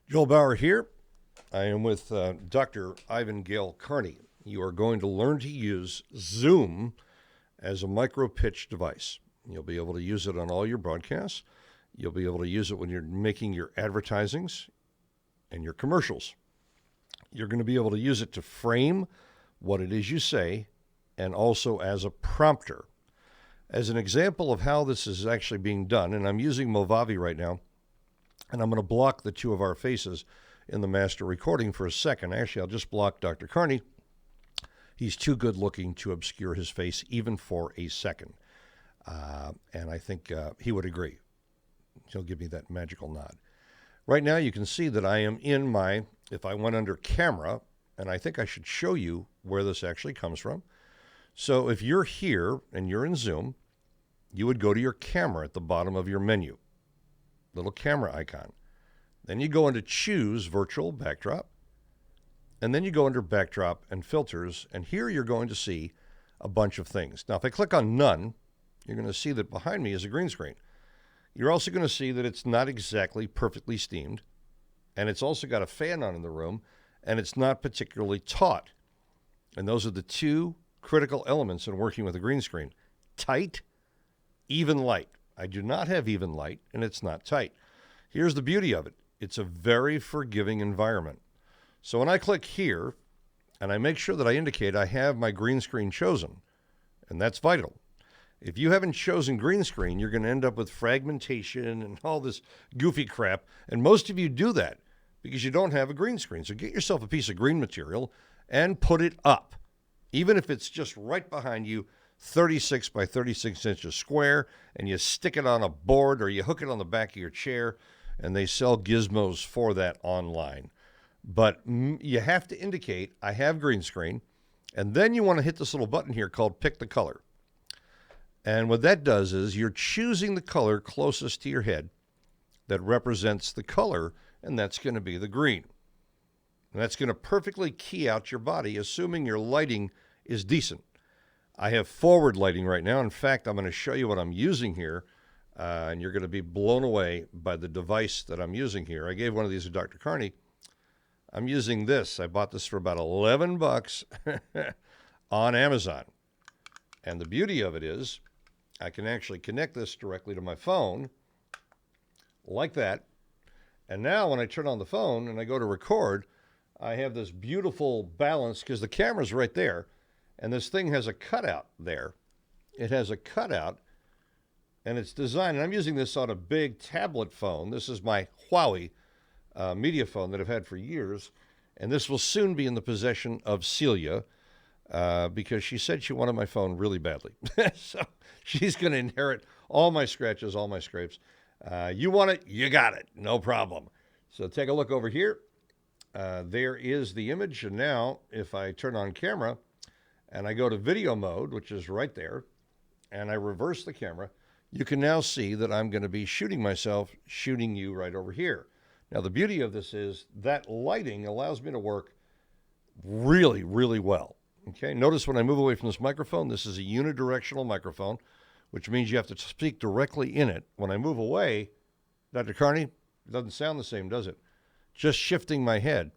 Joel Bauer here. I am with Dr. Ivan Gale Carney. You are going to learn to use Zoom as a MicroPitch device. You'll be able to use it on all your broadcasts. You'll be able to use it when you're making your advertisings and your commercials. You're going to be able to use it to frame what it is you say and also as a prompter. As an example of how this is actually being done, and I'm using Movavi right now, and I'm going to block the two of our faces in the master recording for a second. Actually, I'll just block Dr. Carney. He's too good looking to obscure his face even for a second. And I think he would agree. He'll give me that magical nod. Right now, you can see that I am in my, if I went under camera, and I think I should show you where this actually comes from. So if you're here and you're in Zoom, you would go to your camera at the bottom of your menu, little camera icon. Then you go into choose virtual backdrop, and then you go under backdrop and filters, and here you're going to see a bunch of things. Now, if I click on none, you're going to see that behind me is a green screen. You're also going to see that it's not exactly perfectly steamed, and it's also got a fan on in the room, and it's not particularly taut. And those are the two critical elements in working with a green screen. Tight, even light. I do not have even light, and it's not tight. Here's the beauty of it. It's a very forgiving environment. So when I click here, and I make sure that I indicate I have my green screen chosen, and that's vital. If you haven't chosen green screen, you're going to end up with fragmentation and all this goofy crap, and most of you do that because you don't have a green screen. So get yourself a piece of green material and put it up, even if it's just right behind you, 36 by 36 inches square, and you stick it on a board or you hook it on the back of your chair, and they sell gizmos for that online. But you have to indicate, I have green screen, and then you want to hit this little button here called Pick the Color. And what that does is you're choosing the color closest to your head that represents the color, and that's going to be the green. And that's going to perfectly key out your body, assuming your lighting is decent. I have forward lighting right now. In fact, I'm going to show you what I'm using here, and you're going to be blown away by the device that I'm using here. I gave one of these to Dr. Carney. I'm using this. I bought this for about 11 bucks on Amazon. And the beauty of it is I can actually connect this directly to my phone like that. And now when I turn on the phone and I go to record, I have this beautiful balance because the camera's right there. And this thing has a cutout there. It has a cutout, and it's designed, and I'm using this on a big tablet phone. This is my Huawei media phone that I've had for years, and this will soon be in the possession of Celia because she said she wanted my phone really badly. So she's going to inherit all my scratches, all my scrapes. You want it, you got it, no problem. So take a look over here. There is the image, and now if I turn on camera, and I go to video mode, which is right there, and I reverse the camera, you can now see that I'm going to be shooting myself, shooting you right over here. Now, the beauty of this is that lighting allows me to work really, really well. Okay, notice when I move away from this microphone, this is a unidirectional microphone, which means you have to speak directly in it. When I move away, Dr. Carney, it doesn't sound the same, does it? Just shifting my head.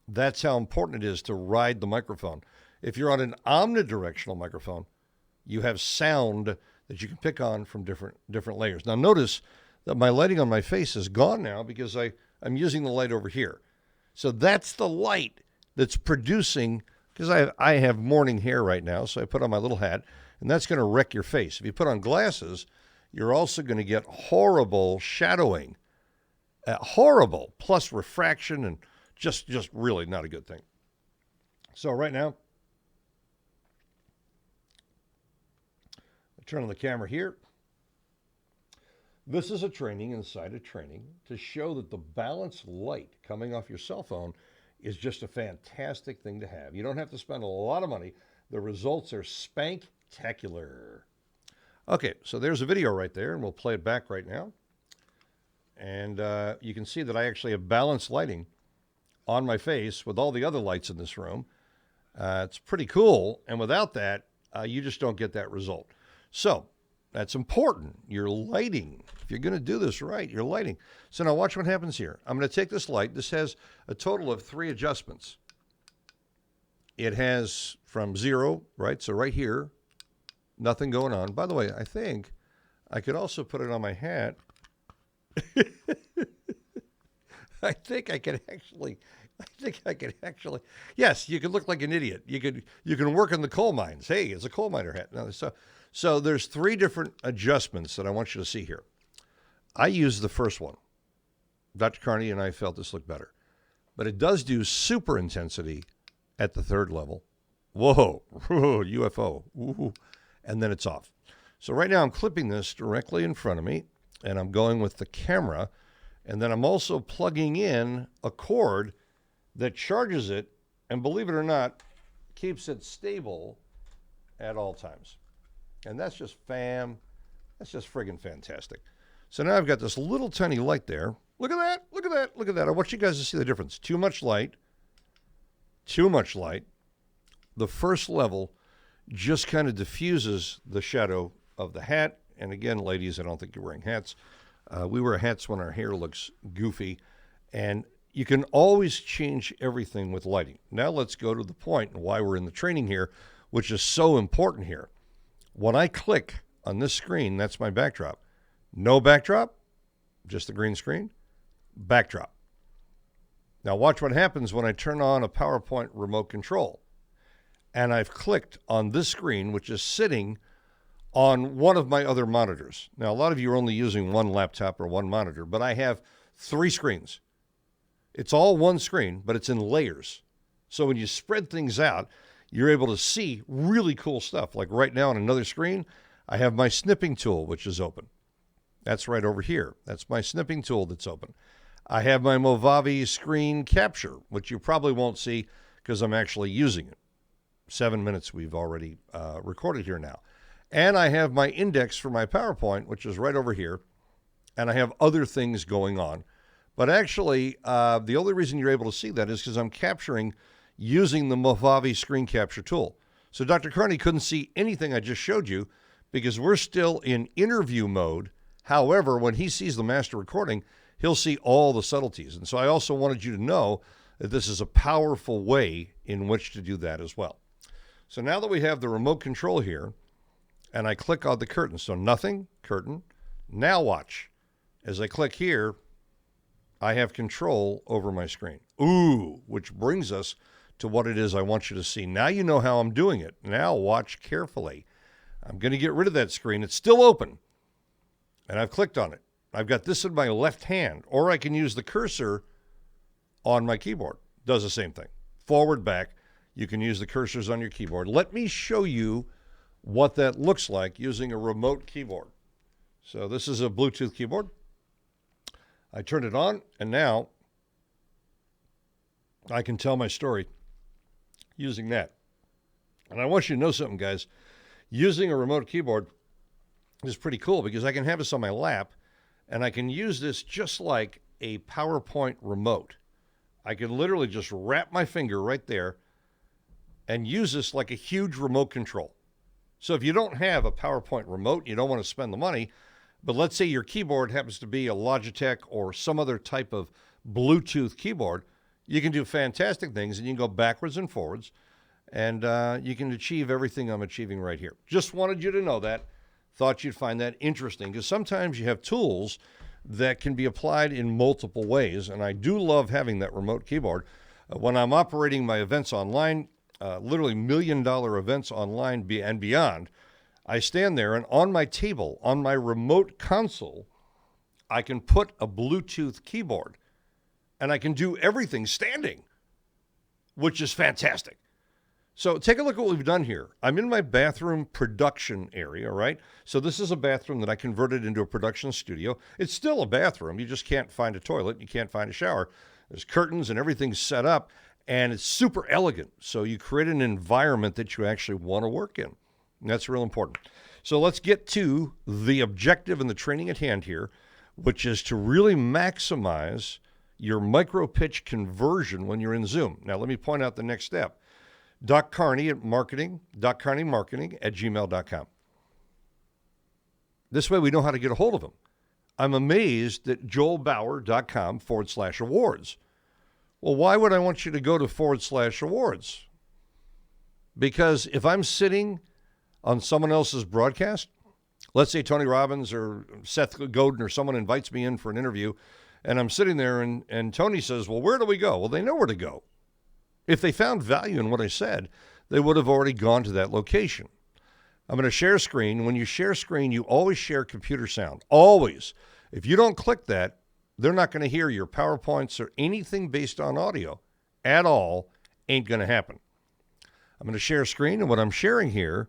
That's how important it is to ride the microphone. If you're on an omnidirectional microphone, you have sound that you can pick on from different layers. Now notice that my lighting on my face is gone now because I'm using the light over here. So that's the light that's producing, because I have morning hair right now, so I put on my little hat, and that's going to wreck your face. If you put on glasses, you're also going to get horrible shadowing, horrible, plus refraction, and just really not a good thing. So right now, turn on the camera here. This is a training inside a training to show that the balanced light coming off your cell phone is just a fantastic thing to have. You don't have to spend a lot of money. The results are spanktacular. Okay, so there's a video right there, and we'll play it back right now. And you can see that I actually have balanced lighting on my face with all the other lights in this room. It's pretty cool, and without that, you just don't get that result. So That's important. Your lighting. If you're going to do this right, your lighting. So now watch what happens here. I'm going to take this light. This has a total of 3 adjustments. It has from 0, right? So right here, nothing going on. By the way, I think I could also put it on my hat. I think I could actually. Yes, you could look like an idiot. You can work in the coal mines. Hey, it's a coal miner hat. No, so there's 3 different adjustments that I want you to see here. I used the first one. Dr. Carney and I felt this looked better. But it does do super intensity at the 3rd level. Whoa, UFO. Ooh. And then it's off. So right now I'm clipping this directly in front of me, and I'm going with the camera, and then I'm also plugging in a cord that charges it, and believe it or not, keeps it stable at all times. And that's just friggin' fantastic. So now I've got this little tiny light there. Look at that, look at that, look at that. I want you guys to see the difference. Too much light. The first level just kind of diffuses the shadow of the hat. And again, ladies, I don't think you're wearing hats. We wear hats when our hair looks goofy. And you can always change everything with lighting. Now let's go to the point and why we're in the training here, which is so important here. When I click on this screen, that's my backdrop. No backdrop, just the green screen, backdrop. Now watch what happens when I turn on a PowerPoint remote control. And I've clicked on this screen, which is sitting on one of my other monitors. Now, a lot of you are only using one laptop or one monitor, but I have 3 screens. It's all one screen, but it's in layers. So when you spread things out, you're able to see really cool stuff. Like right now on another screen, I have my snipping tool, which is open. That's right over here. That's my snipping tool that's open. I have my Movavi screen capture, which you probably won't see because I'm actually using it. 7 minutes we've already recorded here now. And I have my index for my PowerPoint, which is right over here. And I have other things going on. But actually, the only reason you're able to see that is because I'm capturing using the Movavi screen capture tool. So Dr. Carney couldn't see anything I just showed you because we're still in interview mode. However, when he sees the master recording, he'll see all the subtleties. And so I also wanted you to know that this is a powerful way in which to do that as well. So now that we have the remote control here, and I click on the curtain, so nothing, curtain. Now watch. As I click here, I have control over my screen. Ooh, which brings us to what it is I want you to see. Now you know how I'm doing it. Now watch carefully. I'm going to get rid of that screen. It's still open, and I've clicked on it. I've got this in my left hand, or I can use the cursor on my keyboard. Does the same thing. Forward, back. You can use the cursors on your keyboard. Let me show you what that looks like using a remote keyboard. So this is a Bluetooth keyboard. I turn it on, and now I can tell my story using that. And I want you to know something, guys. Using a remote keyboard is pretty cool because I can have this on my lap, and I can use this just like a PowerPoint remote. I can literally just wrap my finger right there and use this like a huge remote control. So if you don't have a PowerPoint remote, you don't want to spend the money, but let's say your keyboard happens to be a Logitech or some other type of Bluetooth keyboard, you can do fantastic things, and you can go backwards and forwards, and you can achieve everything I'm achieving right here. Just wanted you to know that. Thought you'd find that interesting, because sometimes you have tools that can be applied in multiple ways, and I do love having that remote keyboard. When I'm operating my events online, literally million-dollar events online and beyond, I stand there, and on my table, on my remote console, I can put a Bluetooth keyboard, and I can do everything standing, which is fantastic. So take a look at what we've done here. I'm in my bathroom production area, right? So this is a bathroom that I converted into a production studio. It's still a bathroom. You just can't find a toilet. You can't find a shower. There's curtains and everything's set up, and it's super elegant. So you create an environment that you actually want to work in. And that's real important. So let's get to the objective and the training at hand here, which is to really maximize your MicroPitch conversion when you're in Zoom. Now, let me point out the next step. Doc Carney at marketing, doccarneymarketing@gmail.com. This way we know how to get a hold of him. I'm amazed at joelbauer.com/awards. Well, why would I want you to go to /awards? Because if I'm sitting on someone else's broadcast, let's say Tony Robbins or Seth Godin or someone invites me in for an interview, and I'm sitting there and Tony says, well, where do we go? Well, they know where to go. If they found value in what I said, they would have already gone to that location. I'm going to share screen. When you share screen, you always share computer sound. Always. If you don't click that, they're not going to hear your PowerPoints or anything based on audio at all. Ain't going to happen. I'm going to share screen, and what I'm sharing here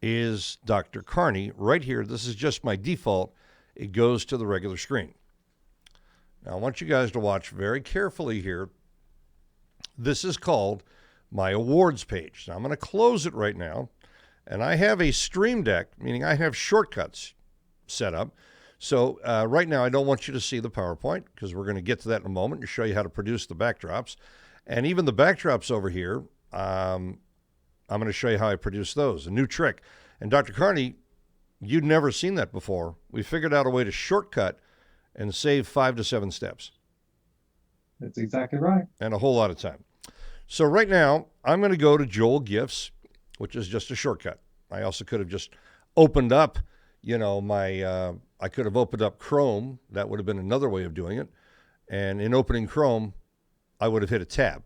is Dr. Carney right here. This is just my default. It goes to the regular screen. Now, I want you guys to watch very carefully here. This is called my awards page. Now, I'm going to close it right now, and I have a stream deck, meaning I have shortcuts set up. So right now, I don't want you to see the PowerPoint because we're going to get to that in a moment and show you how to produce the backdrops. And even the backdrops over here, I'm going to show you how I produce those, a new trick. And Dr. Carney, you'd never seen that before. We figured out a way to shortcut and save 5 to 7 steps. That's exactly right. And a whole lot of time. So right now, I'm going to go to Joel Gifts, which is just a shortcut. I also could have just opened up, I could have opened up Chrome. That would have been another way of doing it. And in opening Chrome, I would have hit a tab.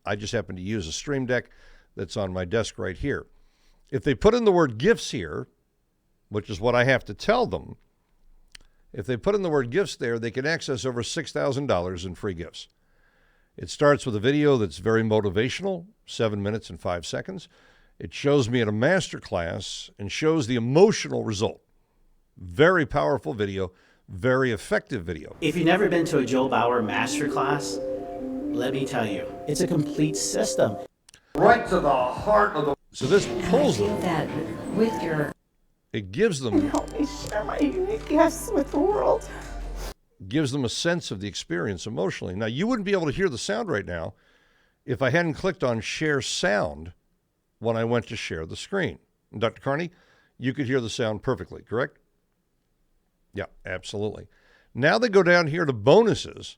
I just happen to use a stream deck that's on my desk right here. If they put in the word gifts here, which is what I have to tell them, if they put in the word gifts there, they can access over $6,000 in free gifts. It starts with a video that's very motivational, 7 minutes and 5 seconds. It shows me at a master class and shows the emotional result. Very powerful video, very effective video. If you've never been to a Joel Bauer masterclass, let me tell you, it's a complete system. Right to the heart of the... So this pulls them. That with your... It gives them... Help me share my unique gifts with the world. Gives them a sense of the experience emotionally. Now, you wouldn't be able to hear the sound right now if I hadn't clicked on share sound when I went to share the screen. And Dr. Carney, you could hear the sound perfectly, correct? Yeah, absolutely. Now they go down here to bonuses,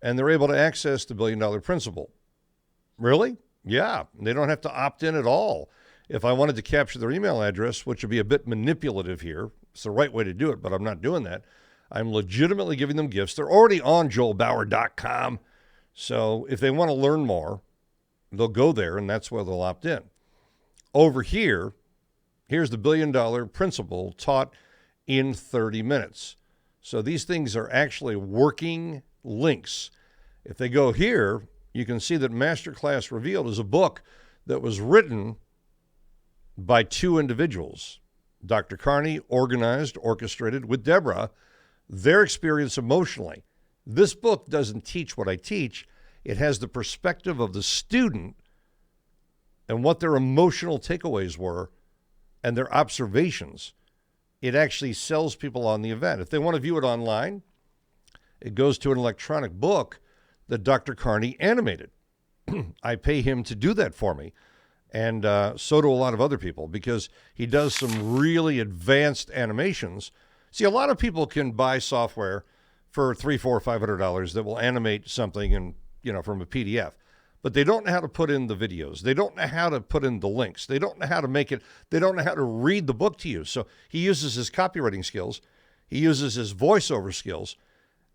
and they're able to access the $1 billion principle. Really? Yeah, they don't have to opt in at all. If I wanted to capture their email address, which would be a bit manipulative here, it's the right way to do it, but I'm not doing that. I'm legitimately giving them gifts. They're already on joelbauer.com. So if they want to learn more, they'll go there, and that's where they'll opt in. Over here, here's the $1 billion principle taught in 30 minutes. So these things are actually working links. If they go here, you can see that Masterclass Revealed is a book that was written by 2 individuals. Dr. Carney organized, orchestrated with Deborah, their experience emotionally. This book doesn't teach what I teach. It has the perspective of the student and what their emotional takeaways were and their observations. It actually sells people on the event. If they want to view it online, it goes to an electronic book that Dr. Carney animated. I pay him to do that for me. And so do a lot of other people because he does some really advanced animations. See, a lot of people can buy software for $300, $400, $500 that will animate something and, from a PDF. But they don't know how to put in the videos. They don't know how to put in the links. They don't know how to make it. They don't know how to read the book to you. So he uses his copywriting skills. He uses his voiceover skills.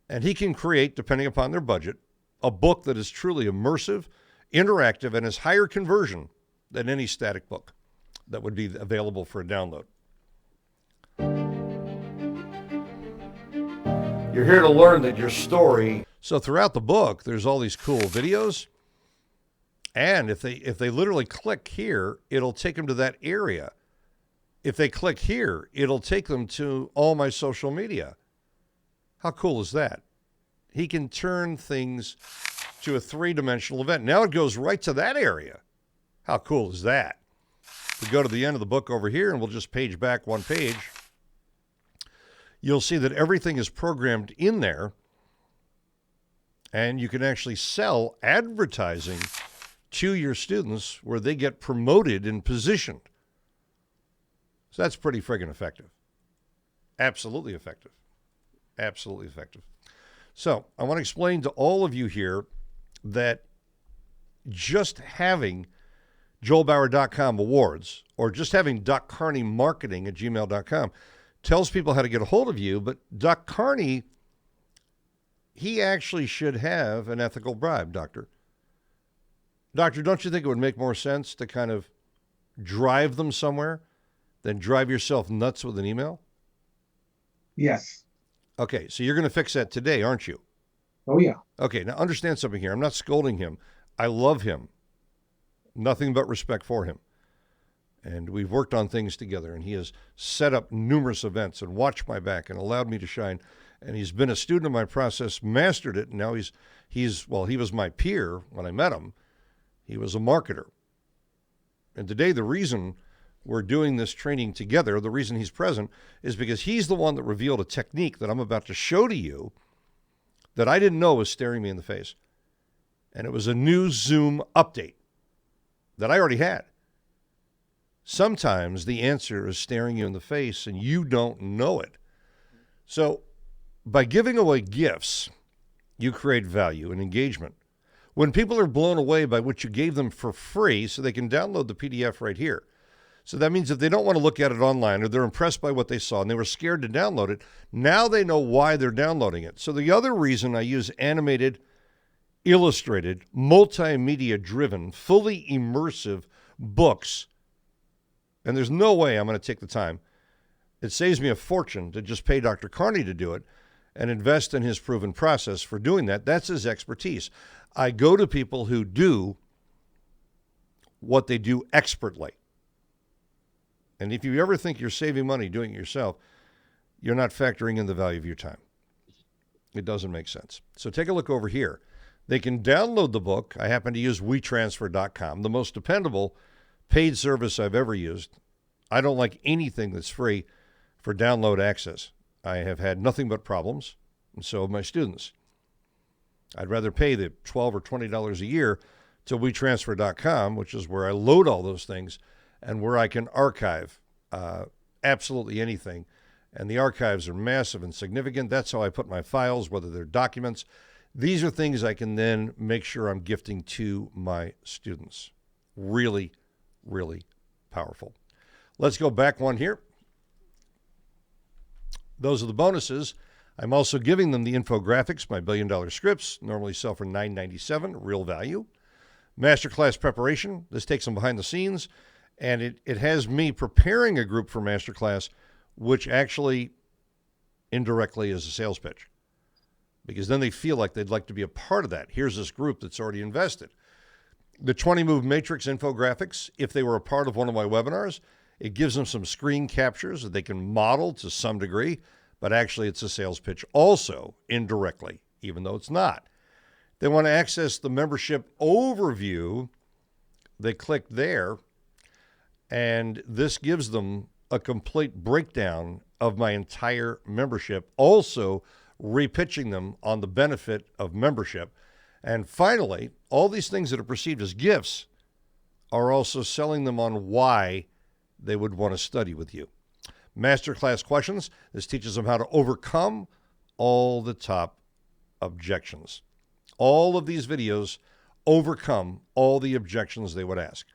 And he can create, depending upon their budget, a book that is truly immersive, interactive, and has higher conversion than any static book that would be available for a download. You're here to learn that your story. So throughout the book, there's all these cool videos. And if they literally click here, it'll take them to that area. If they click here, it'll take them to all my social media. How cool is that? He can turn things to a 3-dimensional event. Now it goes right to that area. How cool is that? We go to the end of the book over here, and we'll just page back 1 page. You'll see that everything is programmed in there, and you can actually sell advertising to your students where they get promoted and positioned. So that's pretty friggin' effective. Absolutely effective. Absolutely effective. So I want to explain to all of you here that just having joelbauer.com awards or just having duckcarneymarketing@gmail.com tells people how to get a hold of you, but Duck Carney, he actually should have an ethical bribe, Doctor. Doctor, don't you think it would make more sense to kind of drive them somewhere than drive yourself nuts with an email? Yes. Okay, so you're going to fix that today, aren't you? Oh, yeah. Okay, now understand something here. I'm not scolding him. I love him. Nothing but respect for him. And we've worked on things together, and he has set up numerous events and watched my back and allowed me to shine. And he's been a student of my process, mastered it, and now he was my peer when I met him. He was a marketer. And today the reason we're doing this training together, the reason he's present, is because he's the one that revealed a technique that I'm about to show to you that I didn't know was staring me in the face. And it was a new Zoom update that I already had. Sometimes the answer is staring you in the face and you don't know it. So by giving away gifts, you create value and engagement. When people are blown away by what you gave them for free, so they can download the PDF right here. So that means if they don't want to look at it online or they're impressed by what they saw and they were scared to download it, now they know why they're downloading it. So the other reason I use animated, illustrated, multimedia-driven, fully immersive books, and there's no way I'm going to take the time. It saves me a fortune to just pay Dr. Carney to do it and invest in his proven process for doing that. That's his expertise. I go to people who do what they do expertly. And if you ever think you're saving money doing it yourself, you're not factoring in the value of your time. It doesn't make sense. So take a look over here. They can download the book. I happen to use WeTransfer.com, the most dependable paid service I've ever used. I don't like anything that's free for download access. I have had nothing but problems, and so have my students. I'd rather pay the $12 or $20 a year to WeTransfer.com, which is where I load all those things and where I can archive absolutely anything. And the archives are massive and significant. That's how I put my files, whether they're documents. These are things I can then make sure I'm gifting to my students. Really, really powerful. Let's go back one here. Those are the bonuses. I'm also giving them the infographics, my $1 billion scripts, normally sell for $9.97, real value. Masterclass preparation. This takes them behind the scenes, and it has me preparing a group for Masterclass, which actually indirectly is a sales pitch, because then they feel like they'd like to be a part of that. Here's this group that's already invested. The 20-move matrix infographics, if they were a part of one of my webinars, it gives them some screen captures that they can model to some degree, but actually it's a sales pitch also indirectly, even though it's not. They want to access the membership overview. They click there, and this gives them a complete breakdown of my entire membership, also repitching them on the benefit of membership. And finally, all these things that are perceived as gifts are also selling them on why they would want to study with you. Masterclass questions. This teaches them how to overcome all the top objections. All of these videos overcome all the objections they would ask.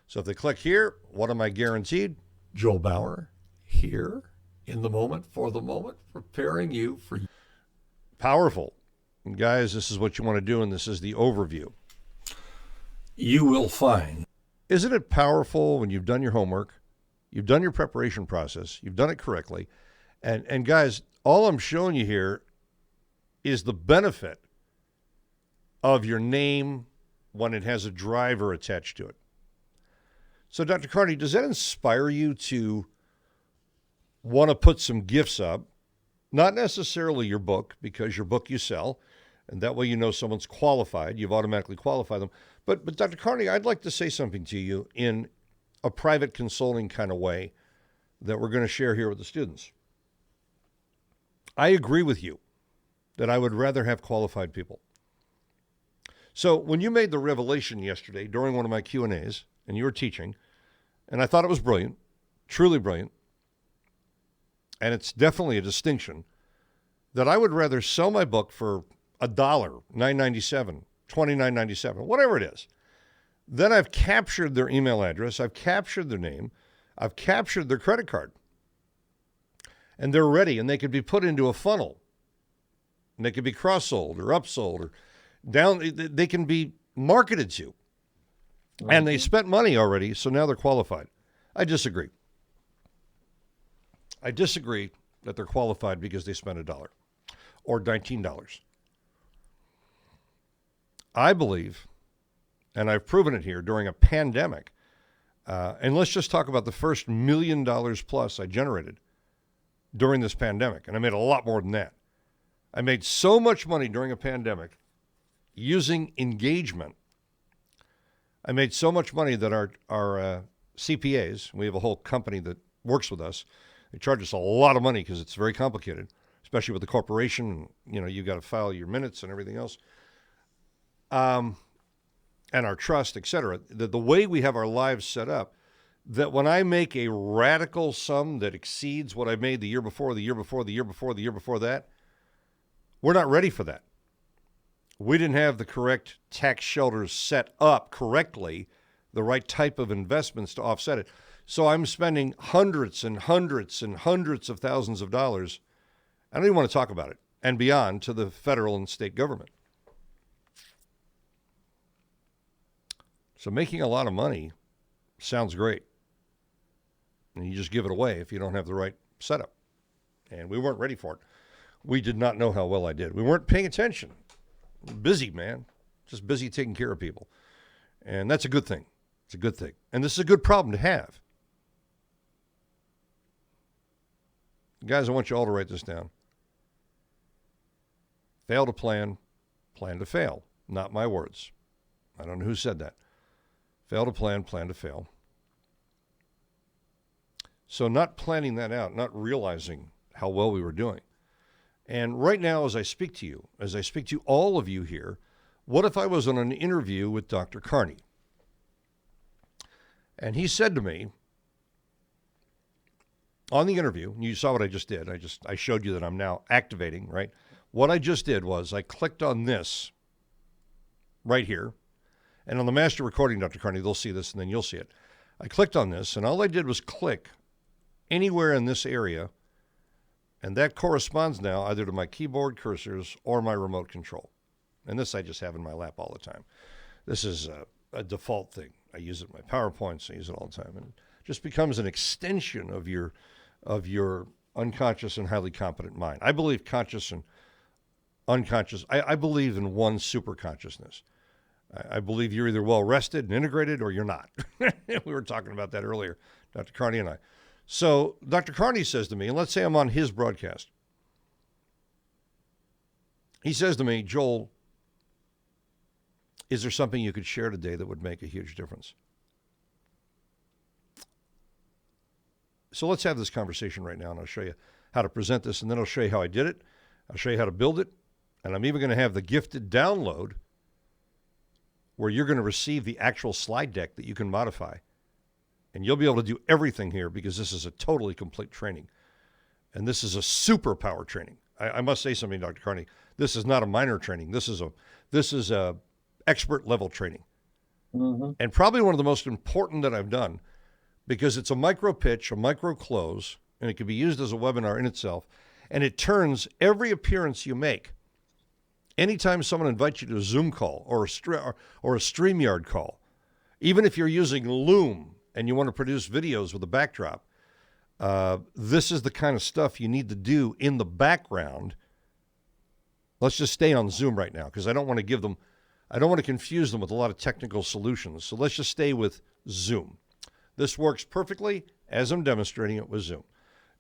So if they click here, what am I guaranteed? Joel Bauer, here in the moment, for the moment, preparing you for... Powerful. And guys, this is what you want to do, and this is the overview. You will find. Isn't it powerful when you've done your homework, you've done your preparation process, you've done it correctly, and guys, all I'm showing you here is the benefit of your name when it has a driver attached to it. So, Dr. Carney, does that inspire you to want to put some gifts up? Not necessarily your book, because your book you sell, and that way you know someone's qualified. You've automatically qualified them. But Dr. Carney, I'd like to say something to you in a private consulting kind of way that we're going to share here with the students. I agree with you that I would rather have qualified people. So when you made the revelation yesterday during one of my Q&As, and you were teaching, and I thought it was brilliant, truly brilliant, and it's definitely a distinction, that I would rather sell my book for $1, $9.97, $29.97, whatever it is. Then I've captured their email address, I've captured their name, I've captured their credit card. And they're ready, and they could be put into a funnel. And they could be cross-sold or upsold or down. They can be marketed to. And they spent money already, so now they're qualified. I disagree. I disagree that they're qualified because they spent $1 or $19. I believe, and I've proven it here during a pandemic, and let's just talk about the first $1 million plus I generated during this pandemic, and I made a lot more than that. I made so much money during a pandemic using engagement. I made so much money that our CPAs, we have a whole company that works with us, they charge us a lot of money because it's very complicated, especially with the corporation. You know, you got to file your minutes and everything else. And our trust, et cetera. The way we have our lives set up, that when I make a radical sum that exceeds what I made the year before, the year before, the year before, the year before that, we're not ready for that. We didn't have the correct tax shelters set up correctly, the right type of investments to offset it. So I'm spending hundreds and hundreds and hundreds of thousands of dollars. I don't even want to talk about it, and beyond, to the federal and state government. So making a lot of money sounds great. And you just give it away if you don't have the right setup. And we weren't ready for it. We did not know how well I did. We weren't paying attention. Busy, man. Just busy taking care of people. And that's a good thing. It's a good thing. And this is a good problem to have. Guys, I want you all to write this down. Fail to plan, plan to fail. Not my words. I don't know who said that. Fail to plan to fail. So not planning that out, not realizing how well we were doing. And right now, as I speak to you, as I speak to all of you here, what if I was on an interview with Dr. Carney? And he said to me, on the interview, you saw what I just did. I showed you that I'm now activating, right? What I just did was I clicked on this right here. And on the master recording, Dr. Carney, they'll see this and then you'll see it. I clicked on this, and all I did was click anywhere in this area, and that corresponds now either to my keyboard cursors or my remote control. And this I just have in my lap all the time. This is a default thing. I use it in my PowerPoints. I use it all the time. And it just becomes an extension of your unconscious and highly competent mind. I believe conscious and unconscious. I believe in one super consciousness. I believe you're either well rested and integrated or you're not. We were talking about that earlier, Dr. Carney and I. So Dr. Carney says to me, and let's say I'm on his broadcast. He says to me, Joel, is there something you could share today that would make a huge difference? So let's have this conversation right now, and I'll show you how to present this, and then I'll show you how I did it. I'll show you how to build it, and I'm even going to have the gifted download where you're going to receive the actual slide deck that you can modify. And you'll be able to do everything here because this is a totally complete training. And this is a superpower training. I must say something, Dr. Carney. This is not a minor training. This is a expert level training. Mm-hmm. And probably one of the most important that I've done because it's a micro pitch, a micro close, and it can be used as a webinar in itself. And it turns every appearance you make. Anytime someone invites you to a Zoom call or a StreamYard call, even if you're using Loom and you want to produce videos with a backdrop, this is the kind of stuff you need to do in the background. Let's just stay on Zoom right now because I don't want to confuse them with a lot of technical solutions. So let's just stay with Zoom. This works perfectly as I'm demonstrating it with Zoom.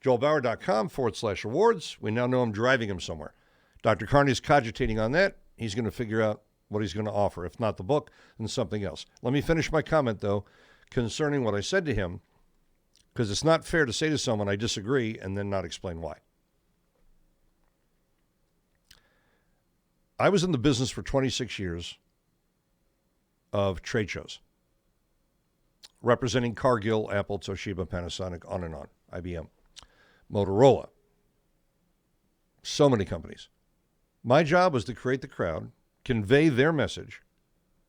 JoelBauer.com/awards. We now know I'm driving him somewhere. Dr. Carney's cogitating on that. He's going to figure out what he's going to offer. If not the book, then something else. Let me finish my comment, though, concerning what I said to him, because it's not fair to say to someone, I disagree, and then not explain why. I was in the business for 26 years of trade shows, representing Cargill, Apple, Toshiba, Panasonic, on and on, IBM. Motorola. So many companies. My job was to create the crowd, convey their message,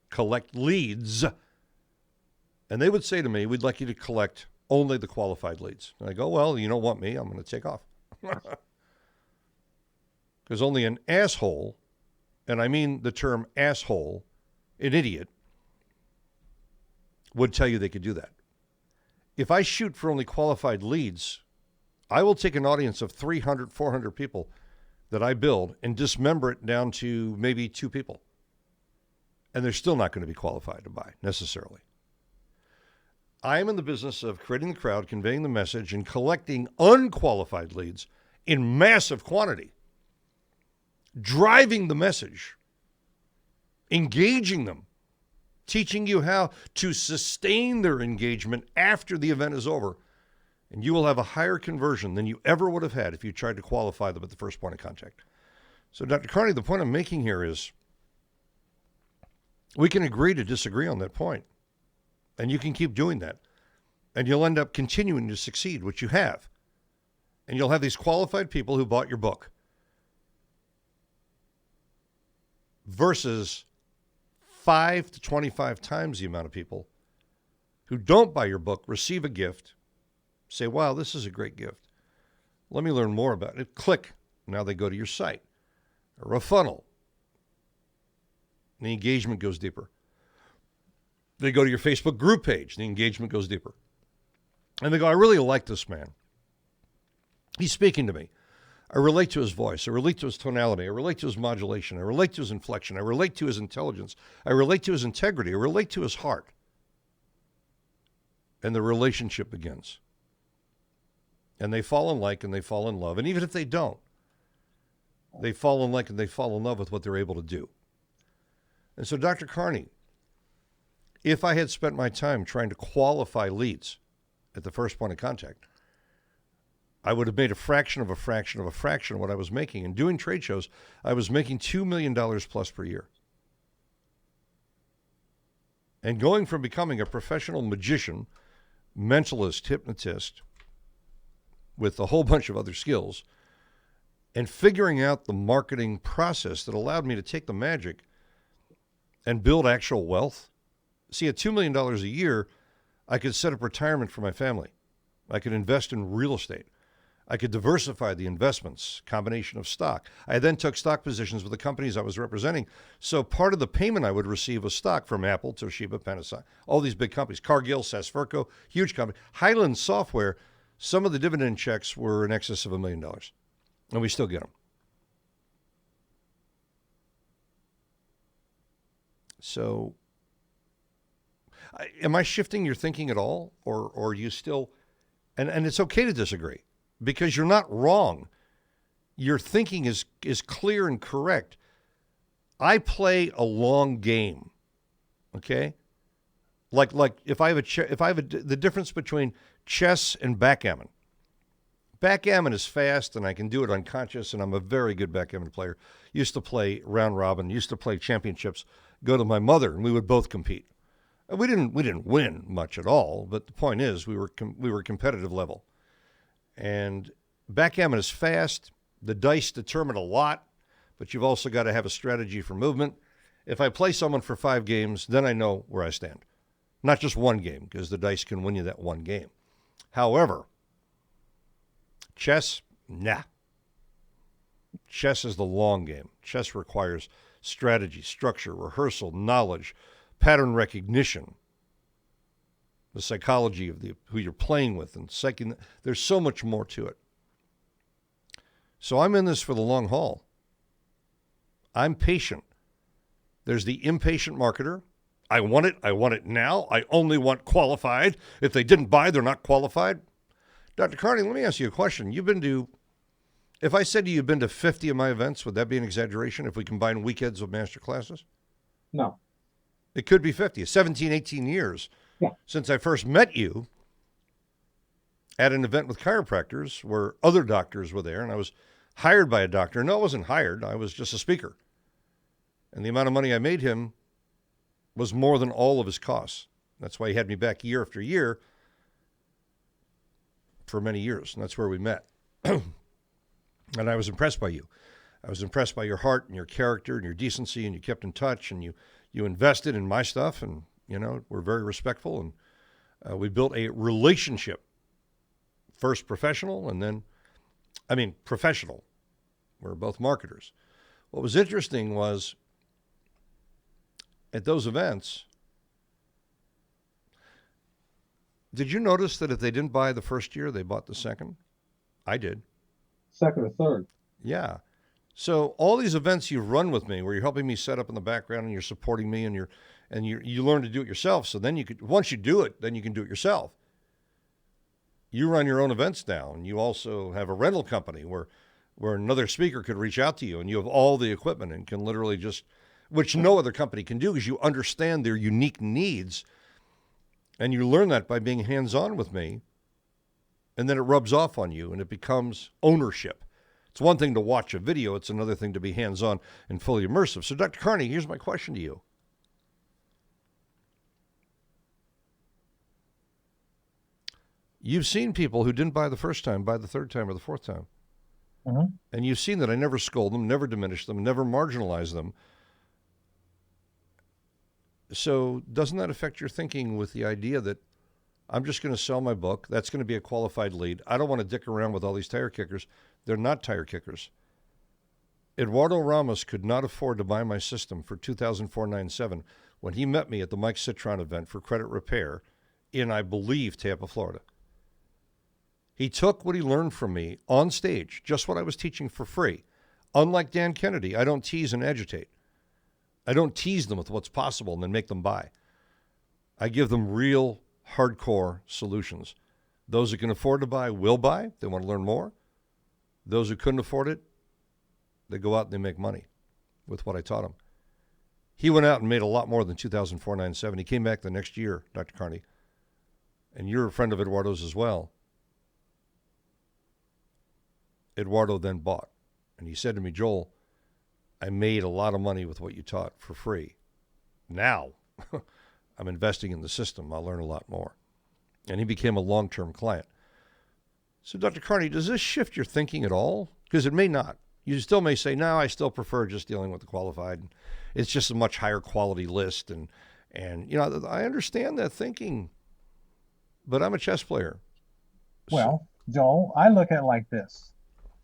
collect leads, and they would say to me, we'd like you to collect only the qualified leads. And I go, well, you don't want me, I'm going to take off. Because only an asshole, and I mean the term asshole, an idiot, would tell you they could do that. If I shoot for only qualified leads, I will take an audience of 300, 400 people that I build and dismember it down to maybe 2 people. And they're still not going to be qualified to buy, necessarily. I am in the business of creating the crowd, conveying the message, and collecting unqualified leads in massive quantity, driving the message, engaging them, teaching you how to sustain their engagement after the event is over, and you will have a higher conversion than you ever would have had if you tried to qualify them at the first point of contact. So, Dr. Carney, the point I'm making here is we can agree to disagree on that point, and you can keep doing that, and you'll end up continuing to succeed, which you have. And you'll have these qualified people who bought your book versus 5 to 25 times the amount of people who don't buy your book, receive a gift, say, wow, this is a great gift. Let me learn more about it. Click. Now they go to your site or a funnel. The engagement goes deeper. They go to your Facebook group page. The engagement goes deeper. And they go, I really like this man. He's speaking to me. I relate to his voice. I relate to his tonality. I relate to his modulation. I relate to his inflection. I relate to his intelligence. I relate to his integrity. I relate to his heart. And the relationship begins. And they fall in like and they fall in love. And even if they don't, they fall in like and they fall in love with what they're able to do. And so, Dr. Carney, if I had spent my time trying to qualify leads at the first point of contact, I would have made a fraction of a fraction of a fraction of what I was making. And doing trade shows, I was making $2 million plus per year. And going from becoming a professional magician, mentalist, hypnotist, with a whole bunch of other skills, and figuring out the marketing process that allowed me to take the magic and build actual wealth. See, at $2 million a year, I could set up retirement for my family. I could invest in real estate. I could diversify the investments, combination of stock. I then took stock positions with the companies I was representing. So part of the payment I would receive was stock from Apple, Toshiba, Panasonic, all these big companies, Cargill, Sasverco, huge company. Highland Software, some of the dividend checks were in excess of $1 million, and we still get them. So am I shifting your thinking at all, or are you still, and it's okay to disagree, because you're not wrong. Your thinking is clear and correct. I play a long game, okay? Like if I have the difference between chess and backgammon. Backgammon is fast, and I can do it unconscious, and I'm a very good backgammon player. Used to play round robin, used to play championships, go to my mother, and we would both compete. And we didn't win much at all, but the point is we were competitive level. And backgammon is fast. The dice determine a lot, but you've also got to have a strategy for movement. If I play someone for 5 games, then I know where I stand. Not just one game, because the dice can win you that one game. However, chess, nah. Chess is the long game. Chess requires strategy, structure, rehearsal, knowledge, pattern recognition, the psychology of who you're playing with, and there's so much more to it. So I'm in this for the long haul. I'm patient. There's the impatient marketer. I want it now. I only want qualified. If they didn't buy, they're not qualified. Dr. Carney, let me ask you a question. If I said to you you've been to 50 of my events, would that be an exaggeration if we combine weekends with master classes? No. It could be 50, 17, 18 years since I first met you at an event with chiropractors where other doctors were there, and I was hired by a doctor. No, I wasn't hired. I was just a speaker. And the amount of money I made him was more than all of his costs. That's why he had me back year after year for many years, and that's where we met. And I was impressed by you. I was impressed by your heart and your character and your decency, and you kept in touch, and you invested in my stuff, and, we're very respectful, and we built a relationship. First professional, and then, professional. We're both marketers. What was interesting was at those events, did you notice that if they didn't buy the first year, they bought the second? I did. Second or third. Yeah. So all these events you've run with me, where you're helping me set up in the background and you're supporting me, and you learn to do it yourself. So then once you do it, then you can do it yourself. You run your own events now, and you also have a rental company where another speaker could reach out to you, and you have all the equipment and can literally which no other company can do, because you understand their unique needs, and you learn that by being hands-on with me, and then it rubs off on you, and it becomes ownership. It's one thing to watch a video. It's another thing to be hands-on and fully immersive. So, Dr. Carney, here's my question to you. You've seen people who didn't buy the first time buy the third time or the fourth time. Mm-hmm. And you've seen that I never scold them, never diminish them, never marginalize them. So doesn't that affect your thinking with the idea that I'm just going to sell my book, that's going to be a qualified lead, I don't want to dick around with all these tire kickers. They're not tire kickers. Eduardo Ramos could not afford to buy my system for $2,497 when he met me at the Mike Citron event for credit repair in, I believe, Tampa, Florida. He took what he learned from me on stage, just what I was teaching, for free. Unlike Dan Kennedy, I don't tease and agitate. I don't tease them with what's possible and then make them buy. I give them real, hardcore solutions. Those who can afford to buy will buy. They want to learn more. Those who couldn't afford it, they go out and they make money with what I taught them. He went out and made a lot more than $2,497. He came back the next year, Dr. Carney, and you're a friend of Eduardo's as well. Eduardo then bought, and he said to me, Joel, I made a lot of money with what you taught for free. Now I'm investing in the system. I'll learn a lot more. And he became a long-term client. So, Dr. Carney, does this shift your thinking at all? Because it may not. You still may say, no, I still prefer just dealing with the qualified. It's just a much higher quality list. And I understand that thinking, but I'm a chess player. Well, Joel, I look at it like this.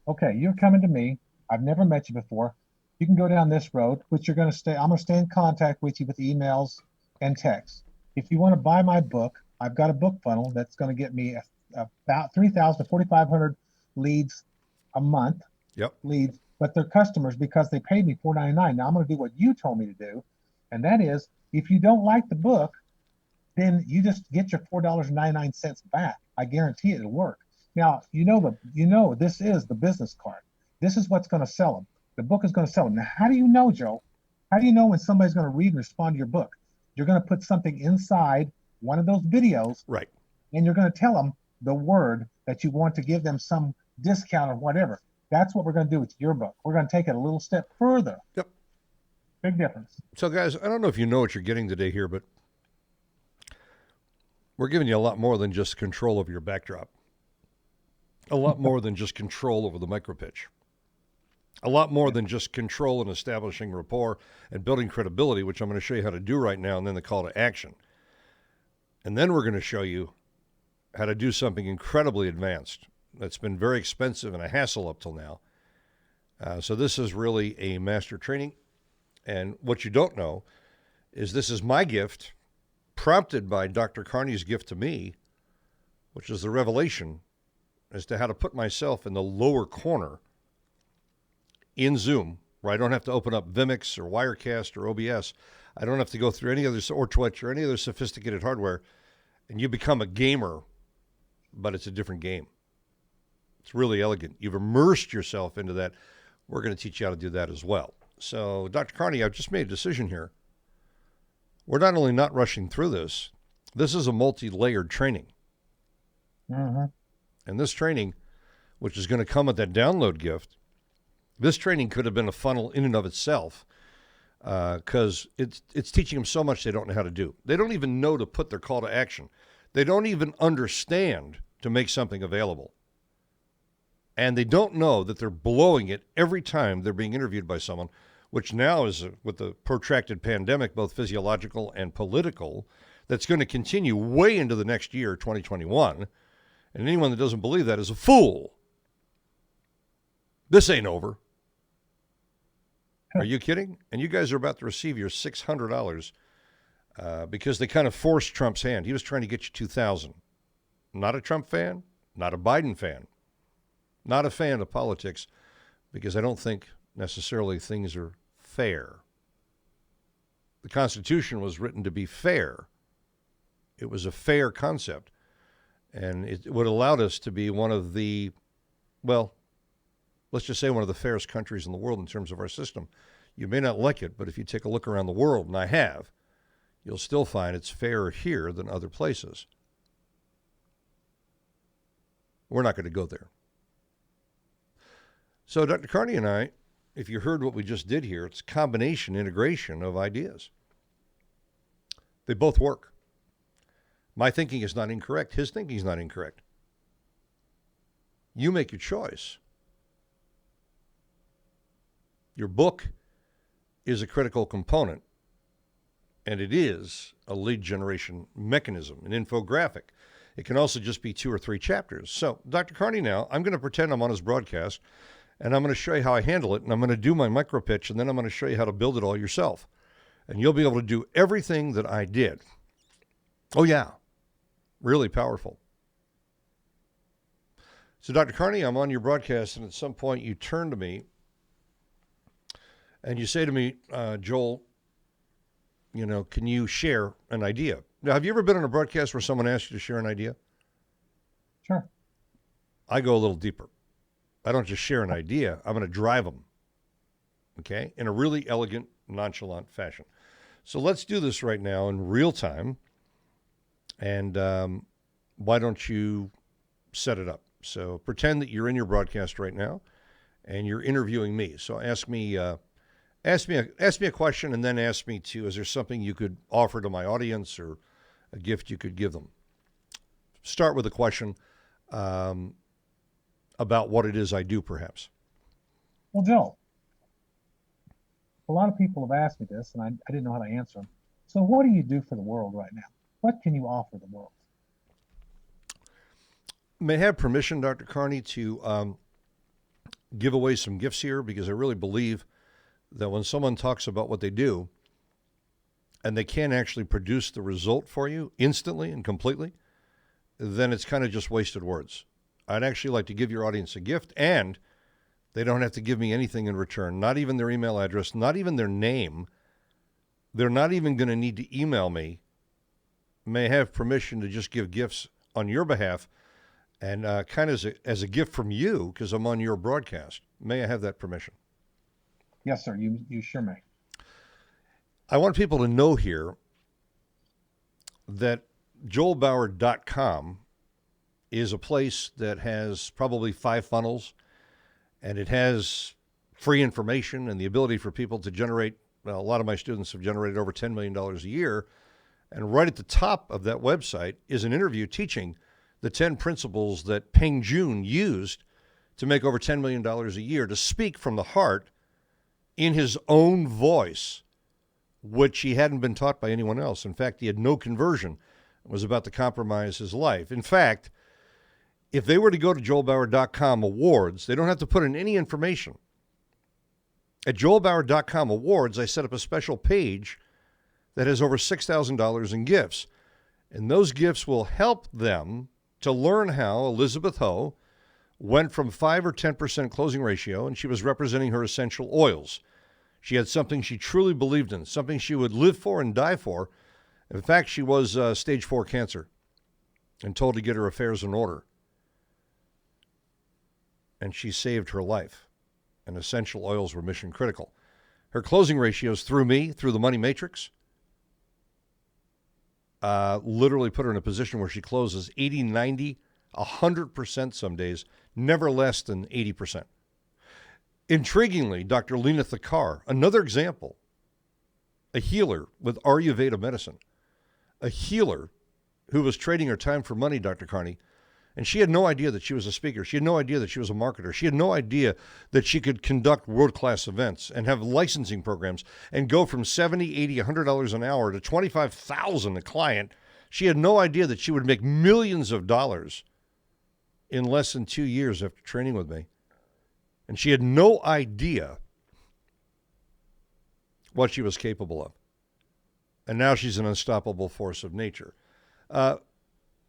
Okay, you're coming to me. I've never met you before. You can go down this road, which I'm going to stay in contact with you with emails and texts. If you want to buy my book, I've got a book funnel that's going to get me about 3,000 to 4,500 leads a month. Yep. Leads, but they're customers because they paid me $4.99. Now I'm going to do what you told me to do, and that is, if you don't like the book, then you just get your $4.99 back. I guarantee it'll work. Now, this is the business card. This is what's going to sell them. The book is going to sell them. Now, how do you know, Joe? How do you know when somebody's going to read and respond to your book? You're going to put something inside one of those videos, right? And you're going to tell them the word that you want to give them some discount or whatever. That's what we're going to do with your book. We're going to take it a little step further. Yep. Big difference. So, guys, I don't know if you know what you're getting today here, but we're giving you a lot more than just control of your backdrop. A lot more than just control over the MicroPitch. A lot more than just control in establishing rapport and building credibility, which I'm going to show you how to do right now, and then the call to action. And then we're going to show you how to do something incredibly advanced that's been very expensive and a hassle up till now. So this is really a master training. And what you don't know is this is my gift, prompted by Dr. Carney's gift to me, which is the revelation as to how to put myself in the lower corner in Zoom, where I don't have to open up Vimix or Wirecast or OBS. I don't have to go through any other, or Twitch or any other sophisticated hardware, and you become a gamer, but it's a different game. It's really elegant. You've immersed yourself into that. We're going to teach you how to do that as well. So, Dr. Carney, I've just made a decision here. We're not only not rushing through this, this is a multi-layered training. Mm-hmm. And this training, which is going to come with that download gift, this training could have been a funnel in and of itself, because it's teaching them so much they don't know how to do. They don't even know to put their call to action. They don't even understand to make something available. And they don't know that they're blowing it every time they're being interviewed by someone, which now is, with the protracted pandemic, both physiological and political, that's going to continue way into the next year, 2021. And anyone that doesn't believe that is a fool. This ain't over. Are you kidding? And you guys are about to receive your $600 because they kind of forced Trump's hand. He was trying to get you $2,000. Not a Trump fan, not a Biden fan, not a fan of politics, because I don't think necessarily things are fair. The Constitution was written to be fair. It was a fair concept, and it would allow us to be one of the, well, let's just say one of the fairest countries in the world in terms of our system. You may not like it, but if you take a look around the world, and I have, you'll still find it's fairer here than other places. We're not going to go there. So Dr. Carney and I, if you heard what we just did here, it's a combination, integration of ideas. They both work. My thinking is not incorrect. His thinking is not incorrect. You make your choice. Your book is a critical component, and it is a lead generation mechanism, an infographic. It can also just be 2 or 3 chapters. So, Dr. Carney now, I'm going to pretend I'm on his broadcast, and I'm going to show you how I handle it, and I'm going to do my micro-pitch, and then I'm going to show you how to build it all yourself. And you'll be able to do everything that I did. Oh, yeah. Really powerful. So, Dr. Carney, I'm on your broadcast, and at some point you turn to me, and you say to me, Joel, you know, can you share an idea? Now, have you ever been on a broadcast where someone asks you to share an idea? Sure. I go a little deeper. I don't just share an idea. I'm going to drive them, okay, in a really elegant, nonchalant fashion. So let's do this right now in real time. And why don't you set it up? So pretend that you're in your broadcast right now, and you're interviewing me. So ask me a question, and then ask me to, is there something you could offer to my audience or a gift you could give them? Start with a question about what it is I do, perhaps. Well, Joe, a lot of people have asked me this, and I didn't know how to answer them. So what do you do for the world right now? What can you offer the world? May I have permission, Dr. Carney, to give away some gifts here, because I really believe that when someone talks about what they do and they can't actually produce the result for you instantly and completely, then it's kind of just wasted words. I'd actually like to give your audience a gift, and they don't have to give me anything in return, not even their email address, not even their name. They're not even going to need to email me. May I have permission to just give gifts on your behalf and kind of as a gift from you, because I'm on your broadcast. May I have that permission? Yes, sir. You sure may. I want people to know here that joelbauer.com is a place that has probably 5 funnels, and it has free information and the ability for people to generate, well, a lot of my students have generated over $10 million a year. And right at the top of that website is an interview teaching the 10 principles that Peng Joon used to make over $10 million a year, to speak from the heart in his own voice, which he hadn't been taught by anyone else. In fact, he had no conversion. It was about to compromise his life. In fact, if they were to go to joelbauer.com awards, they don't have to put in any information. At joelbauer.com awards, I set up a special page that has over $6,000 in gifts. And those gifts will help them to learn how Elizabeth Ho went from 5 or 10% closing ratio, and she was representing her essential oils. She had something she truly believed in, something she would live for and die for. In fact, she was stage 4 cancer and told to get her affairs in order. And she saved her life. And essential oils were mission critical. Her closing ratios through me, through the Money Matrix, literally put her in a position where she closes 80, 90, 100% some days, never less than 80%. Intriguingly, Dr. Lena Thakar, another example, a healer with Ayurveda medicine, a healer who was trading her time for money, Dr. Carney, And she had no idea that she was a speaker. She had no idea that she was a marketer. She had no idea that she could conduct world-class events and have licensing programs and go from $70, $80, $100 an hour to $25,000 a client. She had no idea that she would make millions of dollars in less than 2 years after training with me. And she had no idea what she was capable of. And now she's an unstoppable force of nature.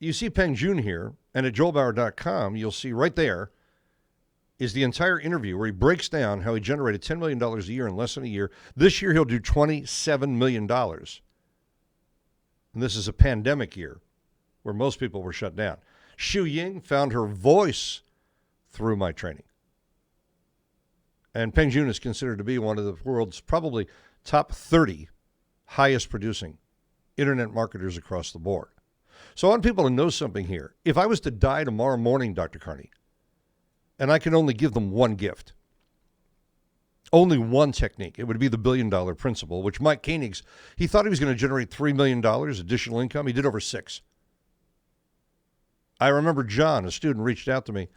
You see Peng Joon here, and at joelbauer.com, you'll see right there is the entire interview where he breaks down how he generated $10 million a year in less than a year. This year, he'll do $27 million. And this is a pandemic year where most people were shut down. Xu Ying found her voice through my training. And Peng Joon is considered to be one of the world's probably top 30 highest producing internet marketers across the board. So I want people to know something here. If I was to die tomorrow morning, Dr. Carney, and I could only give them one gift, only one technique, it would be the $1 billion principle, which Mike Koenig's, he thought he was going to generate $3 million additional income. He did over 6. I remember John, a student, reached out to me,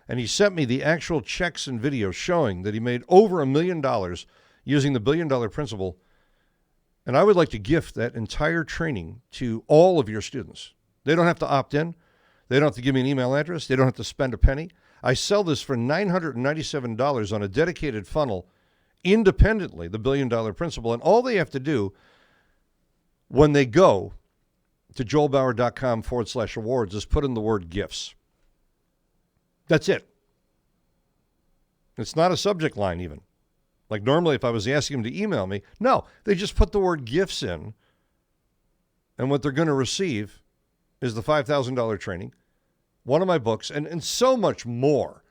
and he sent me the actual checks and videos showing that he made over $1 million using the $1 billion principle. And I would like to gift that entire training to all of your students. They don't have to opt in. They don't have to give me an email address. They don't have to spend a penny. I sell this for $997 on a dedicated funnel independently, the $1 billion principle. And all they have to do when they go to joelbauer.com/awards is put in the word gifts. That's it. It's not a subject line even. Like normally if I was asking them to email me, no, they just put the word gifts in, and what they're going to receive is the $5,000 training, one of my books, and so much more.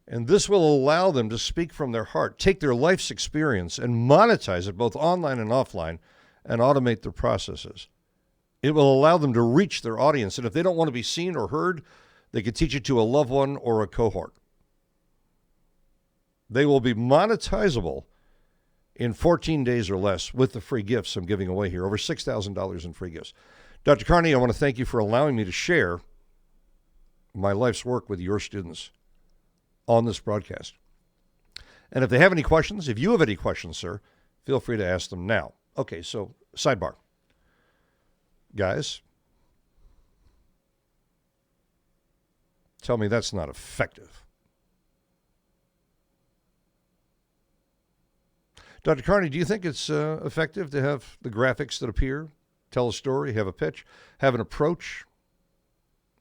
And this will allow them to speak from their heart, take their life's experience and monetize it both online and offline and automate their processes. It will allow them to reach their audience. And if they don't want to be seen or heard, they can teach it to a loved one or a cohort. They will be monetizable in 14 days or less with the free gifts I'm giving away here, over $6,000 in free gifts. Dr. Carney, I want to thank you for allowing me to share my life's work with your students on this broadcast. And if they have any questions, if you have any questions, sir, feel free to ask them now. Okay, so sidebar. Guys, tell me that's not effective. Dr. Carney, do you think it's effective to have the graphics that appear, tell a story, have a pitch, have an approach?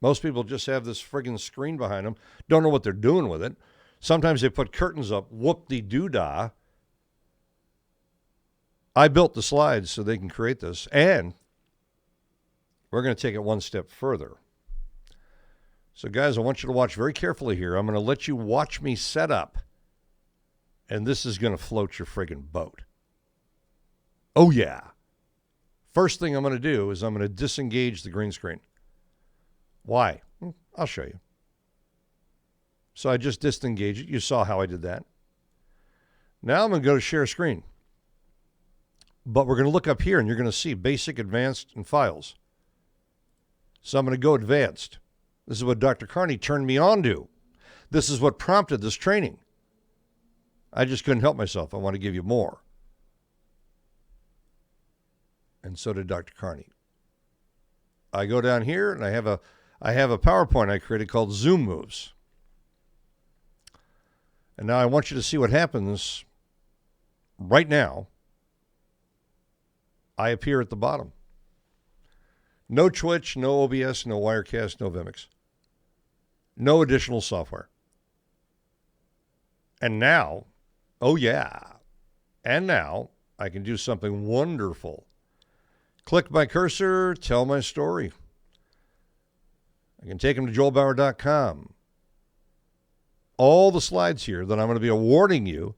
Most people just have this friggin' screen behind them, don't know what they're doing with it. Sometimes they put curtains up, whoop-de-doo-dah. I built the slides so they can create this, and we're going to take it one step further. So, guys, I want you to watch very carefully here. I'm going to let you watch me set up, and this is going to float your friggin' boat. Oh, yeah. First thing I'm going to do is I'm going to disengage the green screen. Why? I'll show you. So I just disengaged it. You saw how I did that. Now I'm going to go to share screen. But we're going to look up here, and you're going to see basic, advanced, and files. So I'm going to go advanced. This is what Dr. Carney turned me on to. This is what prompted this training. I just couldn't help myself. I want to give you more. And so did Dr. Carney. I go down here, and I have a PowerPoint I created called Zoom Moves. And now I want you to see what happens right now. I appear at the bottom. No Twitch, no OBS, no Wirecast, no Vimix. No additional software. And now, oh yeah, and now I can do something wonderful. Click my cursor, tell my story. I can take them to joelbauer.com. All the slides here that I'm going to be awarding you,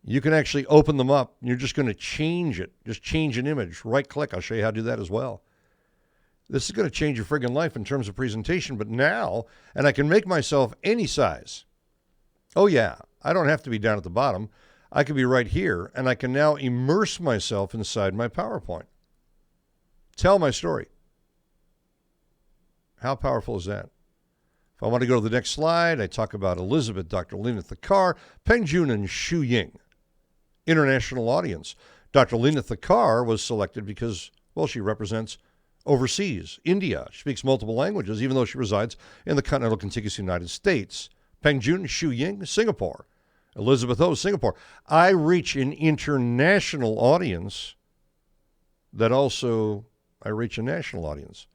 you can actually open them up. You're just going to change it. Just change an image. Right click. I'll show you how to do that as well. This is going to change your friggin' life in terms of presentation. But now, and I can make myself any size. Oh yeah, I don't have to be down at the bottom. I can be right here, and I can now immerse myself inside my PowerPoint. Tell my story. How powerful is that? I want to go to the next slide, I talk about Elizabeth, Dr. Lena Thakar, Peng Joon, and Shu Ying. International audience. Dr. Lena Thakar was selected because, well, she represents overseas, India. She speaks multiple languages, even though she resides in the continental contiguous United States. Peng Joon, Shu Ying, Singapore. Elizabeth O, Singapore. I reach an international audience that also I reach a national audience.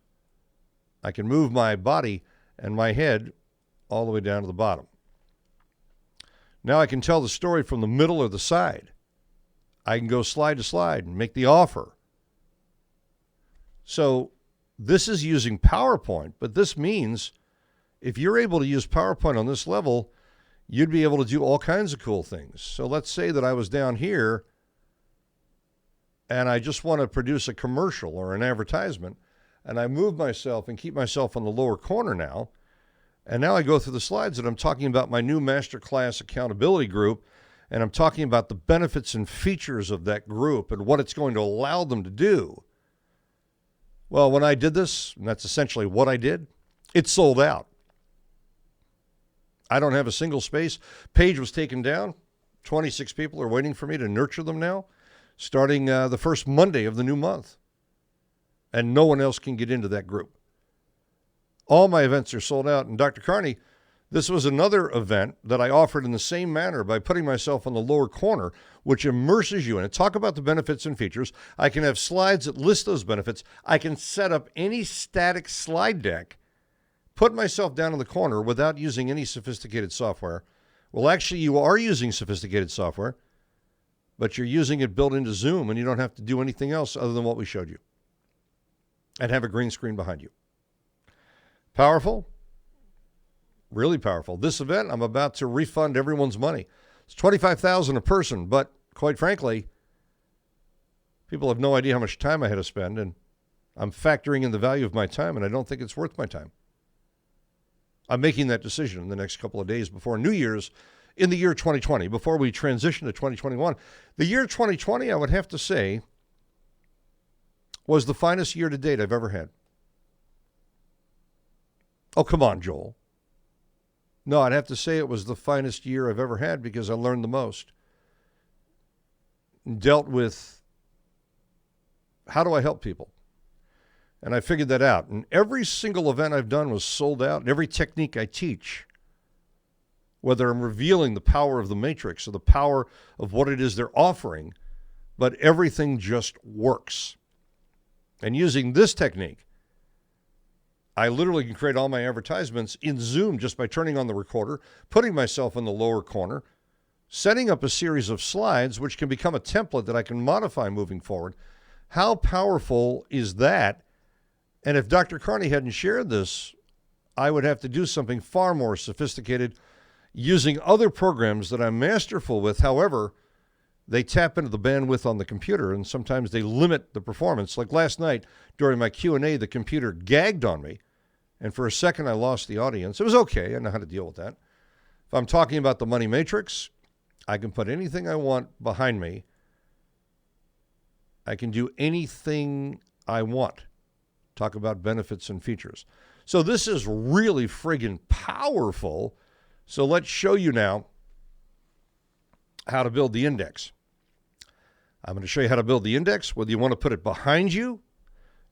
I can move my body and my head all the way down to the bottom. Now I can tell the story from the middle or the side. I can go slide to slide and make the offer. So this is using PowerPoint, but this means if you're able to use PowerPoint on this level, you'd be able to do all kinds of cool things. So let's say that I was down here and I just want to produce a commercial or an advertisement, and I move myself and keep myself on the lower corner now. And now I go through the slides and I'm talking about my new masterclass accountability group, and I'm talking about the benefits and features of that group and what it's going to allow them to do. Well, when I did this, and that's essentially what I did, it sold out. I don't have a single space. Page was taken down. 26 people are waiting for me to nurture them now, starting the first Monday of the new month. And no one else can get into that group. All my events are sold out. And Dr. Carney, this was another event that I offered in the same manner by putting myself on the lower corner, which immerses you in it. Talk about the benefits and features. I can have slides that list those benefits. I can set up any static slide deck, put myself down in the corner without using any sophisticated software. Well, actually, you are using sophisticated software, but you're using it built into Zoom, and you don't have to do anything else other than what we showed you and have a green screen behind you. Powerful? Really powerful. This event, I'm about to refund everyone's money. It's $25,000 a person, but quite frankly, people have no idea how much time I had to spend, and I'm factoring in the value of my time, and I don't think it's worth my time. I'm making that decision in the next couple of days before New Year's in the year 2020, before we transition to 2021. The year 2020, I would have to say, was the finest year to date I've ever had. Oh, come on, Joel. No, I'd have to say it was the finest year I've ever had because I learned the most. Dealt with how do I help people? And I figured that out. And every single event I've done was sold out. And every technique I teach, whether I'm revealing the power of the matrix or the power of what it is they're offering, but everything just works. And using this technique, I literally can create all my advertisements in Zoom just by turning on the recorder, putting myself in the lower corner, setting up a series of slides, which can become a template that I can modify moving forward. How powerful is that? And if Dr. Carney hadn't shared this, I would have to do something far more sophisticated using other programs that I'm masterful with. However, they tap into the bandwidth on the computer, and sometimes they limit the performance. Like last night during my Q&A, the computer gagged on me, and for a second I lost the audience. It was okay. I know how to deal with that. If I'm talking about the money matrix, I can put anything I want behind me. I can do anything I want. Talk about benefits and features. So this is really friggin' powerful. So let's show you now how to build the index. I'm going to show you how to build the index, whether you want to put it behind you,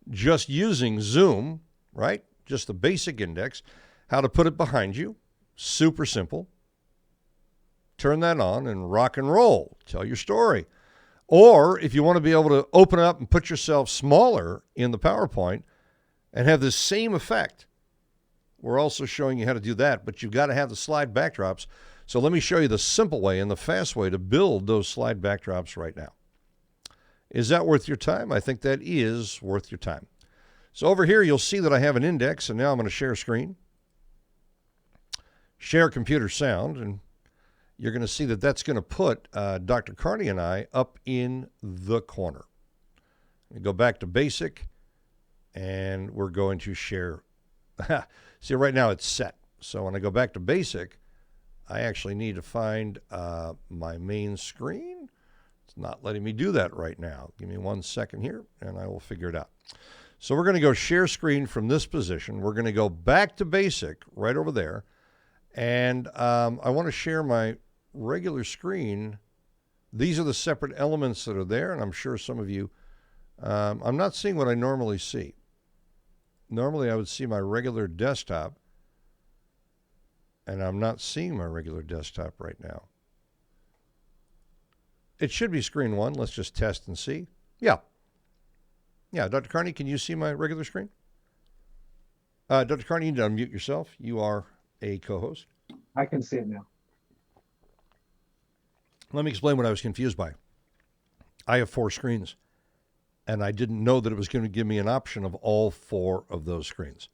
just using Zoom, right? Just the basic index. How to put it behind you. Super simple. Turn that on and rock and roll. Tell your story. Or if you want to be able to open up and put yourself smaller in the PowerPoint and have the same effect, we're also showing you how to do that, but you've got to have the slide backdrops. So let me show you the simple way and the fast way to build those slide backdrops right now. Is that worth your time? I think that is worth your time. So over here, you'll see that I have an index, and now I'm going to share screen, share computer sound, and you're going to see that that's going to put Dr. Carney and I up in the corner. We go back to basic, and we're going to share. See, right now it's set. So when I go back to basic, I actually need to find my main screen. It's not letting me do that right now. Give me 1 second here, and I will figure it out. So we're going to go share screen from this position. We're going to go back to basic right over there. And I want to share my regular screen. These are the separate elements that are there, and I'm sure some of you, I'm not seeing what I normally see. Normally I would see my regular desktop, and I'm not seeing my regular desktop right now. It should be screen one. Let's just test and see. Yeah. Yeah, Dr. Carney, can you see my regular screen? Dr. Carney, you need to unmute yourself. You are a co-host. I can see it now. Let me explain what I was confused by. I have 4 screens, and I didn't know that it was going to give me an option of all 4 of those screens.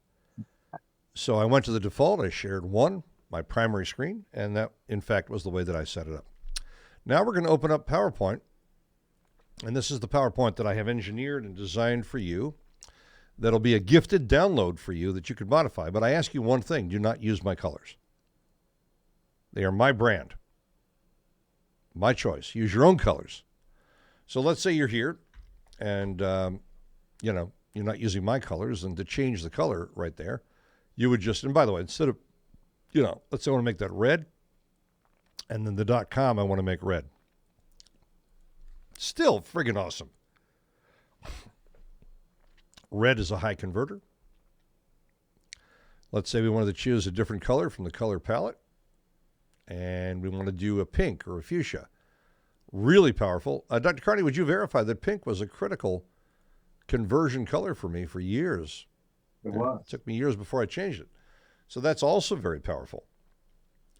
So I went to the default. I shared one, my primary screen, and that, in fact, was the way that I set it up. Now we're going to open up PowerPoint, and this is the PowerPoint that I have engineered and designed for you. That'll be a gifted download for you that you could modify. But I ask you one thing, do not use my colors. They are my brand, my choice. Use your own colors. So let's say you're here and, you're not using my colors, and to change the color right there, you would just, and by the way, instead of, let's say I want to make that red, and then the .com I want to make red. Still friggin' awesome. Red is a high converter. Let's say we wanted to choose a different color from the color palette, and we want to do a pink or a fuchsia. Really powerful. Dr. Carney, would you verify that pink was a critical conversion color for me for years? It was. It took me years before I changed it. So that's also very powerful.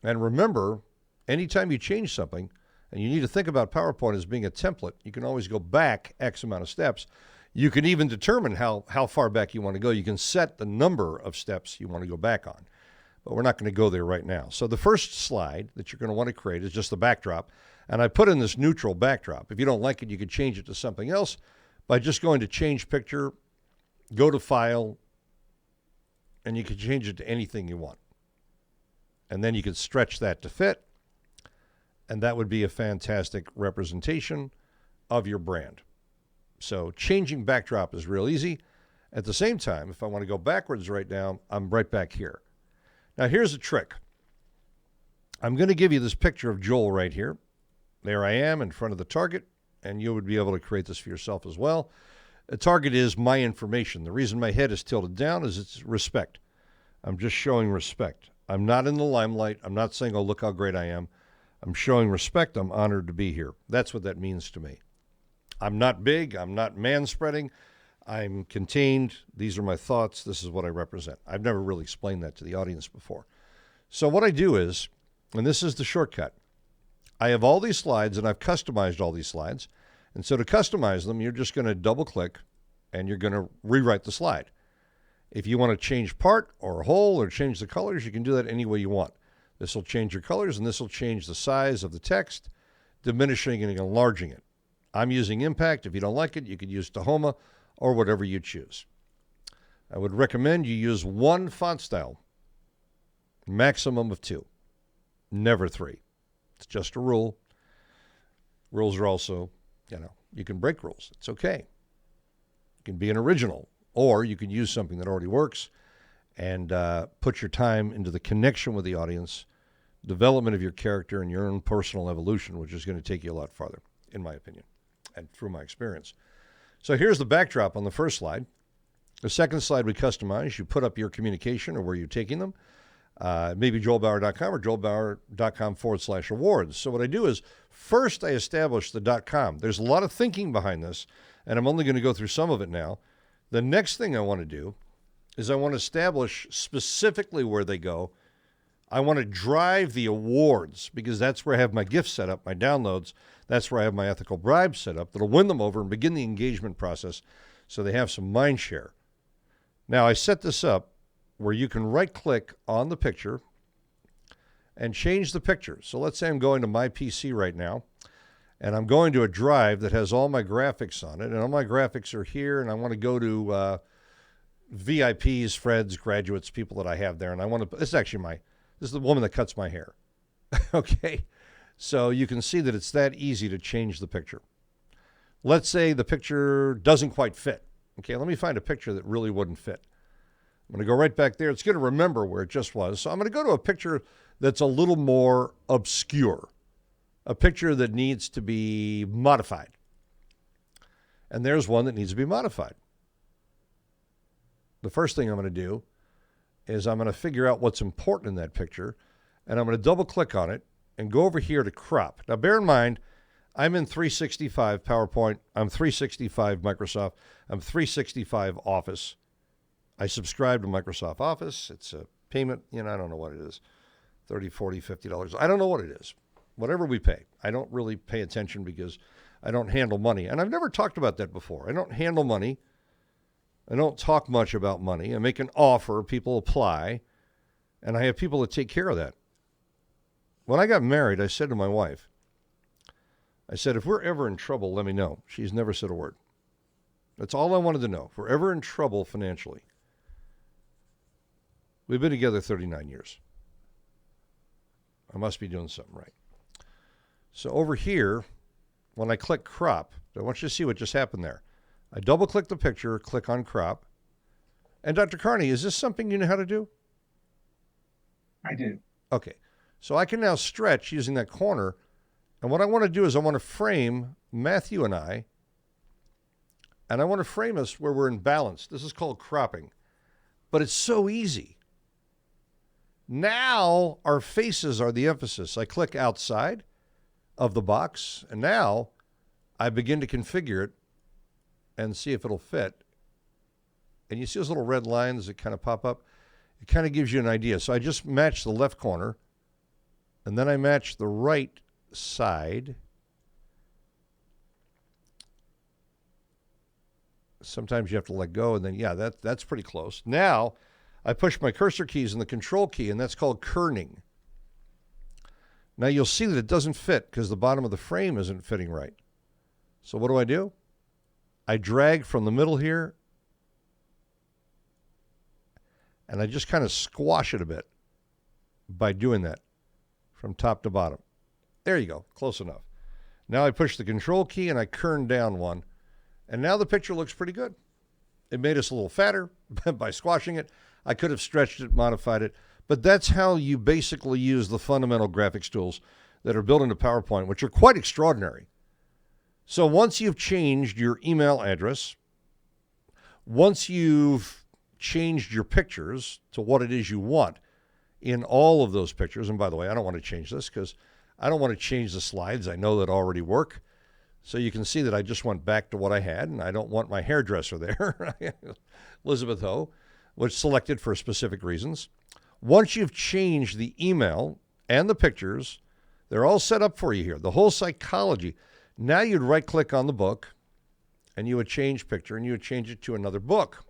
And remember, anytime you change something, and you need to think about PowerPoint as being a template, you can always go back X amount of steps. You can even determine how far back you want to go. You can set the number of steps you want to go back on. But we're not going to go there right now. So the first slide that you're going to want to create is just the backdrop. And I put in this neutral backdrop. If you don't like it, you could change it to something else by just going to Change Picture, go to File, and you can change it to anything you want. And then you can stretch that to fit, and that would be a fantastic representation of your brand. So changing backdrop is real easy. At the same time, if I want to go backwards right now, I'm right back here. Now here's a trick. I'm going to give you this picture of Joel right here. There I am in front of the target, and you would be able to create this for yourself as well. The target is my information. The reason my head is tilted down is it's respect. I'm just showing respect. I'm not in the limelight. I'm not saying, oh, look how great I am. I'm showing respect. I'm honored to be here. That's what that means to me. I'm not big. I'm not man-spreading. I'm contained. These are my thoughts. This is what I represent. I've never really explained that to the audience before. So what I do is, and this is the shortcut, I have all these slides, and I've customized all these slides. And so to customize them, you're just going to double-click, and you're going to rewrite the slide. If you want to change part or a whole or change the colors, you can do that any way you want. This will change your colors, and this will change the size of the text, diminishing and enlarging it. I'm using Impact. If you don't like it, you could use Tahoma or whatever you choose. I would recommend you use one font style, maximum of 2, never 3. It's just a rule. Rules are also, you can break rules. It's okay. You can be an original, or you can use something that already works and put your time into the connection with the audience, development of your character, and your own personal evolution, which is going to take you a lot farther, in my opinion, and through my experience. So here's the backdrop on the first slide. The second slide we customize. You put up your communication or where you're taking them. Maybe joelbauer.com or joelbauer.com/awards. So what I do is, first I establish the .com. There's a lot of thinking behind this, and I'm only going to go through some of it now. The next thing I want to do is I want to establish specifically where they go. I want to drive the awards, because that's where I have my gifts set up, my downloads. That's where I have my ethical bribes set up that'll win them over and begin the engagement process so they have some mind share. Now, I set this up where you can right-click on the picture and change the picture. So let's say I'm going to my PC right now, and I'm going to a drive that has all my graphics on it, and all my graphics are here, and I want to go to VIPs, Freds, graduates, people that I have there, and I want to, this is the woman that cuts my hair. Okay, so you can see that it's that easy to change the picture. Let's say the picture doesn't quite fit. Okay, let me find a picture that really wouldn't fit. I'm going to go right back there. It's going to remember where it just was. So I'm going to go to a picture that's a little more obscure, a picture that needs to be modified. And there's one that needs to be modified. The first thing I'm going to do is I'm going to figure out what's important in that picture, and I'm going to double click on it and go over here to crop. Now, bear in mind, I'm in 365 PowerPoint. I'm 365 Microsoft. I'm 365 Office. I subscribe to Microsoft Office. It's a payment, I don't know what it is, $30, $40, $50. I don't know what it is. Whatever we pay. I don't really pay attention because I don't handle money. And I've never talked about that before. I don't handle money. I don't talk much about money. I make an offer, people apply, and I have people that take care of that. When I got married, I said to my wife, I said, if we're ever in trouble, let me know. She's never said a word. That's all I wanted to know. If we're ever in trouble financially. We've been together 39 years. I must be doing something right. So over here, when I click crop, I want you to see what just happened there. I double click the picture, click on crop. And Dr. Carney, is this something you know how to do? I do. Okay. So I can now stretch using that corner. And what I want to do is I want to frame Matthew and I want to frame us where we're in balance. This is called cropping. But it's so easy. Now our faces are the emphasis. I click outside of the box, and now I begin to configure it and see if it'll fit. And you see those little red lines that kind of pop up? It kind of gives you an idea. So I just match the left corner, and then I match the right side. Sometimes you have to let go, and then, that's pretty close. Now, I push my cursor keys and the control key, and that's called kerning. Now, you'll see that it doesn't fit because the bottom of the frame isn't fitting right. So what do? I drag from the middle here, and I just kind of squash it a bit by doing that from top to bottom. There you go, close enough. Now I push the control key and I kern down one, and now the picture looks pretty good. It made us a little fatter by squashing it. I could have stretched it, modified it, but that's how you basically use the fundamental graphics tools that are built into PowerPoint, which are quite extraordinary. So once you've changed your email address, once you've changed your pictures to what it is you want in all of those pictures, and by the way, I don't want to change this because I don't want to change the slides. I know that already work. So you can see that I just went back to what I had, and I don't want my hairdresser there. Elizabeth Ho was selected for specific reasons. Once you've changed the email and the pictures, they're all set up for you here. The whole psychology. Now you'd right-click on the book, and you would change picture, and you would change it to another book.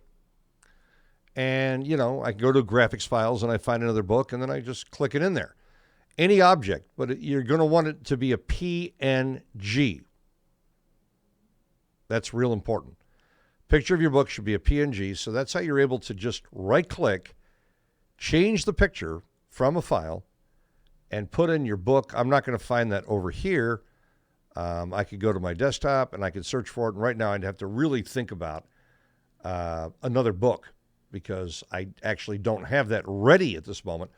And, I go to graphics files, and I find another book, and then I just click it in there. Any object, but you're going to want it to be a PNG. That's real important. Picture of your book should be a PNG, so that's how you're able to just right-click, change the picture from a file, and put in your book. I'm not going to find that over here. I could go to my desktop, and I could search for it, and right now I'd have to really think about another book because I actually don't have that ready at this moment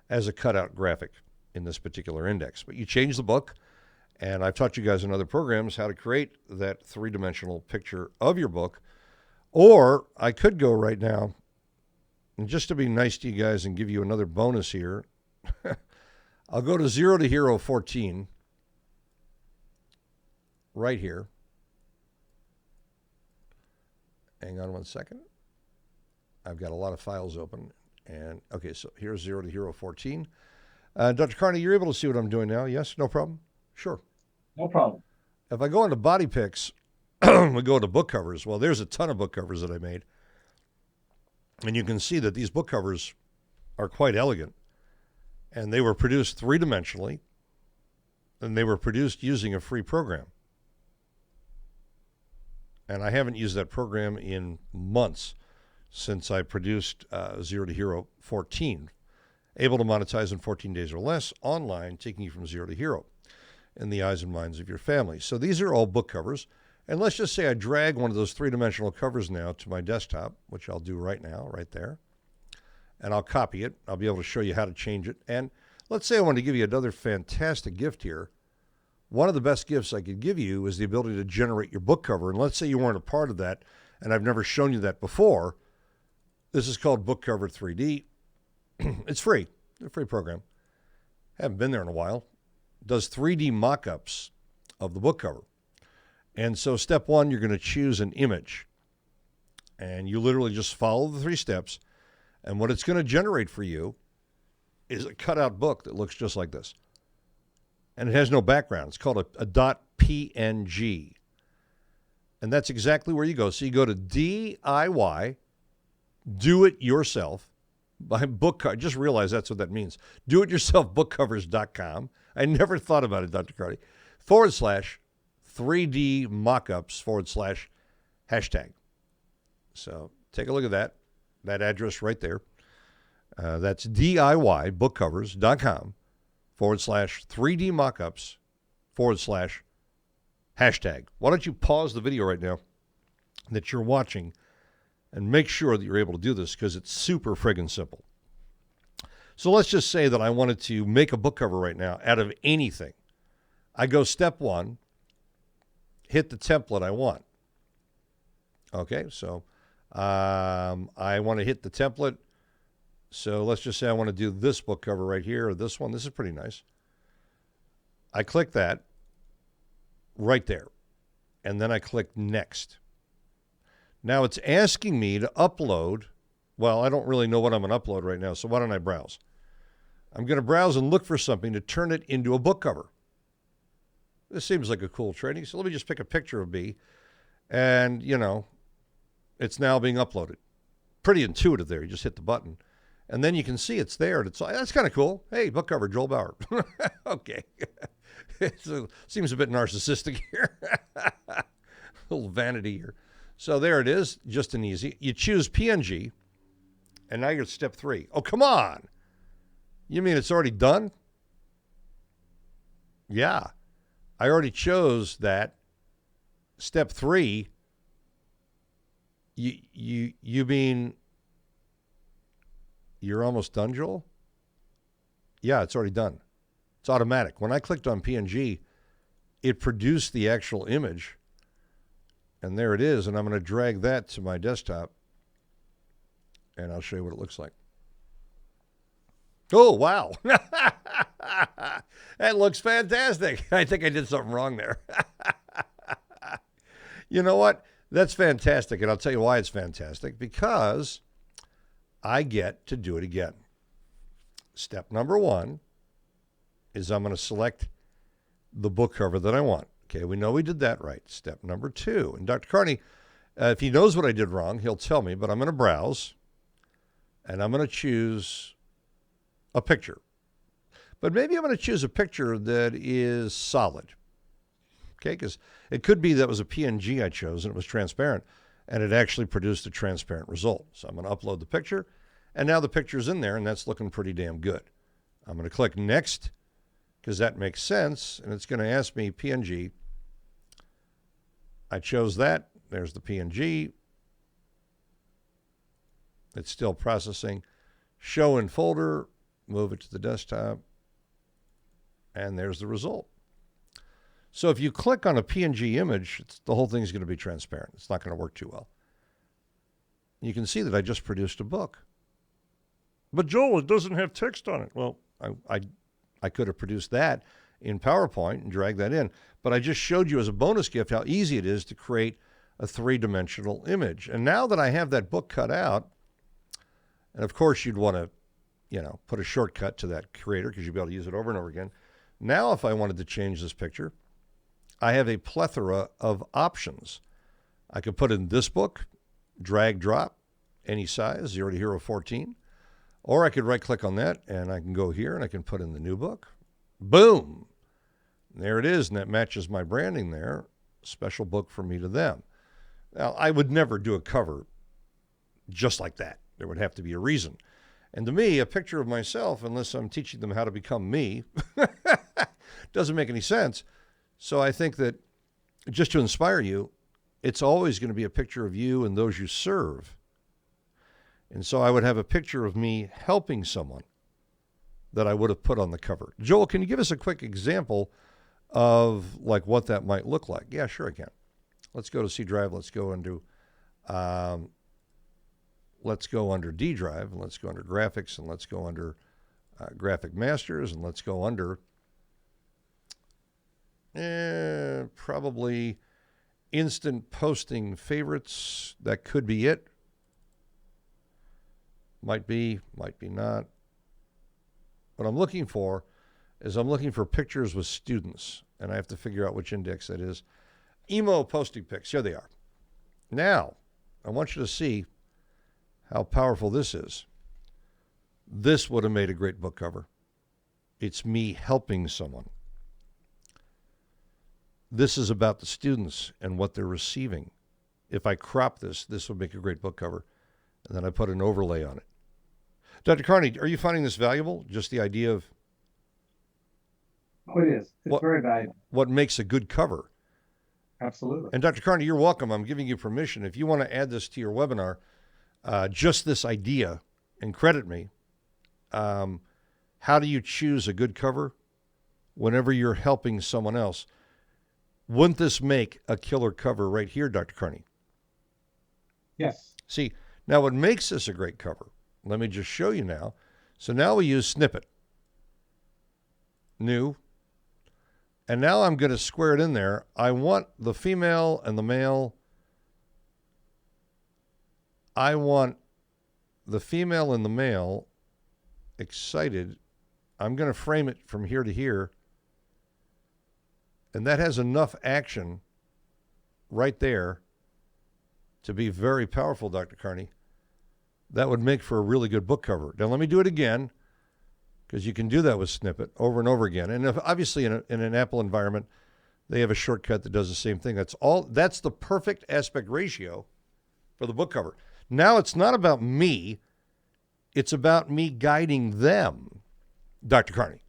as a cutout graphic in this particular index. But you change the book, and I've taught you guys in other programs how to create that three-dimensional picture of your book. Or I could go right now, and just to be nice to you guys and give you another bonus here, I'll go to 0 to Hero 14 right here. Hang on one second. I've got a lot of files open. And okay, so here's 0 to Hero 14. Dr. Carney, you're able to see what I'm doing now? Yes, no problem? Sure. No problem. If I go into body pics, we go to book covers. Well, there's a ton of book covers that I made. And you can see that these book covers are quite elegant. And they were produced three-dimensionally. And they were produced using a free program. And I haven't used that program in months since I produced 0 to Hero 14. Able to monetize in 14 days or less, online, taking you from 0 to hero in the eyes and minds of your family. So these are all book covers. And let's just say I drag one of those three-dimensional covers now to my desktop, which I'll do right now, right there. And I'll copy it. I'll be able to show you how to change it. And let's say I want to give you another fantastic gift here. One of the best gifts I could give you is the ability to generate your book cover. And let's say you weren't a part of that, and I've never shown you that before. This is called Book Cover 3D. It's free. It's a free program. Haven't been there in a while. It does 3D mock-ups of the book cover. And so step one, you're going to choose an image. And you literally just follow the 3 steps. And what it's going to generate for you is a cutout book that looks just like this. And it has no background. It's called a .png. And that's exactly where you go. So you go to DIY, do it yourself, by book cover. Just realize that's what that means. DoItYourselfBookCovers.com. I never thought about it, Dr. Carty. /3D mockups /hashtag. So take a look at that address right there. That's DIYBookCovers.com /3D mockups /hashtag. Why don't you pause the video right now that you're watching and make sure that you're able to do this, because it's super friggin' simple. So let's just say that I wanted to make a book cover right now out of anything. I go step one, hit the template I want. Okay, so I want to hit the template. So let's just say I want to do this book cover right here, or this one. This is pretty nice. I click that right there, and then I click next. Now it's asking me to upload. Well, I don't really know what I'm going to upload right now, so why don't I browse? I'm going to browse and look for something to turn it into a book cover. This seems like a cool training, so let me just pick a picture of me, and, it's now being uploaded. Pretty intuitive there. You just hit the button, and then you can see it's there. And that's kind of cool. Hey, book cover, Joel Bauer. Okay. It seems a bit narcissistic here. A little vanity here. So there it is, just an easy. You choose PNG, and now you're at step 3. Oh, come on. You mean it's already done? Yeah. I already chose that. Step 3, you mean you're almost done, Joel? Yeah, it's already done. It's automatic. When I clicked on PNG, it produced the actual image. And there it is, and I'm going to drag that to my desktop, and I'll show you what it looks like. Oh, wow. That looks fantastic. I think I did something wrong there. You know what? That's fantastic, and I'll tell you why it's fantastic. Because I get to do it again. Step number 1 is I'm going to select the book cover that I want. Okay, we know we did that right. Step number 2. And Dr. Carney, if he knows what I did wrong, he'll tell me, but I'm going to browse, and I'm going to choose a picture. But maybe I'm going to choose a picture that is solid. Okay, because it could be that was a PNG I chose, and it was transparent, and it actually produced a transparent result. So I'm going to upload the picture, and now the picture's in there, and that's looking pretty damn good. I'm going to click Next, because that makes sense, and it's going to ask me PNG. I chose that. There's the PNG. It's still processing. Show in folder. Move it to the desktop. And there's the result. So if you click on a PNG image, the whole thing's going to be transparent. It's not going to work too well. You can see that I just produced a book. But Joel, it doesn't have text on it. Well, I could have produced that in PowerPoint and dragged that in. But I just showed you as a bonus gift how easy it is to create a 3-dimensional image. And now that I have that book cut out, and of course you'd want to, put a shortcut to that creator because you'd be able to use it over and over again. Now if I wanted to change this picture, I have a plethora of options. I could put in this book, drag, drop, any size, 0 to Hero 14. Or I could right-click on that, and I can go here, and I can put in the new book. Boom! There it is, and that matches my branding there. Special book from me to them. Now, I would never do a cover just like that. There would have to be a reason. And to me, a picture of myself, unless I'm teaching them how to become me, doesn't make any sense. So I think that just to inspire you, it's always going to be a picture of you and those you serve. And so I would have a picture of me helping someone that I would have put on the cover. Joel, can you give us a quick example of like what that might look like? Yeah, sure I can. Let's go to C drive. Let's go into D drive, and let's go under graphics, and let's go under graphic masters, and let's go under probably instant posting favorites. That could be it. Might be not. What I'm looking for is I'm looking for pictures with students, and I have to figure out which index that is. Emo posting pics. Here they are. Now, I want you to see how powerful this is. This would have made a great book cover. It's me helping someone. This is about the students and what they're receiving. If I crop this, this would make a great book cover. And then I put an overlay on it. Dr. Carney, are you finding this valuable? Just the idea of Oh, it is. It's very valuable. What makes a good cover. Absolutely. And Dr. Carney, you're welcome. I'm giving you permission. If you want to add this to your webinar, just this idea, and credit me, how do you choose a good cover whenever you're helping someone else? Wouldn't this make a killer cover right here, Dr. Carney? Yes. See, now what makes this a great cover, let me just show you now. So now we use snippet. New. And now I'm going to square it in there. I want the female and the male. I want the female and the male excited. I'm going to frame it from here to here. And that has enough action right there to be very powerful, Dr. Carney. That would make for a really good book cover. Now, let me do it again, because you can do that with snippet over and over again. And if, obviously, in an Apple environment, they have a shortcut that does the same thing. That's the perfect aspect ratio for the book cover. Now, it's not about me. It's about me guiding them, Dr. Carney.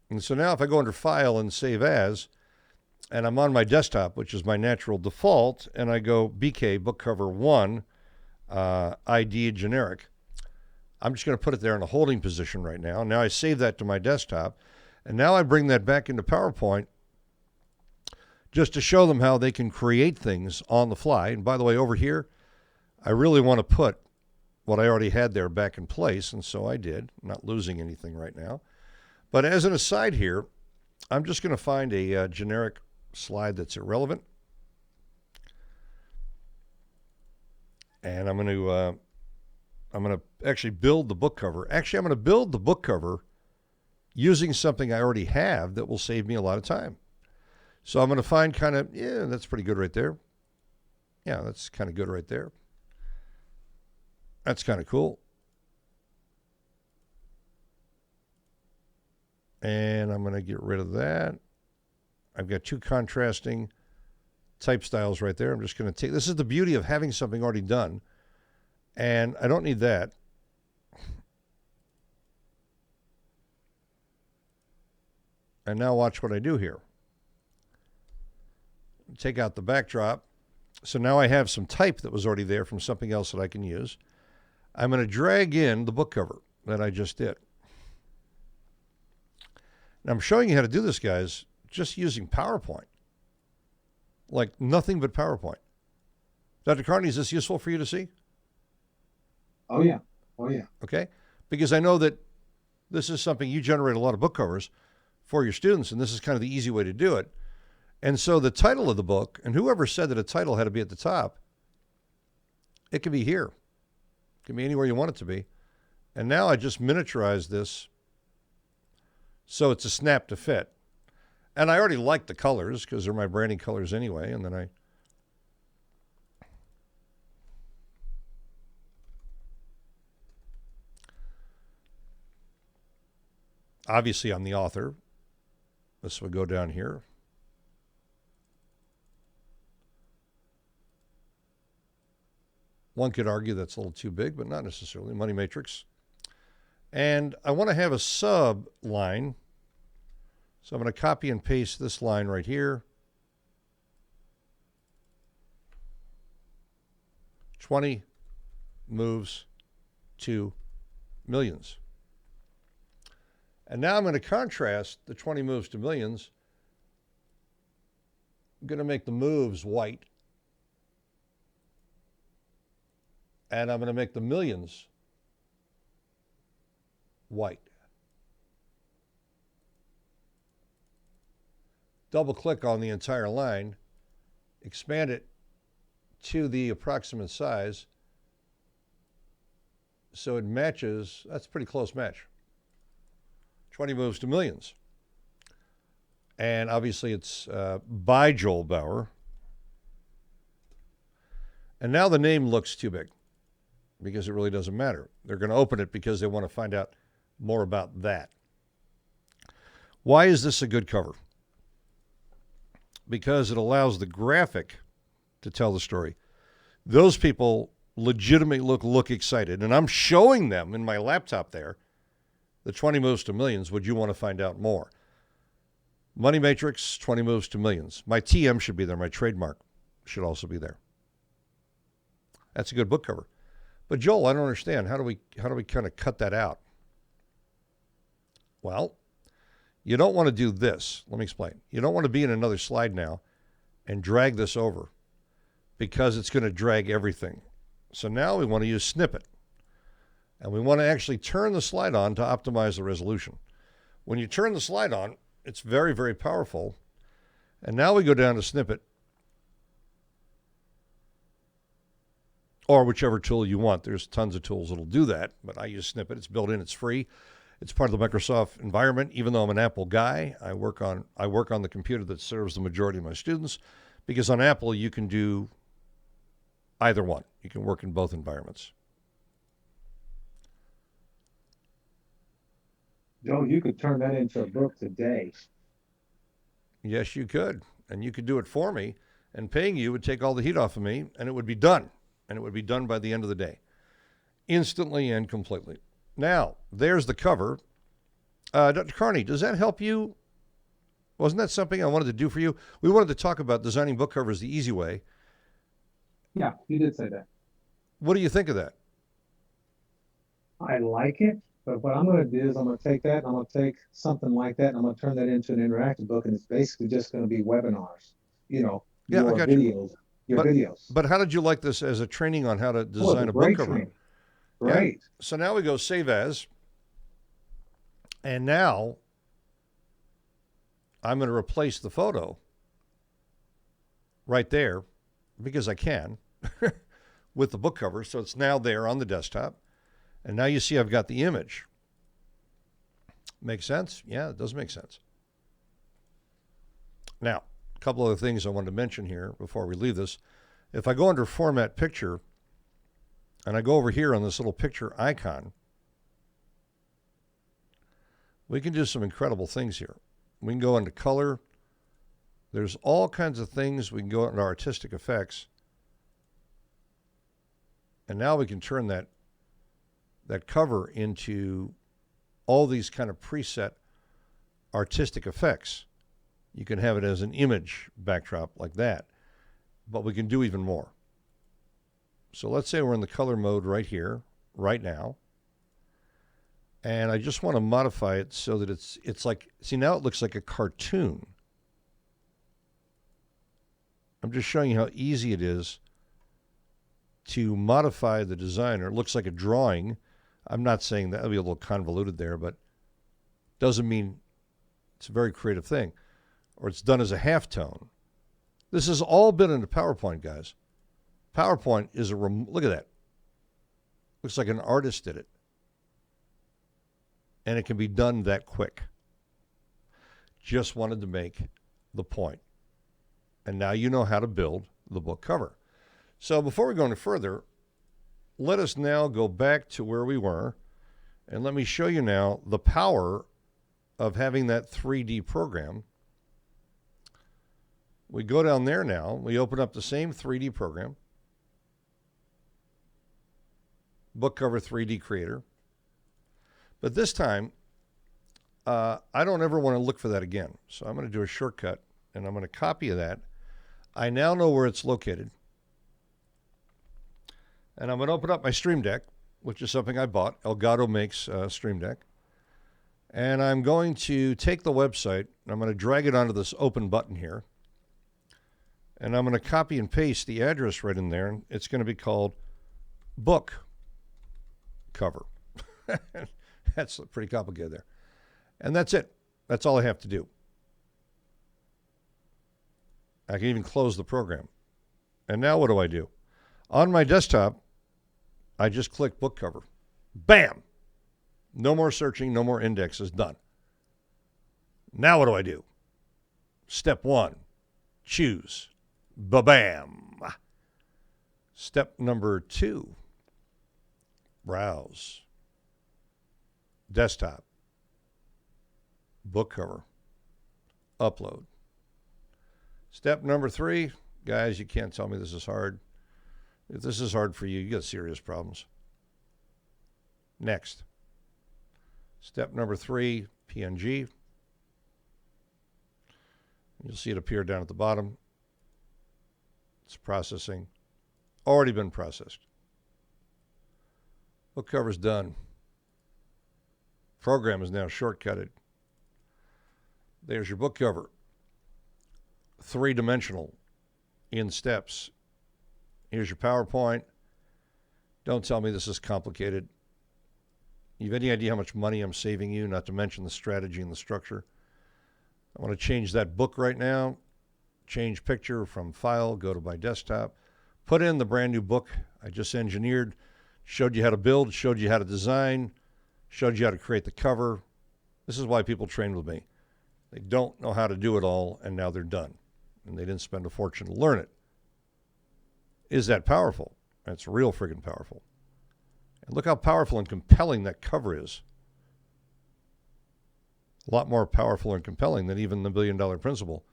And so now if I go under File and Save As, and I'm on my desktop, which is my natural default, and I go BK, book cover 1, ID generic, I'm just going to put it there in a holding position right now. Now I save that to my desktop, and now I bring that back into PowerPoint just to show them how they can create things on the fly. And by the way, over here, I really want to put what I already had there back in place, and so I did. I'm not losing anything right now. But as an aside here, I'm just going to find a generic slide that's irrelevant. And I'm going to actually build the book cover. Actually, I'm going to build the book cover using something I already have that will save me a lot of time. So I'm going to find kind of, yeah, that's pretty good right there. Yeah, that's kind of good right there. That's kind of cool. And I'm going to get rid of that. I've got two contrasting type styles right there. I'm just going to take, this is the beauty of having something already done. And I don't need that. And now watch what I do here. Take out the backdrop. So now I have some type that was already there from something else that I can use. I'm going to drag in the book cover that I just did. Now I'm showing you how to do this, guys, just using PowerPoint. Like nothing but PowerPoint. Dr. Carney, is this useful for you to see? Oh, yeah. Oh, yeah. Okay? Because I know that this is something you generate a lot of book covers for your students, and this is kind of the easy way to do it. And so the title of the book, and whoever said that a title had to be at the top, it can be here. It can be anywhere you want it to be. And now I just miniaturize this so it's a snap to fit. And I already like the colors because they're my branding colors anyway. And then I obviously I'm the author. This would go down here. One could argue that's a little too big, but not necessarily. Money matrix. And I want to have a sub line So I'm going to copy and paste this line right here. 20 moves to millions. And now I'm going to contrast the 20 moves to millions. I'm going to make the moves white. And I'm going to make the millions white. Double click on the entire line, expand it to the approximate size so it matches. That's a pretty close match. 20 moves to millions. And obviously it's by Joel Bauer. And now the name looks too big because it really doesn't matter. They're going to open it because they want to find out more about that. Why is this a good cover? Because it allows the graphic to tell the story. Those people legitimately look excited. And I'm showing them in my laptop there the 20 moves to millions. Would you want to find out more? Money Matrix, 20 moves to millions. My TM should be there. My trademark should also be there. That's a good book cover. But Joel, I don't understand. How do we kind of cut that out? Well, you don't want to do this. Let me explain. You don't want to be in another slide now and drag this over because it's going to drag everything. So now we want to use snippet. And we want to actually turn the slide on to optimize the resolution. When you turn the slide on, it's very, very powerful. And now we go down to snippet, or whichever tool you want. There's tons of tools that'll do that, but I use snippet. It's built in, it's free. It's part of the Microsoft environment. Even though I'm an Apple guy, I work on the computer that serves the majority of my students, because on Apple you can do either one. You can work in both environments. Joe, you could turn that into a book today. Yes, you could. And you could do it for me, and paying you would take all the heat off of me, and it would be done. And it would be done by the end of the day, instantly and completely. Now, there's the cover. Dr. Carney, does that help you? Wasn't that something I wanted to do for you? We wanted to talk about designing book covers the easy way. Yeah, you did say that. What do you think of that? I like it, but what I'm going to do is I'm going to take that and I'm going to take something like that and I'm going to turn that into an interactive book, and it's basically just going to be webinars, Yeah, your I got you. videos, videos. But how did you like this as a training on how to design a book Great cover? training. Great. Yeah. So now we go save as, and now I'm going to replace the photo right there, because I can, with the book cover. So it's now there on the desktop. And now you see I've got the image. Make sense? Yeah, it does make sense. Now, a couple other things I wanted to mention here before we leave this. If I go under Format Picture, and I go over here on this little picture icon, we can do some incredible things here. We can go into color. There's all kinds of things. We can go into artistic effects. And now we can turn that cover into all these kind of preset artistic effects. You can have it as an image backdrop like that, but we can do even more. So let's say we're in the color mode right here, right now. And I just want to modify it so that it's like, see, now it looks like a cartoon. I'm just showing you how easy it is to modify the design. It looks like a drawing. I'm not saying that would be a little convoluted there, but doesn't mean it's a very creative thing. Or it's done as a halftone. This has all been into PowerPoint, guys. PowerPoint is look at that. Looks like an artist did it. And it can be done that quick. Just wanted to make the point. And now you know how to build the book cover. So before we go any further, let us now go back to where we were. And let me show you now the power of having that 3D program. We go down there now. We open up the same 3D program. Book cover 3D Creator. But this time, I don't ever want to look for that again. So I'm going to do a shortcut, and I'm going to copy that. I now know where it's located. And I'm going to open up my Stream Deck, which is something I bought. Elgato makes Stream Deck. And I'm going to take the website, and I'm going to drag it onto this open button here. And I'm going to copy and paste the address right in there. It's going to be called book cover. That's pretty complicated there. And that's it. That's all I have to do. I can even close the program. And now what do I do? On my desktop, I just click book cover. Bam! No more searching, no more indexes, done. Now what do I do? Step 1, choose. Ba-bam! Step number 2, browse. Desktop. Book cover. Upload. Step number 3, guys, you can't tell me this is hard. If this is hard for you, you got serious problems. Next. Step number 3, PNG. You'll see it appear down at the bottom. It's processing. Already been processed. Book cover's done. Program is now shortcutted. There's your book cover. 3-dimensional in steps. Here's your PowerPoint. Don't tell me this is complicated. You have any idea how much money I'm saving you, not to mention the strategy and the structure? I want to change that book right now. Change picture from file, go to my desktop. Put in the brand new book I just engineered. Showed you how to build, showed you how to design, showed you how to create the cover. This is why people train with me. They don't know how to do it all, and now they're done. And they didn't spend a fortune to learn it. Is that powerful? That's real friggin' powerful. And look how powerful and compelling that cover is. A lot more powerful and compelling than even the $1 Billion Principle.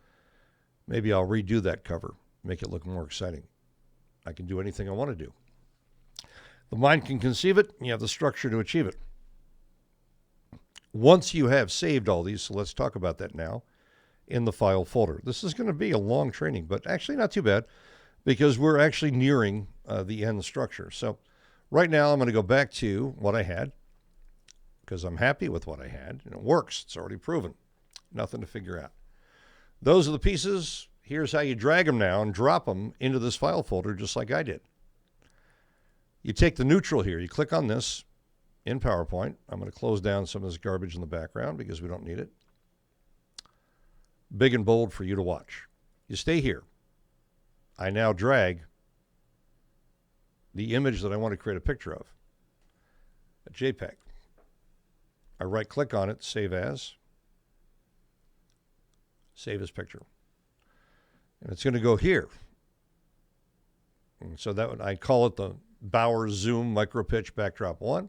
Maybe I'll redo that cover, make it look more exciting. I can do anything I want to do. The mind can conceive it, and you have the structure to achieve it. Once you have saved all these, so let's talk about that now, in the file folder. This is going to be a long training, but actually not too bad, because we're actually nearing the end structure. So right now I'm going to go back to what I had, because I'm happy with what I had, and it works. It's already proven. Nothing to figure out. Those are the pieces. Here's how you drag them now and drop them into this file folder just like I did. You take the neutral here. You click on this in PowerPoint. I'm going to close down some of this garbage in the background because we don't need it. Big and bold for you to watch. You stay here. I now drag the image that I want to create a picture of, a JPEG. I right-click on it, save as picture. And it's going to go here. And so that I call it the Bauer Zoom MicroPitch Backdrop 1.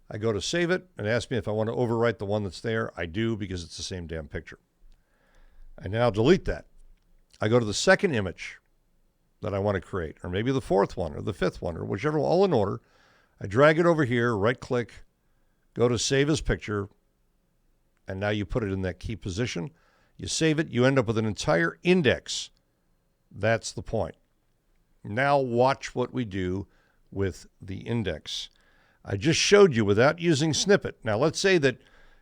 I go to save it and ask me if I want to overwrite the one that's there. I do, because it's the same damn picture. I now delete that. I go to the second image that I want to create, or maybe the fourth one or the fifth one, or whichever, all in order. I drag it over here, right-click, go to save as picture, and now you put it in that key position. You save it, you end up with an entire index. That's the point. Now watch what we do with the index. I just showed you without using snippet. Now let's say that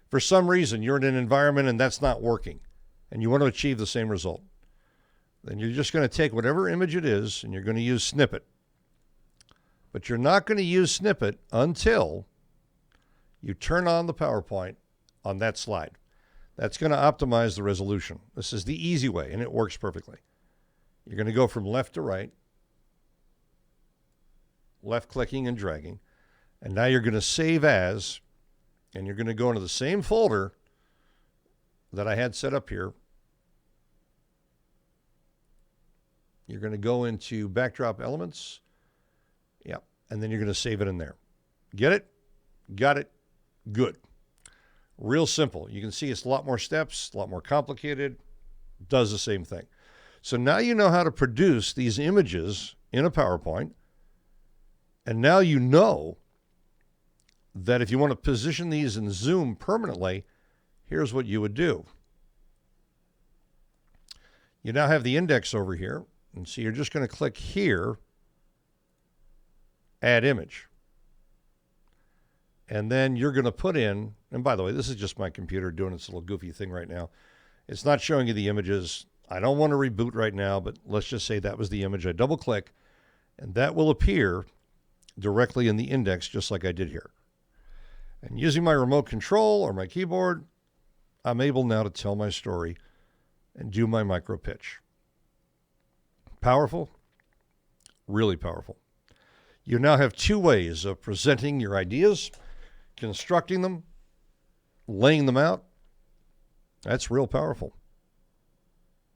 for some reason you're in an environment and that's not working, and you want to achieve the same result. Then you're just going to take whatever image it is and you're going to use snippet. But you're not going to use snippet until you turn on the PowerPoint on that slide. That's going to optimize the resolution. This is the easy way, and it works perfectly. You're going to go from left to right, left-clicking and dragging, and now you're going to save as, and you're going to go into the same folder that I had set up here. You're going to go into Backdrop Elements. Yep, and then you're going to save it in there. Get it? Got it? Good. Real simple. You can see it's a lot more steps, a lot more complicated. Does the same thing. So now you know how to produce these images in a PowerPoint. And now you know that if you want to position these in Zoom permanently, here's what you would do. You now have the index over here, and so you're just going to click here, add image. And then you're going to put in, and by the way, this is just my computer doing its little goofy thing right now. It's not showing you the images. I don't want to reboot right now, but let's just say that was the image. I double click, and that will appear directly in the index just like I did here. And using my remote control or my keyboard, I'm able now to tell my story and do my micro pitch. Powerful? Really powerful. You now have two ways of presenting your ideas, constructing them, laying them out. That's real powerful.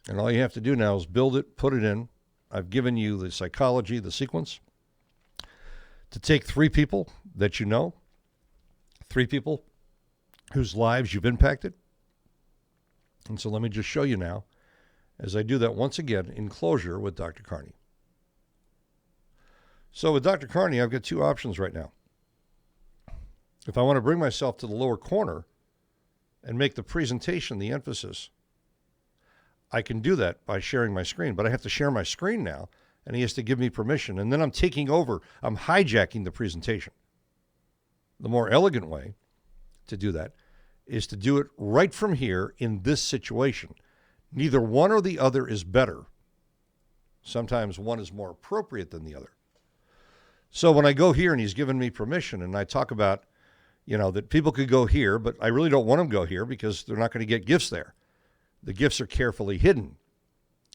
And all you have to do now is build it, put it in. I've given you the psychology, the sequence, to take 3 people that you know, 3 people whose lives you've impacted. And so let me just show you now, as I do that once again in closure with Dr. Carney. So with Dr. Carney, I've got 2 options right now. If I want to bring myself to the lower corner and make the presentation the emphasis, I can do that by sharing my screen, but I have to share my screen now, and he has to give me permission, and then I'm taking over, I'm hijacking the presentation. The more elegant way to do that is to do it right from here in this situation. Neither one or the other is better. Sometimes one is more appropriate than the other. So when I go here and he's given me permission and I talk about, that people could go here, but I really don't want them to go here because they're not going to get gifts there. The gifts are carefully hidden.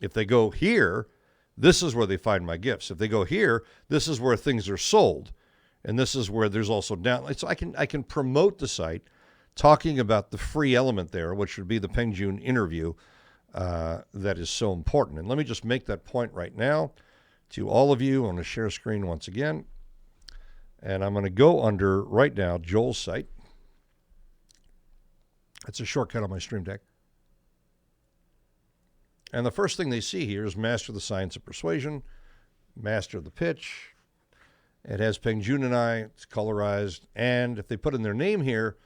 If they go here, this is where they find my gifts. If they go here, this is where things are sold. And this is where there's also downloads. So I can promote the site talking about the free element there, which would be the Peng Joon interview that is so important. And let me just make that point right now to all of you. I'm going to share screen once again. And I'm going to go under, right now, Joel's site. It's a shortcut on my Stream Deck. And the first thing they see here is Master the Science of Persuasion, Master the Pitch. It has Peng Joon and I, it's colorized. And if they put in their name here,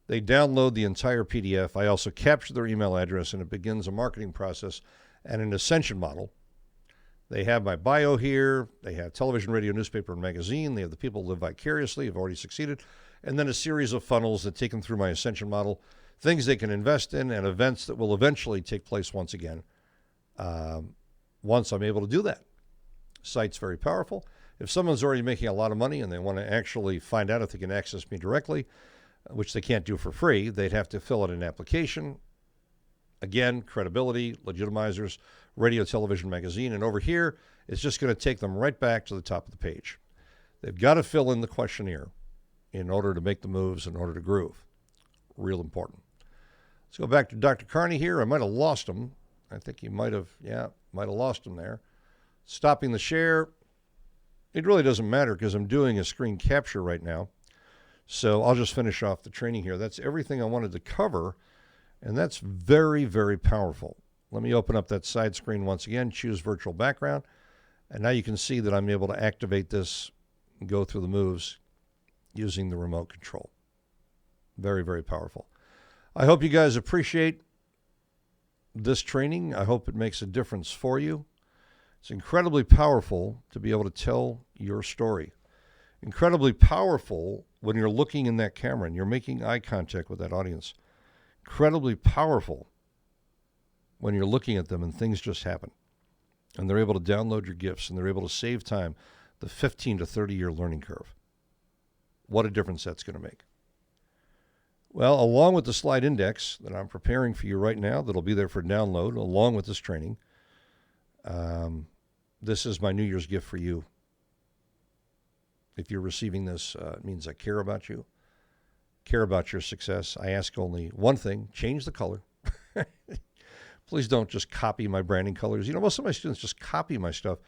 they download the entire PDF. I also capture their email address, and it begins a marketing process and an ascension model. They have my bio here. They have television, radio, newspaper, and magazine. They have the people who live vicariously, have already succeeded. And then a series of funnels that take them through my ascension model, things they can invest in, and events that will eventually take place once again. Once I'm able to do that. Site's very powerful. If someone's already making a lot of money and they want to actually find out if they can access me directly, which they can't do for free, they'd have to fill out an application. Again, credibility, legitimizers, radio, television, magazine. And over here, it's just going to take them right back to the top of the page. They've got to fill in the questionnaire in order to make the moves, in order to groove. Real important. Let's go back to Dr. Carney here. I might have lost him. I think he might have lost him there. Stopping the share. It really doesn't matter because I'm doing a screen capture right now. So I'll just finish off the training here. That's everything I wanted to cover, and that's very, very powerful. Let me open up that side screen once again, choose virtual background, and now you can see that I'm able to activate this and go through the moves using the remote control. Very, very powerful. I hope you guys appreciate this training. I hope it makes a difference for you. It's incredibly powerful to be able to tell your story. Incredibly powerful when you're looking in that camera and you're making eye contact with that audience. Incredibly powerful when you're looking at them and things just happen. And they're able to download your gifts and they're able to save time, the 15 to 30-year learning curve. What a difference that's going to make. Well, along with the slide index that I'm preparing for you right now, that'll be there for download, along with this training, this is my New Year's gift for you. If you're receiving this, it means I care about you, care about your success. I ask only one thing, change the color. Please don't just copy my branding colors. Most of my students just copy my stuff.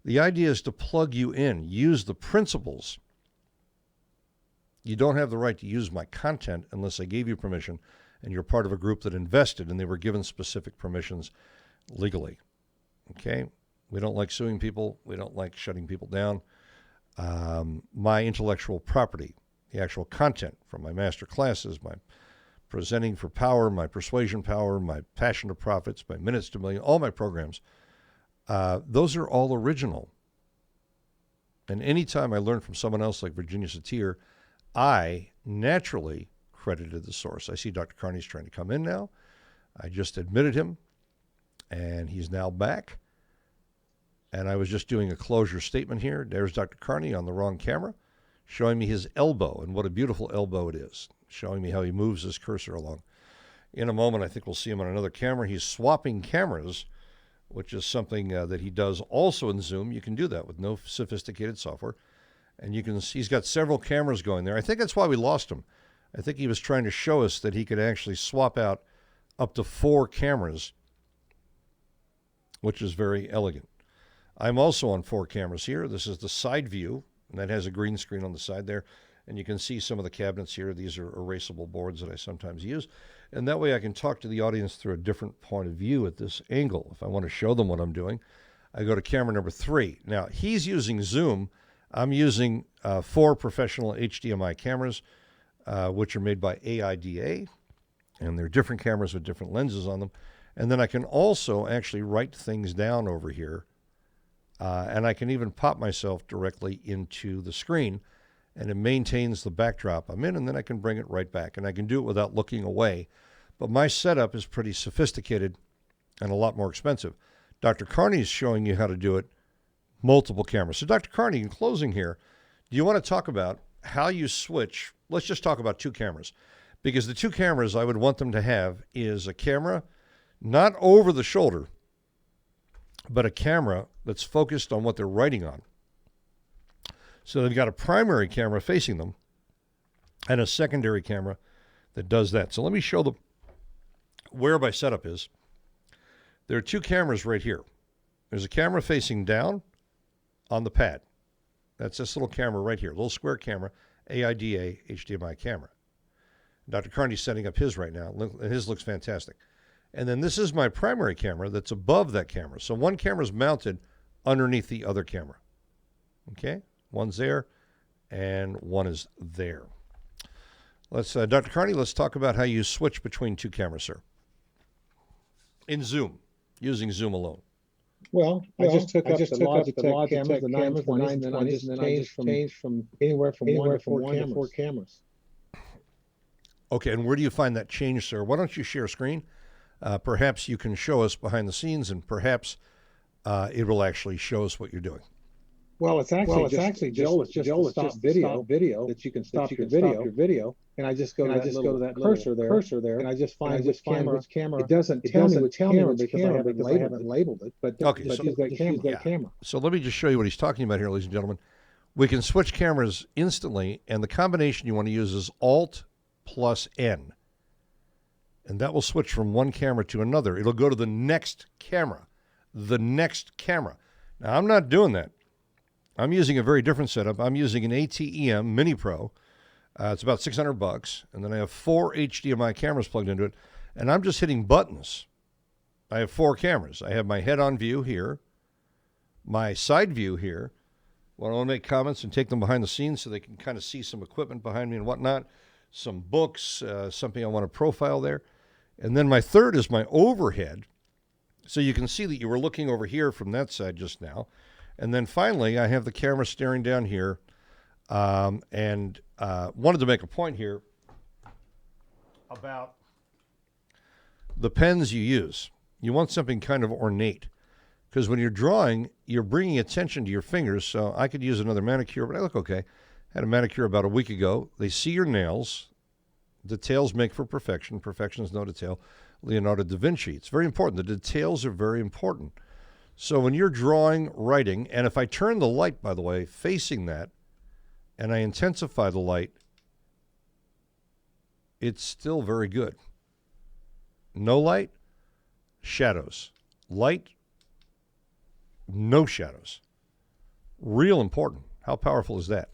The idea is to plug you in, use the principles. You don't have the right to use my content unless I gave you permission and you're part of a group that invested and they were given specific permissions legally. Okay? We don't like suing people. We don't like shutting people down. My intellectual property, the actual content from my master classes, my Presenting for Power, my Persuasion Power, my Passion to Profits, my Minutes to Million, all my programs, those are all original. And anytime I learn from someone else like Virginia Satir, I naturally credited the source. I see Dr. Carney's trying to come in now. I just admitted him, and he's now back. And I was just doing a closure statement here. There's Dr. Carney on the wrong camera, showing me his elbow, and what a beautiful elbow it is, showing me how he moves his cursor along. In a moment, I think we'll see him on another camera. He's swapping cameras, which is something that he does also in Zoom. You can do that with no sophisticated software. And you can see he's got several cameras going there. I think that's why we lost him. I think he was trying to show us that he could actually swap out up to 4 cameras, which is very elegant. I'm also on 4 cameras here. This is the side view, and that has a green screen on the side there. And you can see some of the cabinets here. These are erasable boards that I sometimes use. And that way I can talk to the audience through a different point of view at this angle. If I want to show them what I'm doing, I go to camera number 3. Now, he's using Zoom. I'm using 4 professional HDMI cameras, which are made by AIDA. And they're different cameras with different lenses on them. And then I can also actually write things down over here. And I can even pop myself directly into the screen, and it maintains the backdrop I'm in, and then I can bring it right back. And I can do it without looking away. But my setup is pretty sophisticated and a lot more expensive. Dr. Carney is showing you how to do it multiple cameras. So Dr. Carney, in closing here, do you want to talk about how you switch? Let's just talk about 2 cameras. Because the 2 cameras I would want them to have is a camera not over the shoulder, but a camera that's focused on what they're writing on. So they've got a primary camera facing them and a secondary camera that does that. So let me show them where my setup is. There are 2 cameras right here. There's a camera facing down on the pad. That's this little camera right here, little square camera, AIDA HDMI camera. Dr. Carney's setting up his right now, and his looks fantastic. And then this is my primary camera that's above that camera. So one camera is mounted underneath the other camera. Okay? One's there, and one is there. Let's, Dr. Carney, let's talk about how you switch between 2 cameras, sir. In Zoom, using Zoom alone. Well, I just took up the Logitech cameras, the 920s, and then I just changed from anywhere from 1 to 4 cameras. Okay, and where do you find that change, sir? Why don't you share screen? Perhaps you can show us behind the scenes, and perhaps it will actually show us what you're doing. Well, it's actually Joel. It's just stop video that you can stop your video. And I just go to that cursor there, and I just find which camera. It doesn't tell me which camera because I haven't labeled it. But okay, so use that camera. So let me just show you what he's talking about here, ladies and gentlemen. We can switch cameras instantly, and the combination you want to use is Alt plus N. And that will switch from one camera to another. It'll go to the next camera. The next camera. Now, I'm not doing that. I'm using a very different setup. I'm using an ATEM Mini Pro. It's about $600, and then I have 4 HDMI cameras plugged into it, and I'm just hitting buttons. I have 4 cameras. I have my head-on view here, my side view here. When I want to make comments and take them behind the scenes so they can kind of see some equipment behind me and whatnot, some books, something I want to profile there. And then my third is my overhead. So you can see that you were looking over here from that side just now. And then finally, I have the camera staring down here, and wanted to make a point here about the pens you use. You want something kind of ornate, because when you're drawing, you're bringing attention to your fingers. So I could use another manicure, but I look okay. Had a manicure about a week ago. They see your nails. Details make for perfection. Perfection is no detail. Leonardo da Vinci. It's very important. The details are very important. So when you're drawing, writing, and if I turn the light, by the way, facing that, and I intensify the light, it's still very good. No light, shadows. Light, no shadows. Real important. How powerful is that?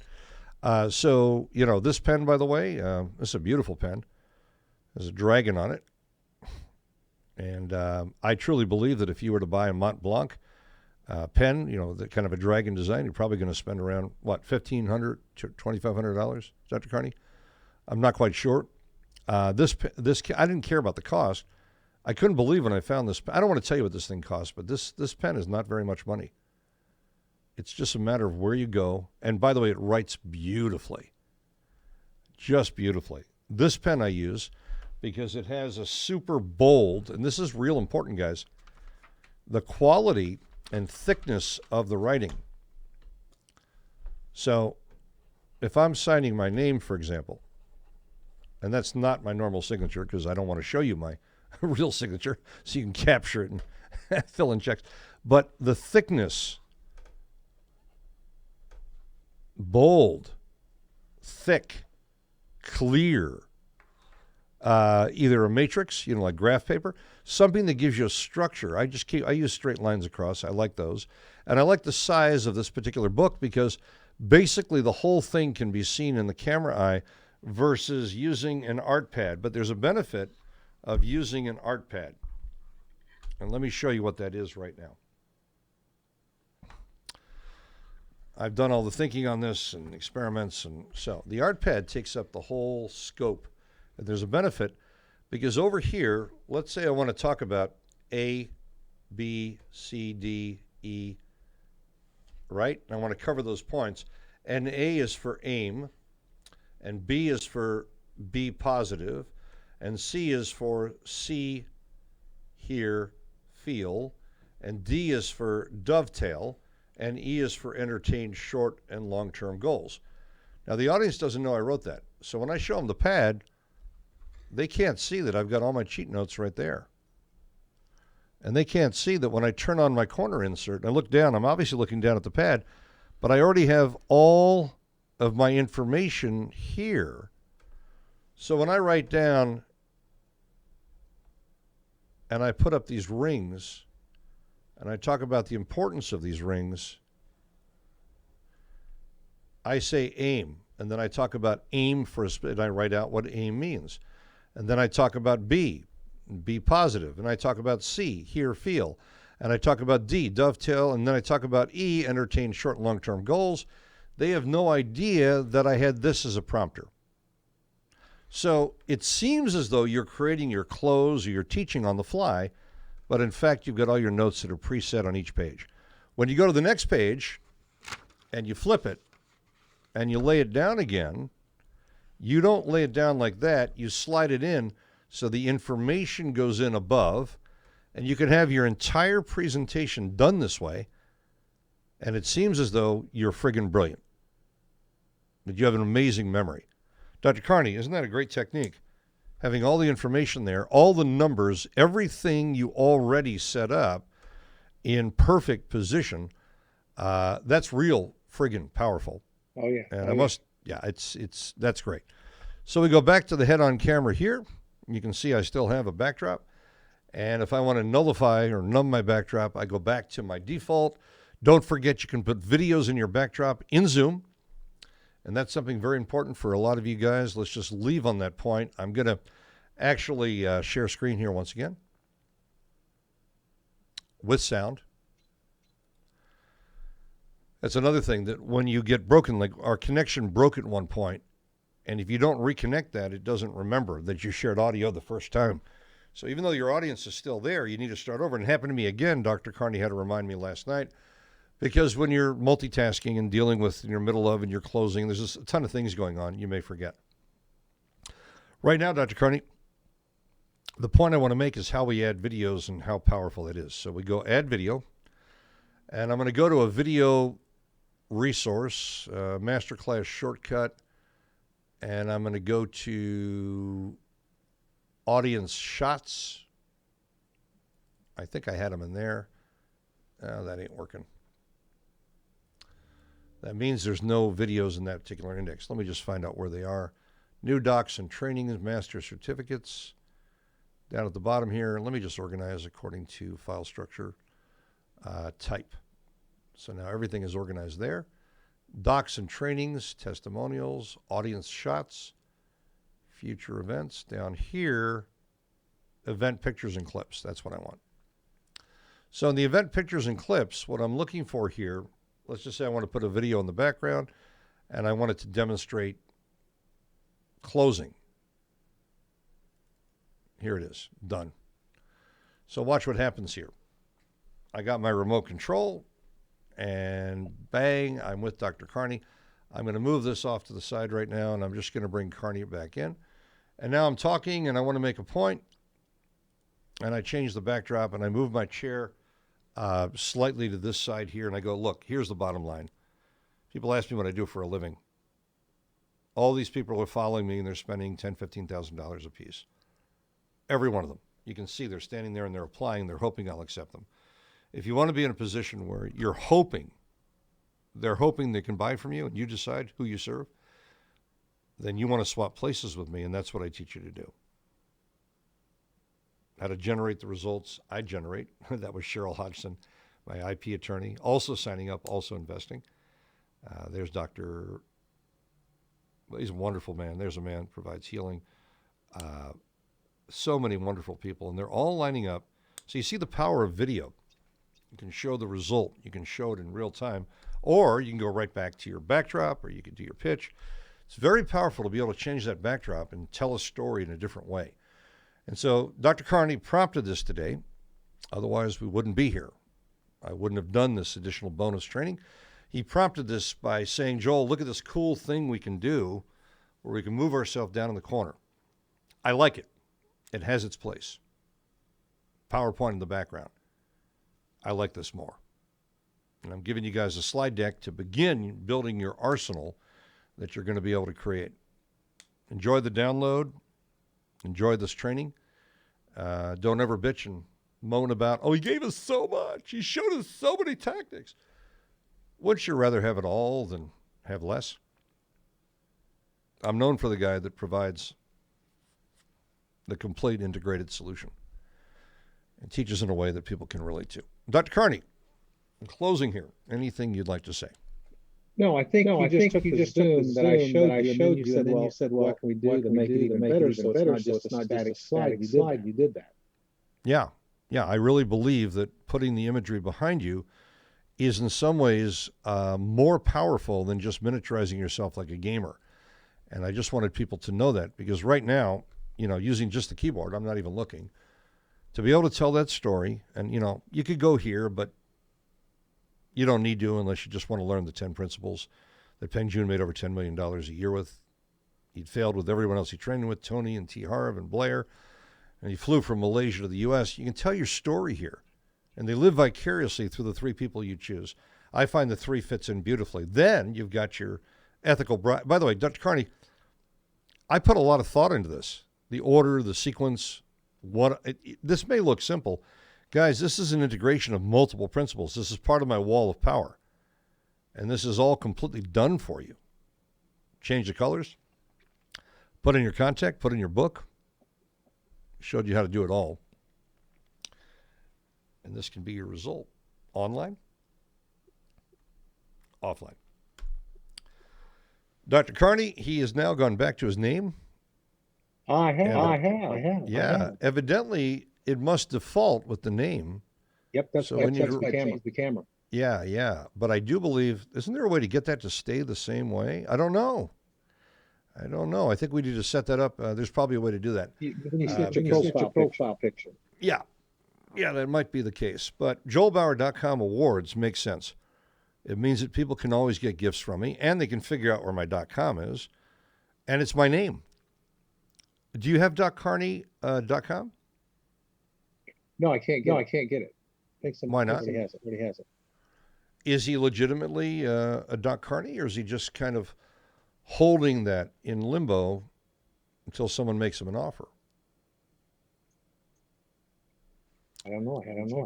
So, you know, this pen, by the way, this is a beautiful pen. There's a dragon on it. And I truly believe that if you were to buy a Mont Blanc pen, you know, the kind of a dragon design, you're probably going to spend around, what, $1,500 to $2,500, Dr. Carney? I'm not quite sure. This I didn't care about the cost. I couldn't believe when I found this. I don't want to tell you what this thing costs, but this pen is not very much money. It's just a matter of where you go. And by the way, it writes beautifully, just beautifully. This pen I use because it has a super bold, and this is real important, guys, the quality and thickness of the writing. So if I'm signing my name, for example, and that's not my normal signature because I don't want to show you my real signature so you can capture it and fill in checks. But the thickness, bold, thick, clear, either a matrix, like graph paper, something that gives you a structure. I use straight lines across. I like those. And I like the size of this particular book because basically the whole thing can be seen in the camera eye versus using an art pad. But there's a benefit of using an art pad. And let me show you what that is right now. I've done all the thinking on this and experiments, and so the art pad takes up the whole scope. And there's a benefit because over here, let's say I want to talk about A, B, C, D, E, right? And I want to cover those points. And A is for aim, and B is for be positive, and C is for see, hear, feel, and D is for dovetail, and E is for entertain short and long-term goals. Now, the audience doesn't know I wrote that. So when I show them the pad, they can't see that I've got all my cheat notes right there. And they can't see that when I turn on my corner insert and I look down, I'm obviously looking down at the pad, but I already have all of my information here. So when I write down and I put up these rings and I talk about the importance of these rings, I say aim, and then I talk about aim for a and I write out what aim means. And then I talk about be positive, and I talk about C, hear, feel, and I talk about D, dovetail, and then I talk about E, entertain short and long-term goals. They have no idea that I had this as a prompter. So it seems as though you're creating your close or you're teaching on the fly, but in fact, you've got all your notes that are preset on each page. When you go to the next page and you flip it and you lay it down again, you don't lay it down like that. You slide it in so the information goes in above, and you can have your entire presentation done this way, and it seems as though you're friggin' brilliant, that you have an amazing memory. Dr. Carney, isn't that a great technique? Having all the information there, all the numbers, everything you already set up in perfect position, that's real friggin' powerful. Oh yeah. And that's great. So we go back to the head on camera here. You can see I still have a backdrop. And if I want to nullify or numb my backdrop, I go back to my default. Don't forget you can put videos in your backdrop in Zoom. And that's something very important for a lot of you guys. Let's just leave on that point. I'm going to actually share screen here once again with sound. That's another thing, that when you get broken, like our connection broke at one point, and if you don't reconnect that, it doesn't remember that you shared audio the first time. So even though your audience is still there, you need to start over. And it happened to me again. Dr. Carney had to remind me last night, because when you're multitasking and dealing with your middle of and your closing, there's just a ton of things going on. You may forget. Right now, Dr. Carney, the point I want to make is how we add videos and how powerful it is. So we go add video, and I'm going to go to a video resource, masterclass shortcut, and I'm going to go to audience shots. I think I had them in there. Oh, that ain't working. That means there's no videos in that particular index. Let me just find out where they are. New docs and trainings, master certificates. Down at the bottom here, let me just organize according to file structure type. So now everything is organized there. Docs and trainings, testimonials, audience shots, future events. Down here, event pictures and clips. That's what I want. So in the event pictures and clips, what I'm looking for here, let's just say I want to put a video in the background and I want it to demonstrate closing. Here it is, done. So watch what happens here. I got my remote control, and bang, I'm with Dr. Carney. I'm going to move this off to the side right now, and I'm just going to bring Carney back in. And now I'm talking, and I want to make a point, and I change the backdrop, and I move my chair slightly to this side here, and I go, look, here's the bottom line. People ask me what I do for a living. All these people are following me, and they're spending $10,000, $15,000 a piece. Every one of them. You can see they're standing there, and they're applying. They're hoping I'll accept them. If you want to be in a position where you're hoping, they're hoping they can buy from you, and you decide who you serve, then you want to swap places with me, and that's what I teach you to do. How to generate the results I generate. That was Cheryl Hodgson, my IP attorney, also signing up, also investing. There's Dr. Well, he's a wonderful man. There's a man, provides healing. So many wonderful people, and they're all lining up. So you see the power of video. You can show the result. You can show it in real time, or you can go right back to your backdrop, or you can do your pitch. It's very powerful to be able to change that backdrop and tell a story in a different way. And so Dr. Carney prompted this today. Otherwise, we wouldn't be here. I wouldn't have done this additional bonus training. He prompted this by saying, Joel, look at this cool thing we can do where we can move ourselves down in the corner. I like it. It has its place. PowerPoint in the background. I like this more. And I'm giving you guys a slide deck to begin building your arsenal that you're going to be able to create. Enjoy the download. Enjoy this training. Don't ever bitch and moan about, oh, he gave us so much. He showed us so many tactics. Wouldn't you rather have it all than have less? I'm known for the guy that provides the complete integrated solution and teaches in a way that people can relate to. Dr. Carney, in closing here, anything you'd like to say? No, I think you just took the Zoom that I showed you, and then you said, well, what can we do to make it even better? So it's not just a slide. You did that. Yeah. I really believe that putting the imagery behind you is in some ways more powerful than just miniaturizing yourself like a gamer. And I just wanted people to know that, because right now, using just the keyboard, I'm not even looking, to be able to tell that story. And, you could go here, but you don't need to unless you just want to learn the 10 principles that Peng Joon made over $10 million a year with. He'd failed with everyone else he trained with, Tony and T. Harv and Blair. And he flew from Malaysia to the U.S. You can tell your story here. And they live vicariously through the three people you choose. I find the three fits in beautifully. Then you've got your ethical bride. By the way, Dr. Carney, I put a lot of thought into this. The order, the sequence. This may look simple. Guys, this is an integration of multiple principles. This is part of my wall of power. And this is all completely done for you. Change the colors. Put in your contact. Put in your book. Showed you how to do it all. And this can be your result. Online. Offline. Dr. Carney, he has now gone back to his name. I have. Yeah. Evidently, it must default with the name. Yep, that's the camera. Yeah. But I do believe, isn't there a way to get that to stay the same way? I don't know. I think we need to set that up. There's probably a way to do that. You set your profile picture. Yeah, that might be the case. But joelbauer.com awards makes sense. It means that people can always get gifts from me, and they can figure out where my .com is, and it's my name. Do you have .carney.com? No, I can't get it. Why not? Somebody has it. Is he legitimately a .carney, or is he just kind of holding that in limbo until someone makes him an offer? I don't know.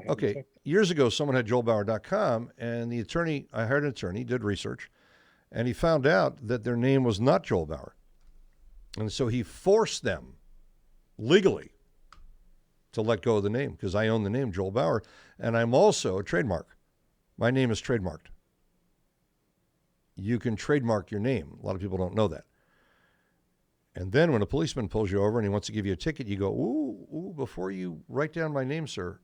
Okay. Years ago, someone had joelbauer.com, and I hired an attorney, did research, and he found out that their name was not Joel Bauer. And so he forced them legally to let go of the name, because I own the name Joel Bauer, and I'm also a trademark. My name is trademarked. You can trademark your name. A lot of people don't know that. And then when a policeman pulls you over and he wants to give you a ticket, you go, ooh, before you write down my name, sir.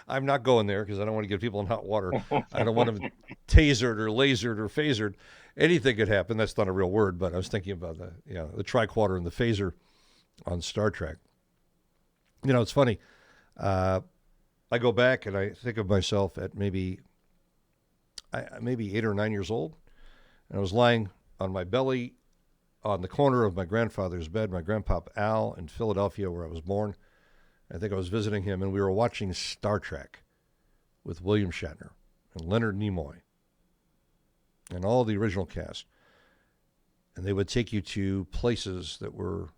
I'm not going there because I don't want to get people in hot water. I don't want them tasered or lasered or phasered. Anything could happen. That's not a real word, but I was thinking about the tricorder and the phaser on Star Trek. You know, it's funny. I go back and I think of myself at maybe 8 or 9 years old. And I was lying on my belly on the corner of my grandfather's bed, my grandpa Al, in Philadelphia, where I was born. I think I was visiting him, and we were watching Star Trek with William Shatner and Leonard Nimoy and all the original cast. And they would take you to places that were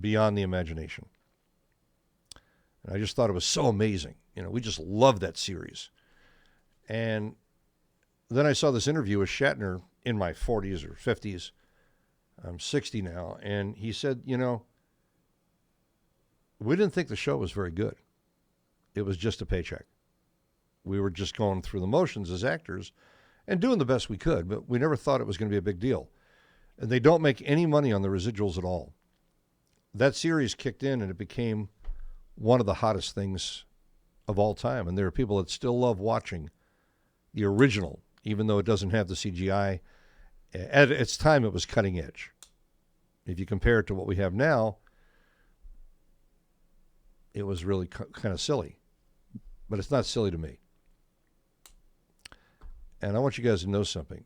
beyond the imagination. And I just thought it was so amazing. You know, we just loved that series. And then I saw this interview with Shatner in my 40s or 50s. I'm 60 now. And he said, you know, we didn't think the show was very good. It was just a paycheck. We were just going through the motions as actors and doing the best we could, but we never thought it was going to be a big deal. And they don't make any money on the residuals at all. That series kicked in and it became one of the hottest things of all time. And there are people that still love watching the original, even though it doesn't have the CGI. At its time, it was cutting edge. If you compare it to what we have now, it was really kind of silly. But it's not silly to me. And I want you guys to know something.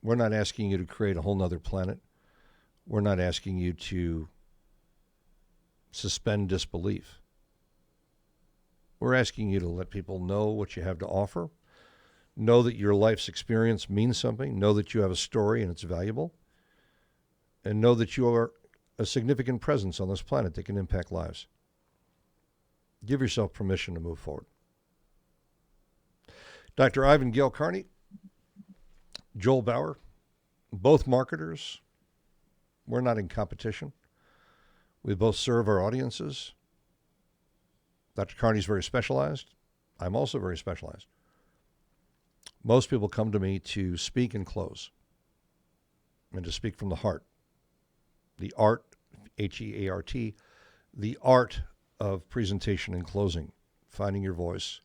We're not asking you to create a whole nother planet. We're not asking you to suspend disbelief. We're asking you to let people know what you have to offer, know that your life's experience means something, know that you have a story and it's valuable, and know that you are a significant presence on this planet that can impact lives. Give yourself permission to move forward. Dr. Ivan Gail Carney, Joel Bauer, both marketers. We're not in competition. We both serve our audiences. Dr. Carney's very specialized. I'm also very specialized. Most people come to me to speak and close and to speak from the heart. The art, H-E-A-R-T, the art of presentation and closing, finding your voice,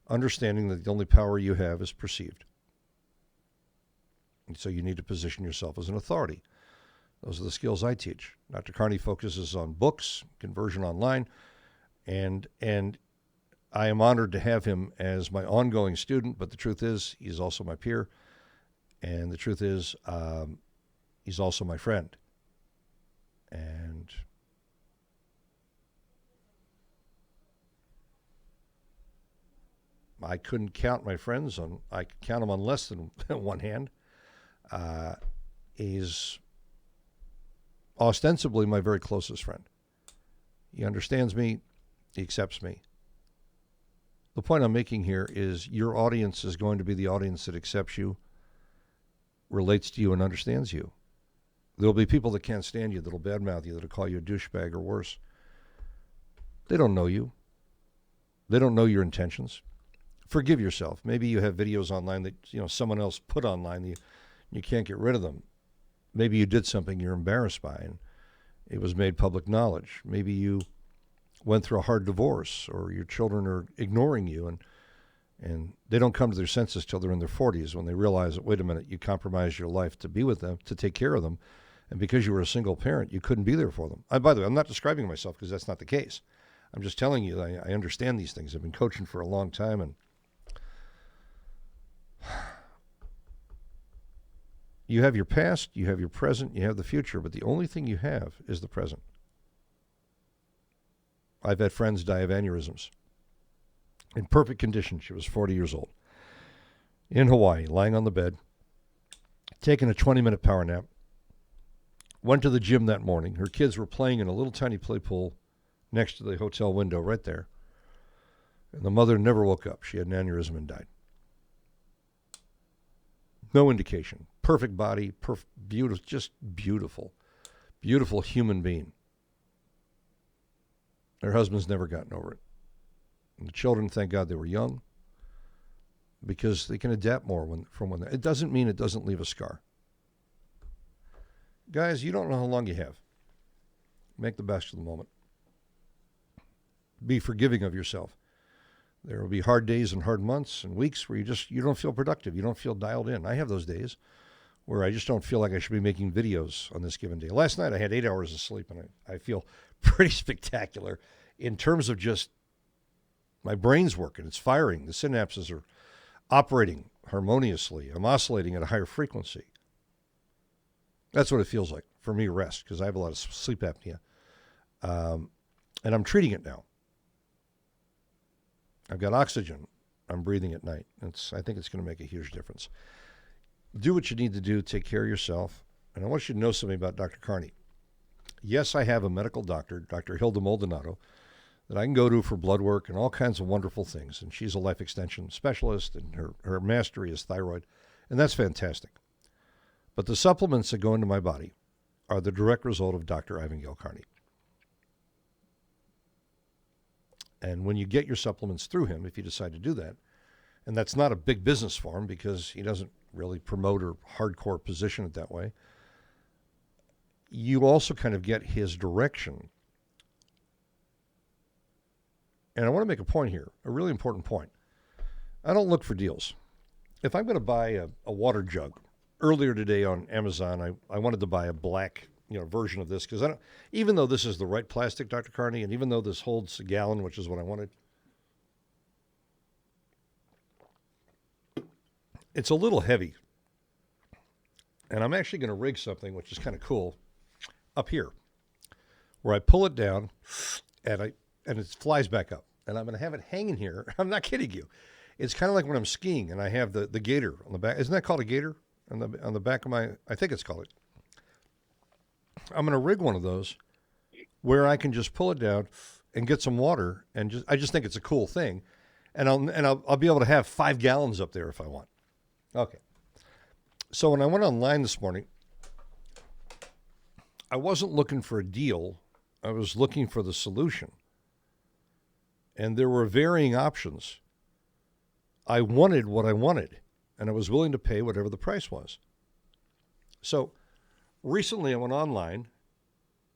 understanding that the only power you have is perceived. And so you need to position yourself as an authority. Those are the skills I teach. Dr. Carney focuses on books, conversion online, and I am honored to have him as my ongoing student, but the truth is he's also my peer, and the truth is he's also my friend. And I couldn't count my friends on, I could count them on less than one hand. He's ostensibly my very closest friend. He understands me. He accepts me. The point I'm making here is your audience is going to be the audience that accepts you, relates to you, and understands you. There'll be people that can't stand you, that'll badmouth you, that'll call you a douchebag or worse. They don't know you. They don't know your intentions. Forgive yourself. Maybe you have videos online that someone else put online. You can't get rid of them. Maybe you did something you're embarrassed by and it was made public knowledge. Maybe you went through a hard divorce or your children are ignoring you and they don't come to their senses till they're in their 40s when they realize that, wait a minute, you compromised your life to be with them, to take care of them. And because you were a single parent, you couldn't be there for them. By the way, I'm not describing myself because that's not the case. I'm just telling you I understand these things. I've been coaching for a long time and you have your past, you have your present, you have the future, but the only thing you have is the present. I've had friends die of aneurysms. In perfect condition, she was 40 years old. In Hawaii, lying on the bed, taking a 20-minute power nap, went to the gym that morning. Her kids were playing in a little tiny play pool next to the hotel window right there. And the mother never woke up. She had an aneurysm and died. No indication. Perfect body, beautiful, just beautiful. Beautiful human being. Her husband's never gotten over it. And the children, thank God they were young, because they can adapt more from when it doesn't mean it doesn't leave a scar. Guys, you don't know how long you have. Make the best of the moment. Be forgiving of yourself. There will be hard days and hard months and weeks where you don't feel productive. You don't feel dialed in. I have those days where I just don't feel like I should be making videos on this given day. Last night I had 8 hours of sleep, and I feel pretty spectacular in terms of just my brain's working. It's firing. The synapses are operating harmoniously. I'm oscillating at a higher frequency. That's what it feels like for me, rest, because I have a lot of sleep apnea. And I'm treating it now. I've got oxygen. I'm breathing at night. I think it's going to make a huge difference. Do what you need to do. Take care of yourself. And I want you to know something about Dr. Carney. Yes, I have a medical doctor, Dr. Hilda Maldonado, that I can go to for blood work and all kinds of wonderful things. And she's a life extension specialist, and her mastery is thyroid. And that's fantastic. But the supplements that go into my body are the direct result of Dr. Ivan Gale Carney. And when you get your supplements through him, if you decide to do that, and that's not a big business for him because he doesn't really promote or hardcore position it that way, you also kind of get his direction. And I want to make a point here, a really important point. I don't look for deals. If I'm going to buy a water jug, earlier today on Amazon, I wanted to buy a black version of this, because even though this is the right plastic, Dr. Carney, and even though this holds a gallon, which is what I wanted, it's a little heavy. And I'm actually going to rig something, which is kind of cool, up here, where I pull it down and it flies back up. And I'm going to have it hanging here. I'm not kidding you. It's kind of like when I'm skiing and I have the gator on the back. Isn't that called a gator? On the back of I think it's called it. I'm going to rig one of those where I can just pull it down and get some water, and I just think it's a cool thing, and I'll be able to have 5 gallons up there if I want. Okay. So when I went online this morning, I wasn't looking for a deal. I was looking for the solution, and there were varying options. I wanted what I wanted, and I was willing to pay whatever the price was. So recently I went online,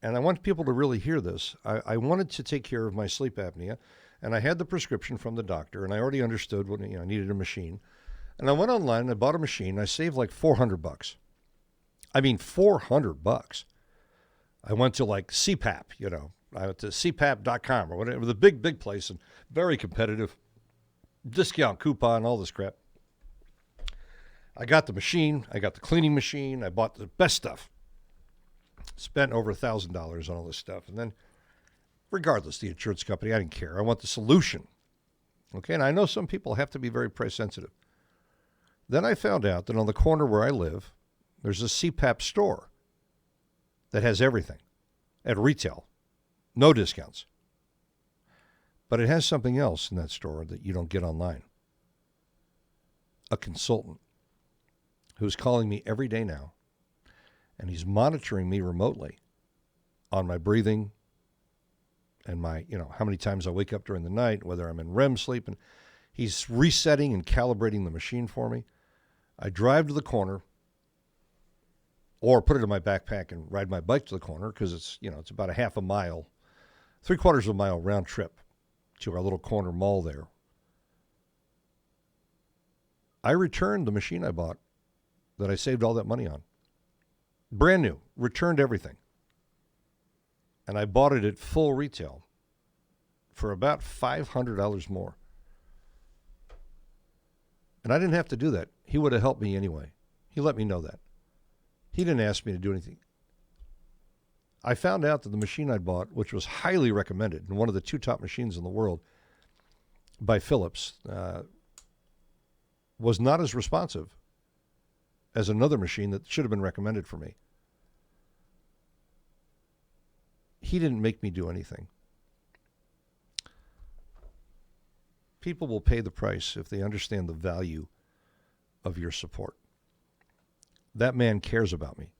and I want people to really hear this. I wanted to take care of my sleep apnea, and I had the prescription from the doctor, and I already understood what I needed a machine. And I went online and I bought a machine. I saved like $400. I mean, $400. I went to like CPAP, I went to cpap.com or whatever, the big place, and very competitive, discount coupon, all this crap. I got the machine. I got the cleaning machine. I bought the best stuff. Spent over $1,000 on all this stuff. And then, regardless, the insurance company, I didn't care. I want the solution. Okay, and I know some people have to be very price sensitive. Then I found out that on the corner where I live, there's a CPAP store that has everything at retail. No discounts. But it has something else in that store that you don't get online. A consultant who's calling me every day now, and he's monitoring me remotely on my breathing and my, how many times I wake up during the night, whether I'm in REM sleep, and he's resetting and calibrating the machine for me. I drive to the corner or put it in my backpack and ride my bike to the corner, because it's, it's about a half a mile, 3/4 of a mile round trip to our little corner mall there. I returned the machine I bought that I saved all that money on. Brand new, returned everything. And I bought it at full retail for about $500 more. And I didn't have to do that. He would have helped me anyway. He let me know that. He didn't ask me to do anything. I found out that the machine I bought, which was highly recommended, and one of the 2 top machines in the world by Philips, was not as responsive as another machine that should have been recommended for me. He didn't make me do anything. People will pay the price if they understand the value of your support. That man cares about me.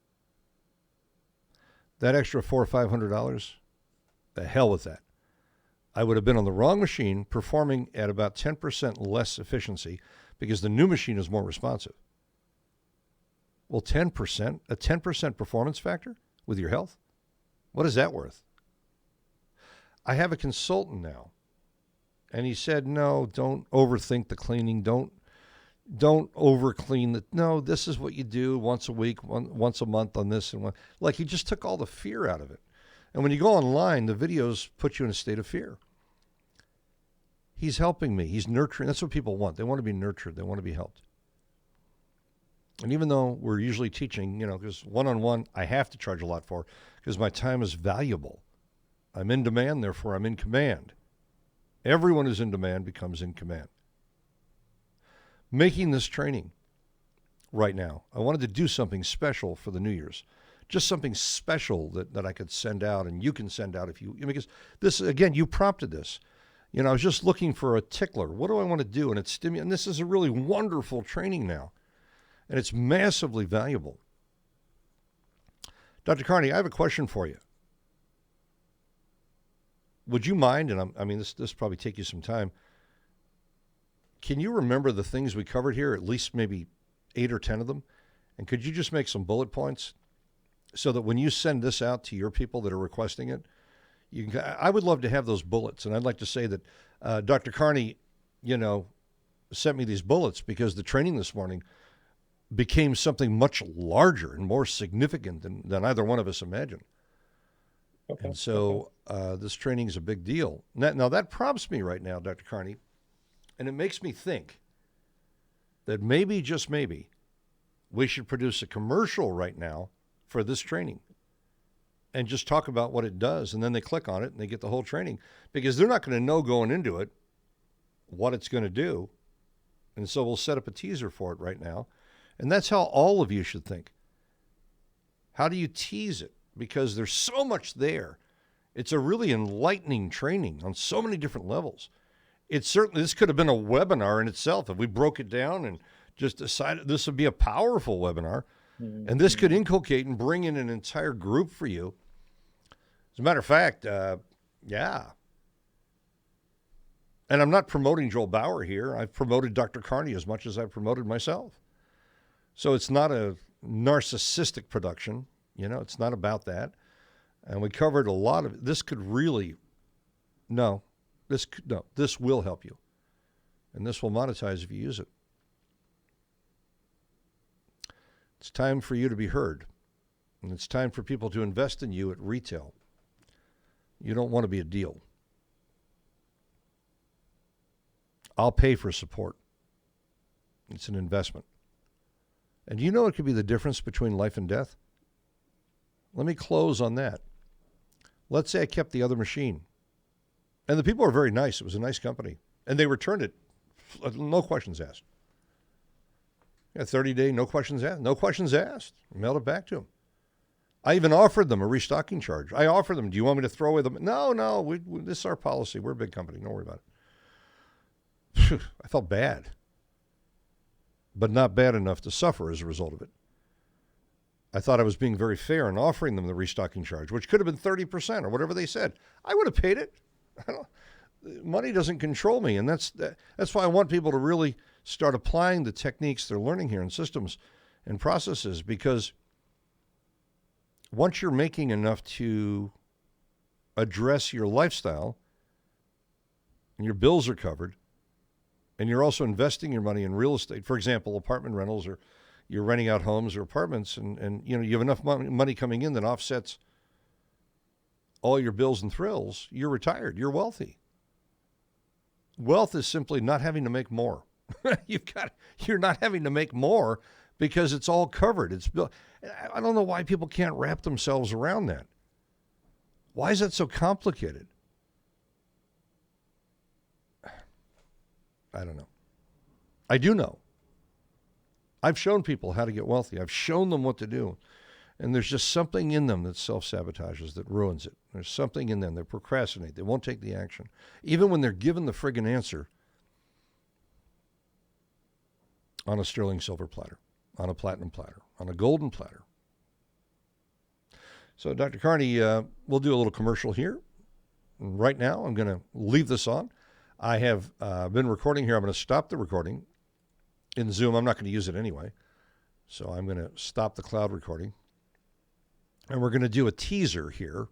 That extra $400 or $500, the hell with that. I would have been on the wrong machine, performing at about 10% less efficiency, because the new machine is more responsive. Well, 10%, a 10% performance factor with your health? What is that worth? I have a consultant now, and he said, no, don't overthink the cleaning. Don't Don't over clean the. No, this is what you do once a week, once a month on this and one. Like he just took all the fear out of it. And when you go online, the videos put you in a state of fear. He's helping me. He's nurturing. That's what people want. They want to be nurtured. They want to be helped. And even though we're usually teaching, because one-on-one, I have to charge a lot for because my time is valuable. I'm in demand, therefore I'm in command. Everyone who's in demand becomes in command. Making this training right now, I wanted to do something special for the New Year's. Just something special that I could send out and you can send out because this, again, you prompted this. I was just looking for a tickler. What do I want to do? And it's and this is a really wonderful training now. And it's massively valuable. Dr. Carney, I have a question for you. Would you mind, and this probably take you some time, can you remember the things we covered here, at least maybe 8 or 10 of them? And could you just make some bullet points so that when you send this out to your people that are requesting it, I would love to have those bullets. And I'd like to say that Dr. Carney, sent me these bullets because the training this morning became something much larger and more significant than either one of us imagined. Okay. And so this training is a big deal. Now that prompts me right now, Dr. Carney, and it makes me think that maybe, just maybe, we should produce a commercial right now for this training and just talk about what it does. And then they click on it and they get the whole training because they're not going to know going into it what it's going to do. And so we'll set up a teaser for it right now. And that's how all of you should think. How do you tease it? Because there's so much there. It's a really enlightening training on so many different levels. This could have been a webinar in itself if we broke it down and just decided this would be a powerful webinar. Mm-hmm. And this could inculcate and bring in an entire group for you. As a matter of fact, yeah. And I'm not promoting Joel Bauer here. I've promoted Dr. Carney as much as I've promoted myself. So it's not a narcissistic production. It's not about that. And we covered a lot of it. This could really, this will help you. And this will monetize if you use it. It's time for you to be heard. And it's time for people to invest in you at retail. You don't want to be a deal. I'll pay for support. It's an investment. And it could be the difference between life and death? Let me close on that. Let's say I kept the other machine. And the people were very nice. It was a nice company. And they returned it. No questions asked. 30-day, no questions asked. No questions asked. Mailed it back to them. I even offered them a restocking charge. I offered them, do you want me to throw away the... No, this is our policy. We're a big company. Don't worry about it. I felt bad. But not bad enough to suffer as a result of it. I thought I was being very fair in offering them the restocking charge, which could have been 30% or whatever they said. I would have paid it. Money doesn't control me, and that's why I want people to really start applying the techniques they're learning here in systems and processes, because once you're making enough to address your lifestyle and your bills are covered, and you're also investing your money in real estate, for example, apartment rentals, or you're renting out homes or apartments, and you have enough money coming in that offsets all your bills and thrills, you're retired, you're wealthy. Wealth is simply not having to make more. You're not having to make more because it's all covered. It's built. I don't know why people can't wrap themselves around that. Why is that so complicated? I don't know. I do know. I've shown people how to get wealthy. I've shown them what to do. And there's just something in them that self-sabotages, that ruins it. There's something in them that procrastinate. They won't take the action. Even when they're given the friggin' answer on a sterling silver platter, on a platinum platter, on a golden platter. So, Dr. Carney, we'll do a little commercial here. Right now, I'm going to leave this on. I have been recording here. I'm going to stop the recording in Zoom. I'm not going to use it anyway. So I'm going to stop the cloud recording. And we're going to do a teaser here.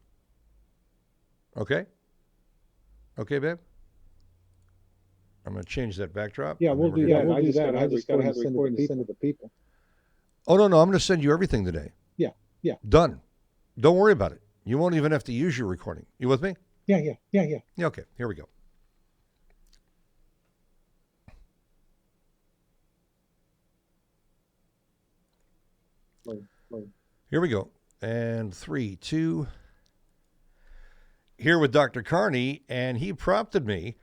Okay? Okay, babe? I'm going to change that backdrop. Yeah, and we'll then we're do gonna- that. I just got to have a recording to send to the people. Oh, no, I'm going to send you everything today. Yeah. Done. Don't worry about it. You won't even have to use your recording. You with me? Yeah. Yeah, okay, here we go. Here we go. And 3, 2. Here with Dr. Carney, and he prompted me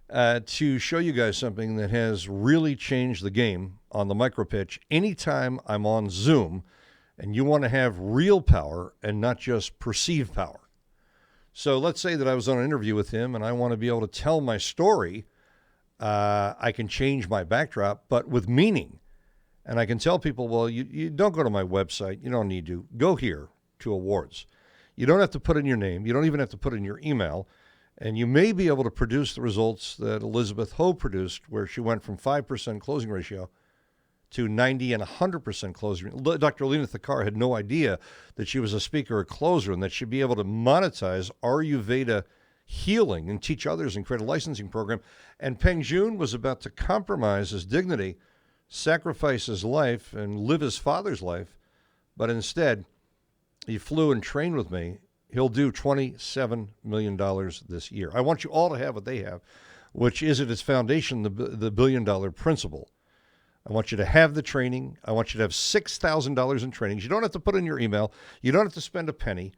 to show you guys something that has really changed the game on the MicroPitch. Anytime I'm on Zoom and you want to have real power and not just perceived power. So let's say that I was on an interview with him and I want to be able to tell my story. I can change my backdrop, but with meaning. And I can tell people, well, you don't go to my website. You don't need to. Go here to awards. You don't have to put in your name. You don't even have to put in your email. And you may be able to produce the results that Elizabeth Ho produced, where she went from 5% closing ratio to 90 and 100% closing. Dr. Alina Thakar had no idea that she was a speaker or closer and that she'd be able to monetize Ayurveda healing and teach others and create a licensing program. And Peng Joon was about to compromise his dignity, sacrifice his life, and live his father's life. But instead, he flew and trained with me. He'll do $27 million this year. I want you all to have what they have, which is at its foundation the $1 billion principle. I want you to have the training. I want you to have $6,000 in trainings. You don't have to put in your email. You don't have to spend a penny.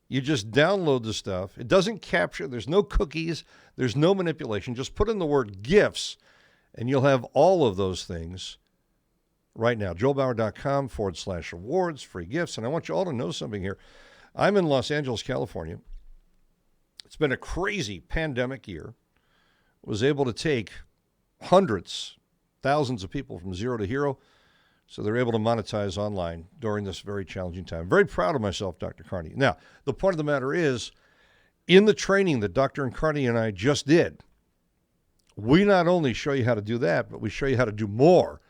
You just download the stuff. It doesn't capture. There's no cookies. There's no manipulation. Just put in the word gifts, and you'll have all of those things right now. joelbauer.com/awards, free gifts. And I want you all to know something here. I'm in Los Angeles, California. It's been a crazy pandemic year. Was able to take hundreds, thousands of people from zero to hero, so they're able to monetize online during this very challenging time. Very proud of myself, Dr. Carney. Now, the point of the matter is, in the training that Dr. Carney and I just did, we not only show you how to do that, but we show you how to do more.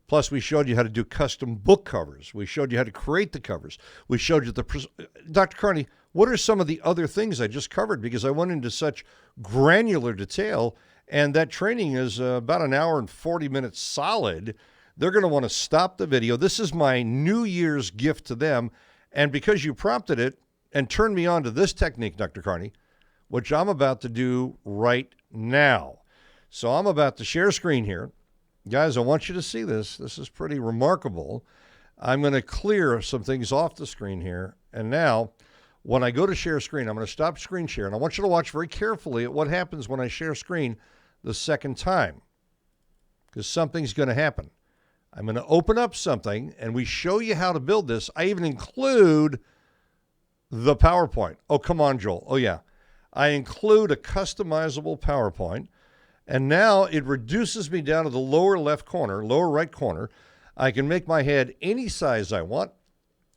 Plus, we showed you how to do custom book covers. We showed you how to create the covers. We showed you Dr. Carney, what are some of the other things I just covered? Because I went into such granular detail, and that training is about an hour and 40 minutes solid. They're going to want to stop the video. This is my New Year's gift to them. And because you prompted it and turned me on to this technique, Dr. Carney, which I'm about to do right now. So I'm about to share screen here. Guys, I want you to see this. This is pretty remarkable. I'm going to clear some things off the screen here. And now, when I go to share screen, I'm going to stop screen share. And I want you to watch very carefully at what happens when I share screen the second time, because something's going to happen. I'm going to open up something, and we show you how to build this. I even include the PowerPoint. Oh, come on, Joel. Oh, yeah. I include a customizable PowerPoint. And now it reduces me down to the lower left corner, lower right corner. I can make my head any size I want.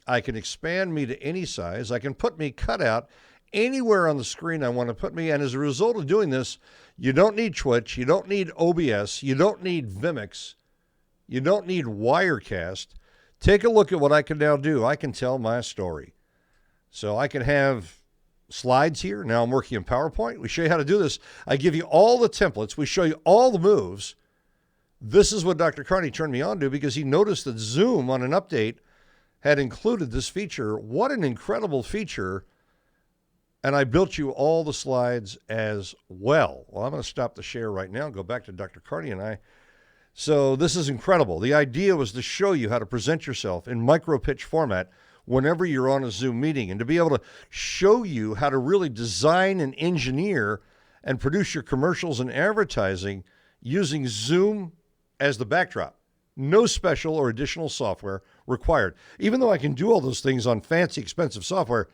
I can expand me to any size. I can put me cut out anywhere on the screen I want to put me. And as a result of doing this, you don't need Twitch. You don't need OBS. You don't need Vimix. You don't need Wirecast. Take a look at what I can now do. I can tell my story. So I can have slides here. Now I'm working in PowerPoint. We show you how to do this. I give you all the templates. We show you all the moves. This is what Dr. Carney turned me on to because he noticed that Zoom on an update had included this feature. What an incredible feature. And I built you all the slides as well. Well, I'm going to stop the share right now and go back to Dr. Carney and I. So this is incredible. The idea was to show you how to present yourself in MicroPitch format whenever you're on a Zoom meeting, and to be able to show you how to really design and engineer and produce your commercials and advertising using Zoom as the backdrop. No special or additional software required. Even though I can do all those things on fancy, expensive software,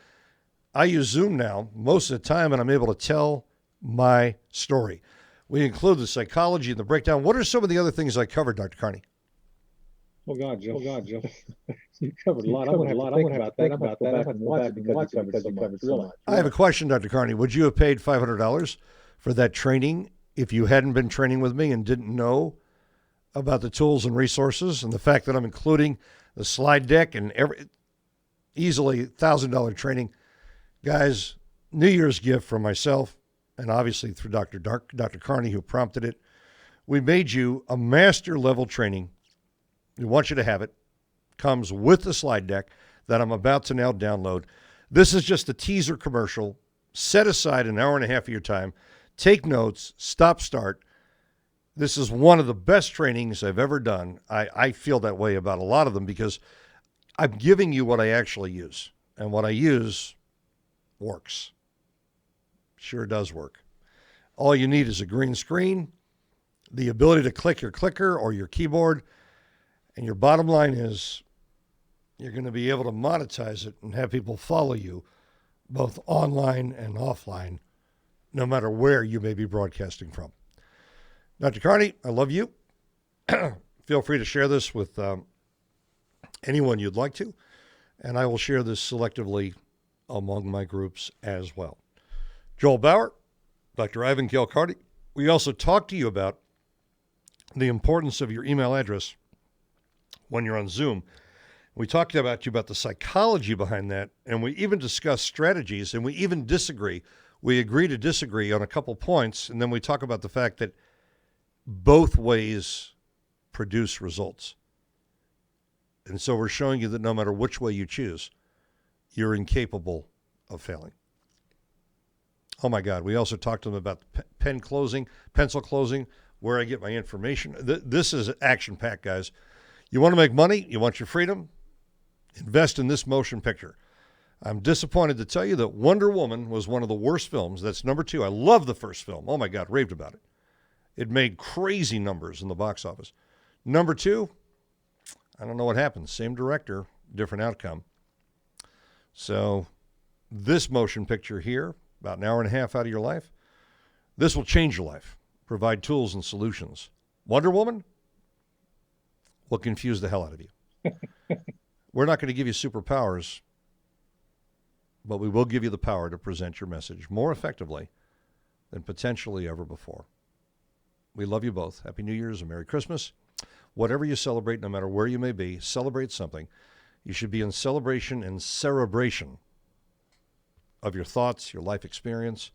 I use Zoom now most of the time, and I'm able to tell my story. We include the psychology and the breakdown. What are some of the other things I covered, Dr. Carney? Oh God, Joe. You covered a lot. I'm going to think about that. I'm going to go back and watch it because you covered so much. I have a question, Dr. Carney. Would you have paid $500 for that training if you hadn't been training with me and didn't know about the tools and resources and the fact that I'm including the slide deck and easily $1,000 training? Guys, New Year's gift from myself and obviously through Dr. Carney, who prompted it. We made you a master level training. We want you to have it. Comes with the slide deck that I'm about to now download. This is just a teaser commercial. Set aside an hour and a half of your time. Take notes. Stop, start. This is one of the best trainings I've ever done. I feel that way about a lot of them because I'm giving you what I actually use. And what I use works. Sure does work. All you need is a green screen, the ability to click your clicker or your keyboard, and your bottom line is you're going to be able to monetize it and have people follow you both online and offline, no matter where you may be broadcasting from. Dr. Carney, I love you. Feel free to share this with anyone you'd like to, and I will share this selectively among my groups as well. Joel Bauer, Dr. Ivan Gale-Carney, we also talked to you about the importance of your email address when you're on Zoom. We talked about the psychology behind that, and we even discussed strategies, and we even disagree. We agree to disagree on a couple points, and then we talk about the fact that both ways produce results. And so we're showing you that no matter which way you choose, you're incapable of failing. Oh my God. We also talked to them about pencil closing, where I get my information. This is action-packed, guys. You want to make money? You want your freedom? Invest in this motion picture. I'm disappointed to tell you that Wonder Woman was one of the worst films. That's number 2. I love the first film. Oh my God, raved about it. It made crazy numbers in the box office. Number 2, I don't know what happened. Same director, different outcome. So this motion picture here, about an hour and a half out of your life, this will change your life, provide tools and solutions. Wonder Woman will confuse the hell out of you. We're not going to give you superpowers, but we will give you the power to present your message more effectively than potentially ever before. We love you both. Happy New Year's and Merry Christmas. Whatever you celebrate, no matter where you may be, celebrate something. You should be in celebration and cerebration of your thoughts, your life experience,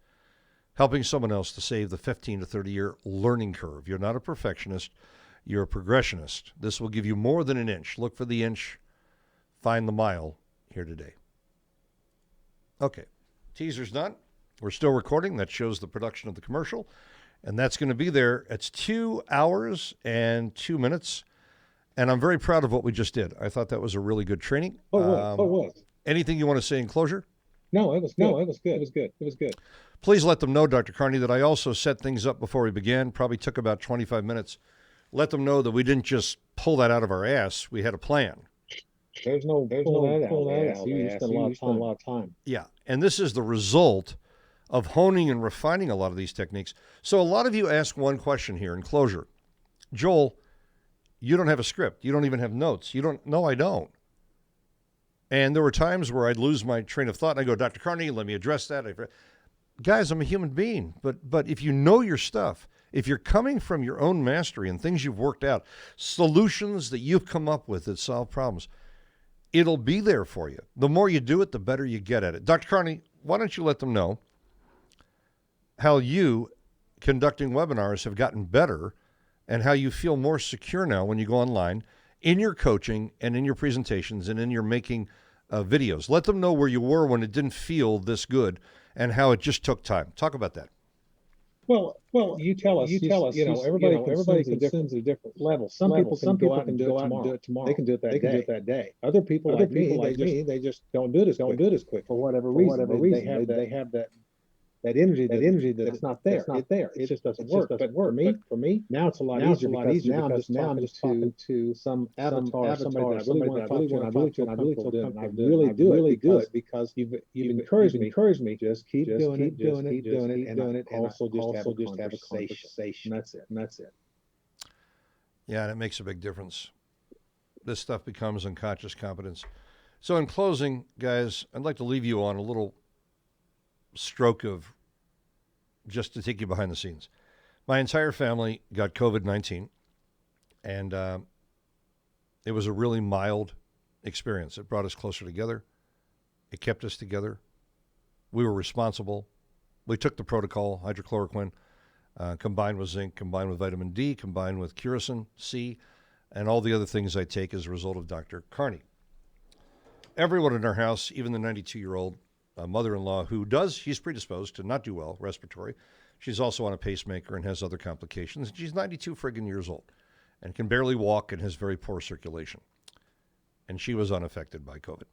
helping someone else to save the 15 to 30-year learning curve. You're not a perfectionist. You're a progressionist. This will give you more than an inch. Look for the inch. Find the mile here today. Okay. Teaser's done. We're still recording. That shows the production of the commercial. And that's going to be there. It's 2 hours and 2 minutes. And I'm very proud of what we just did. I thought that was a really good training. It was. Anything you want to say in closure? No, it was good. Please let them know, Dr. Carney, that I also set things up before we began. Probably took about 25 minutes. Let them know that we didn't just pull that out of our ass. We had a plan. There's no pull that out. You spent a lot of time. Yeah, and this is the result of honing and refining a lot of these techniques. So a lot of you ask one question here in closure. Joel, you don't have a script. You don't even have notes. You don't. No, I don't. And there were times where I'd lose my train of thought and I go, Dr. Carney, let me address that. Guys, I'm a human being. But if you know your stuff, if you're coming from your own mastery and things you've worked out, solutions that you've come up with that solve problems, it'll be there for you. The more you do it, the better you get at it. Dr. Carney, why don't you let them know how you, conducting webinars, have gotten better and how you feel more secure now when you go online in your coaching and in your presentations and in your making videos. Let them know where you were when it didn't feel this good and how it just took time. Talk about that. Well, you tell us. Everybody consumes at a different level. Some people can go out and do it tomorrow. They can do it that day. Other people like me, they just don't do it as quick for whatever reason. They have that energy that's not there. It just doesn't work. But for me, now it's a lot easier because now I'm just talking to some avatar, somebody that I really want to talk to, and I really feel good, and I really do it because you've encouraged me. Just keep doing it, and also just have a conversation. That's it. Yeah, and it makes a big difference. This stuff becomes unconscious competence. So in closing, guys, I'd like to leave you on a little stroke of just to take you behind the scenes. My entire family got COVID-19, and it was a really mild experience. It brought us closer together. It kept us together. We were responsible. We took the protocol, hydrochloroquine. combined with zinc, combined with vitamin D, combined with curacin, C, and all the other things I take as a result of Dr. Carney. Everyone in our house, even the 92-year-old mother-in-law she's predisposed to not do well, respiratory. She's also on a pacemaker and has other complications. She's 92 friggin' years old and can barely walk and has very poor circulation. And she was unaffected by COVID.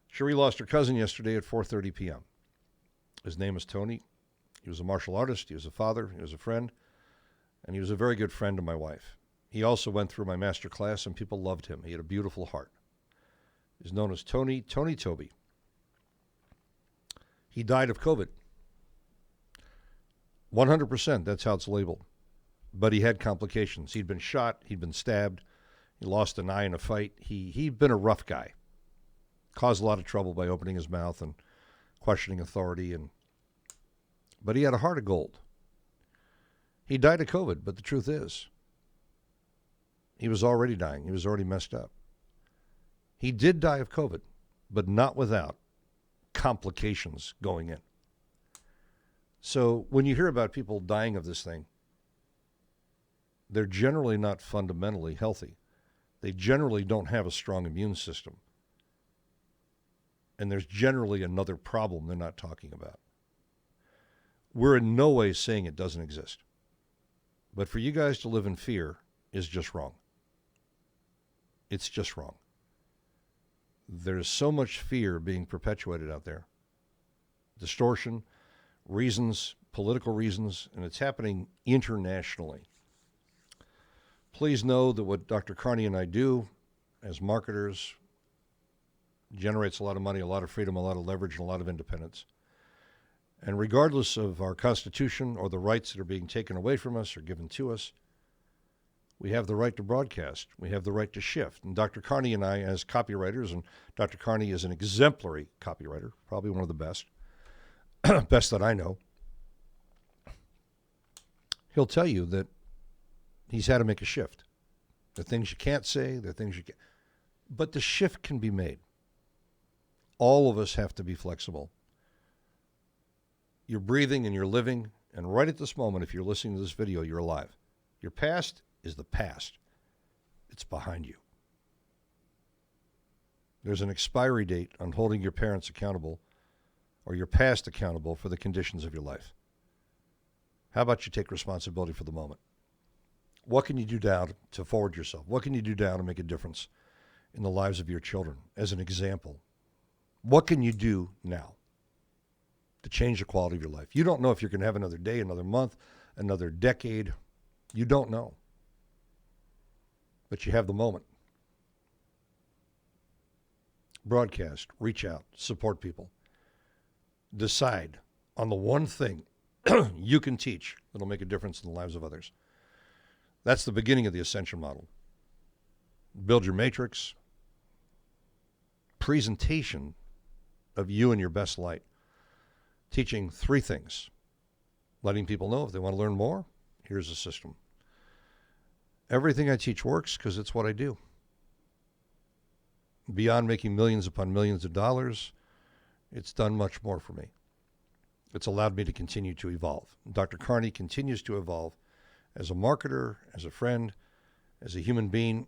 Cherie lost her cousin yesterday at 4:30 p.m. His name is Tony. He was a martial artist. He was a father. He was a friend. And he was a very good friend to my wife. He also went through my master class, and people loved him. He had a beautiful heart. He's known as Tony Toby. He died of COVID. 100%, that's how it's labeled. But he had complications. He'd been shot. He'd been stabbed. He lost an eye in a fight. He'd been a rough guy. Caused a lot of trouble by opening his mouth and questioning authority. But he had a heart of gold. He died of COVID, but the truth is, he was already dying. He was already messed up. He did die of COVID, but not without complications going in. So when you hear about people dying of this thing, they're generally not fundamentally healthy. They generally don't have a strong immune system. And there's generally another problem they're not talking about. We're in no way saying it doesn't exist. But for you guys to live in fear is just wrong. It's just wrong. There's so much fear being perpetuated out there. Distortion, reasons, political reasons, and it's happening internationally. Please know that what Dr. Carney and I do as marketers generates a lot of money, a lot of freedom, a lot of leverage, and a lot of independence. And regardless of our Constitution or the rights that are being taken away from us or given to us, we have the right to broadcast. We have the right to shift. And Dr. Carney and I, as copywriters, and Dr. Carney is an exemplary copywriter, probably one of the best, best that I know, he'll tell you that he's had to make a shift. There are things you can't say, there are things you can't. But the shift can be made. All of us have to be flexible. You're breathing and you're living, and right at this moment, if you're listening to this video, you're alive. Your past is the past. It's behind you. There's an expiry date on holding your parents accountable or your past accountable for the conditions of your life. How about you take responsibility for the moment? What can you do now to forward yourself? What can you do now to make a difference in the lives of your children? As an example, what can you do now to change the quality of your life? You don't know if you're going to have another day, another month, another decade. You don't know. But you have the moment. Broadcast, reach out, support people. Decide on the one thing you can teach that'll make a difference in the lives of others. That's the beginning of the Ascension model. Build your matrix. Presentation of you in your best light. Teaching 3 things. Letting people know if they want to learn more, here's the system. Everything I teach works because it's what I do. Beyond making millions upon millions of dollars, it's done much more for me. It's allowed me to continue to evolve. Dr. Carney continues to evolve as a marketer, as a friend, as a human being.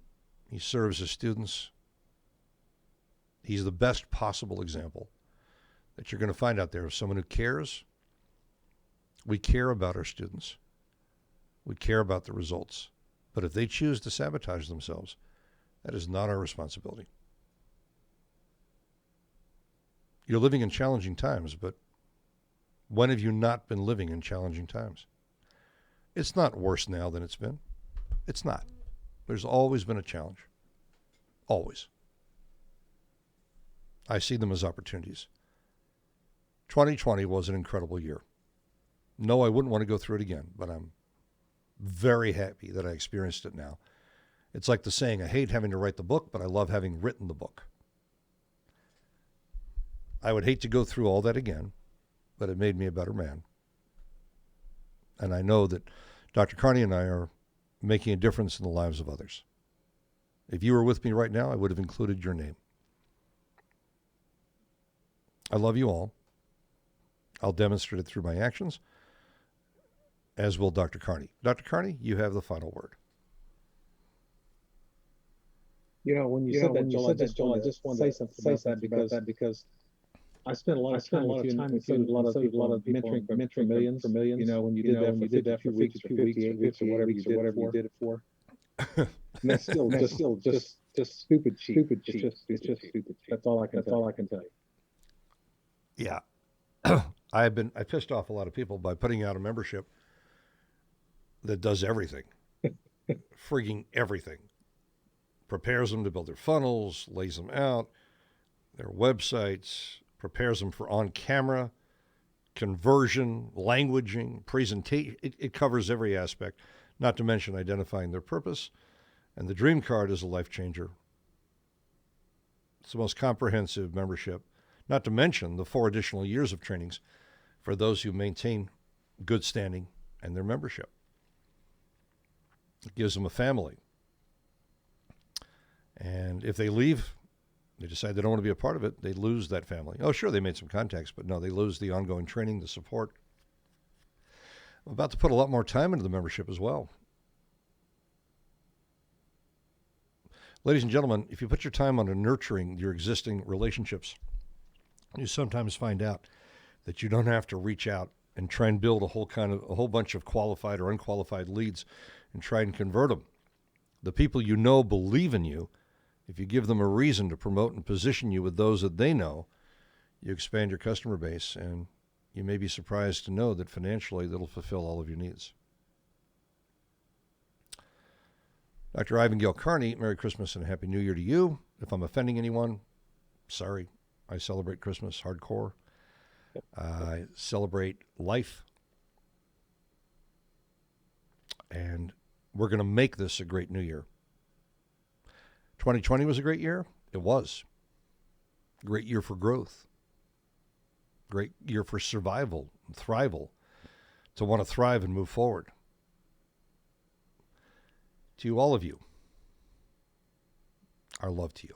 He serves his students. He's the best possible example that you're going to find out there of someone who cares. We care about our students. We care about the results. But if they choose to sabotage themselves, that is not our responsibility. You're living in challenging times, but when have you not been living in challenging times? It's not worse now than it's been. It's not. There's always been a challenge. Always. I see them as opportunities. 2020 was an incredible year. No, I wouldn't want to go through it again, but I'm very happy that I experienced it now. It's like the saying, I hate having to write the book, but I love having written the book. I would hate to go through all that again, but it made me a better man. And I know that Dr. Carney and I are making a difference in the lives of others. If you were with me right now, I would have included your name. I love you all. I'll demonstrate it through my actions. as will Dr. Carney. Dr. Carney, you have the final word. When you said that, Joel, I just wanted to say something about that because I spent a lot of time with you and a lot of people mentoring for millions. When you did that for 52 weeks or whatever you did it for. And that's still just stupid cheap. It's just stupid cheap. That's all I can tell you. Yeah. I pissed off a lot of people by putting out a membership that does everything. Frigging everything. Prepares them to build their funnels, lays them out, their websites, prepares them for on-camera, conversion, languaging, presentation. It covers every aspect, not to mention identifying their purpose. And the Dream Card is a life changer. It's the most comprehensive membership, not to mention the 4 additional years of trainings for those who maintain good standing and their membership. It gives them a family. And if they leave, they decide they don't want to be a part of it, they lose that family. Oh, sure, they made some contacts, but no, they lose the ongoing training, the support. I'm about to put a lot more time into the membership as well. Ladies and gentlemen, if you put your time onto nurturing your existing relationships, you sometimes find out that you don't have to reach out and try and build a whole bunch of qualified or unqualified leads and try and convert them. The people you know believe in you. If you give them a reason to promote and position you with those that they know, you expand your customer base, and you may be surprised to know that financially that'll fulfill all of your needs. Dr. Ivan Gale Carney, Merry Christmas and Happy New Year to you. If I'm offending anyone, sorry. I celebrate Christmas hardcore. I celebrate life. And we're going to make this a great new year. 2020 was a great year. It was. Great year for growth. Great year for survival and thrival. To want to thrive and move forward. To all of you, our love to you.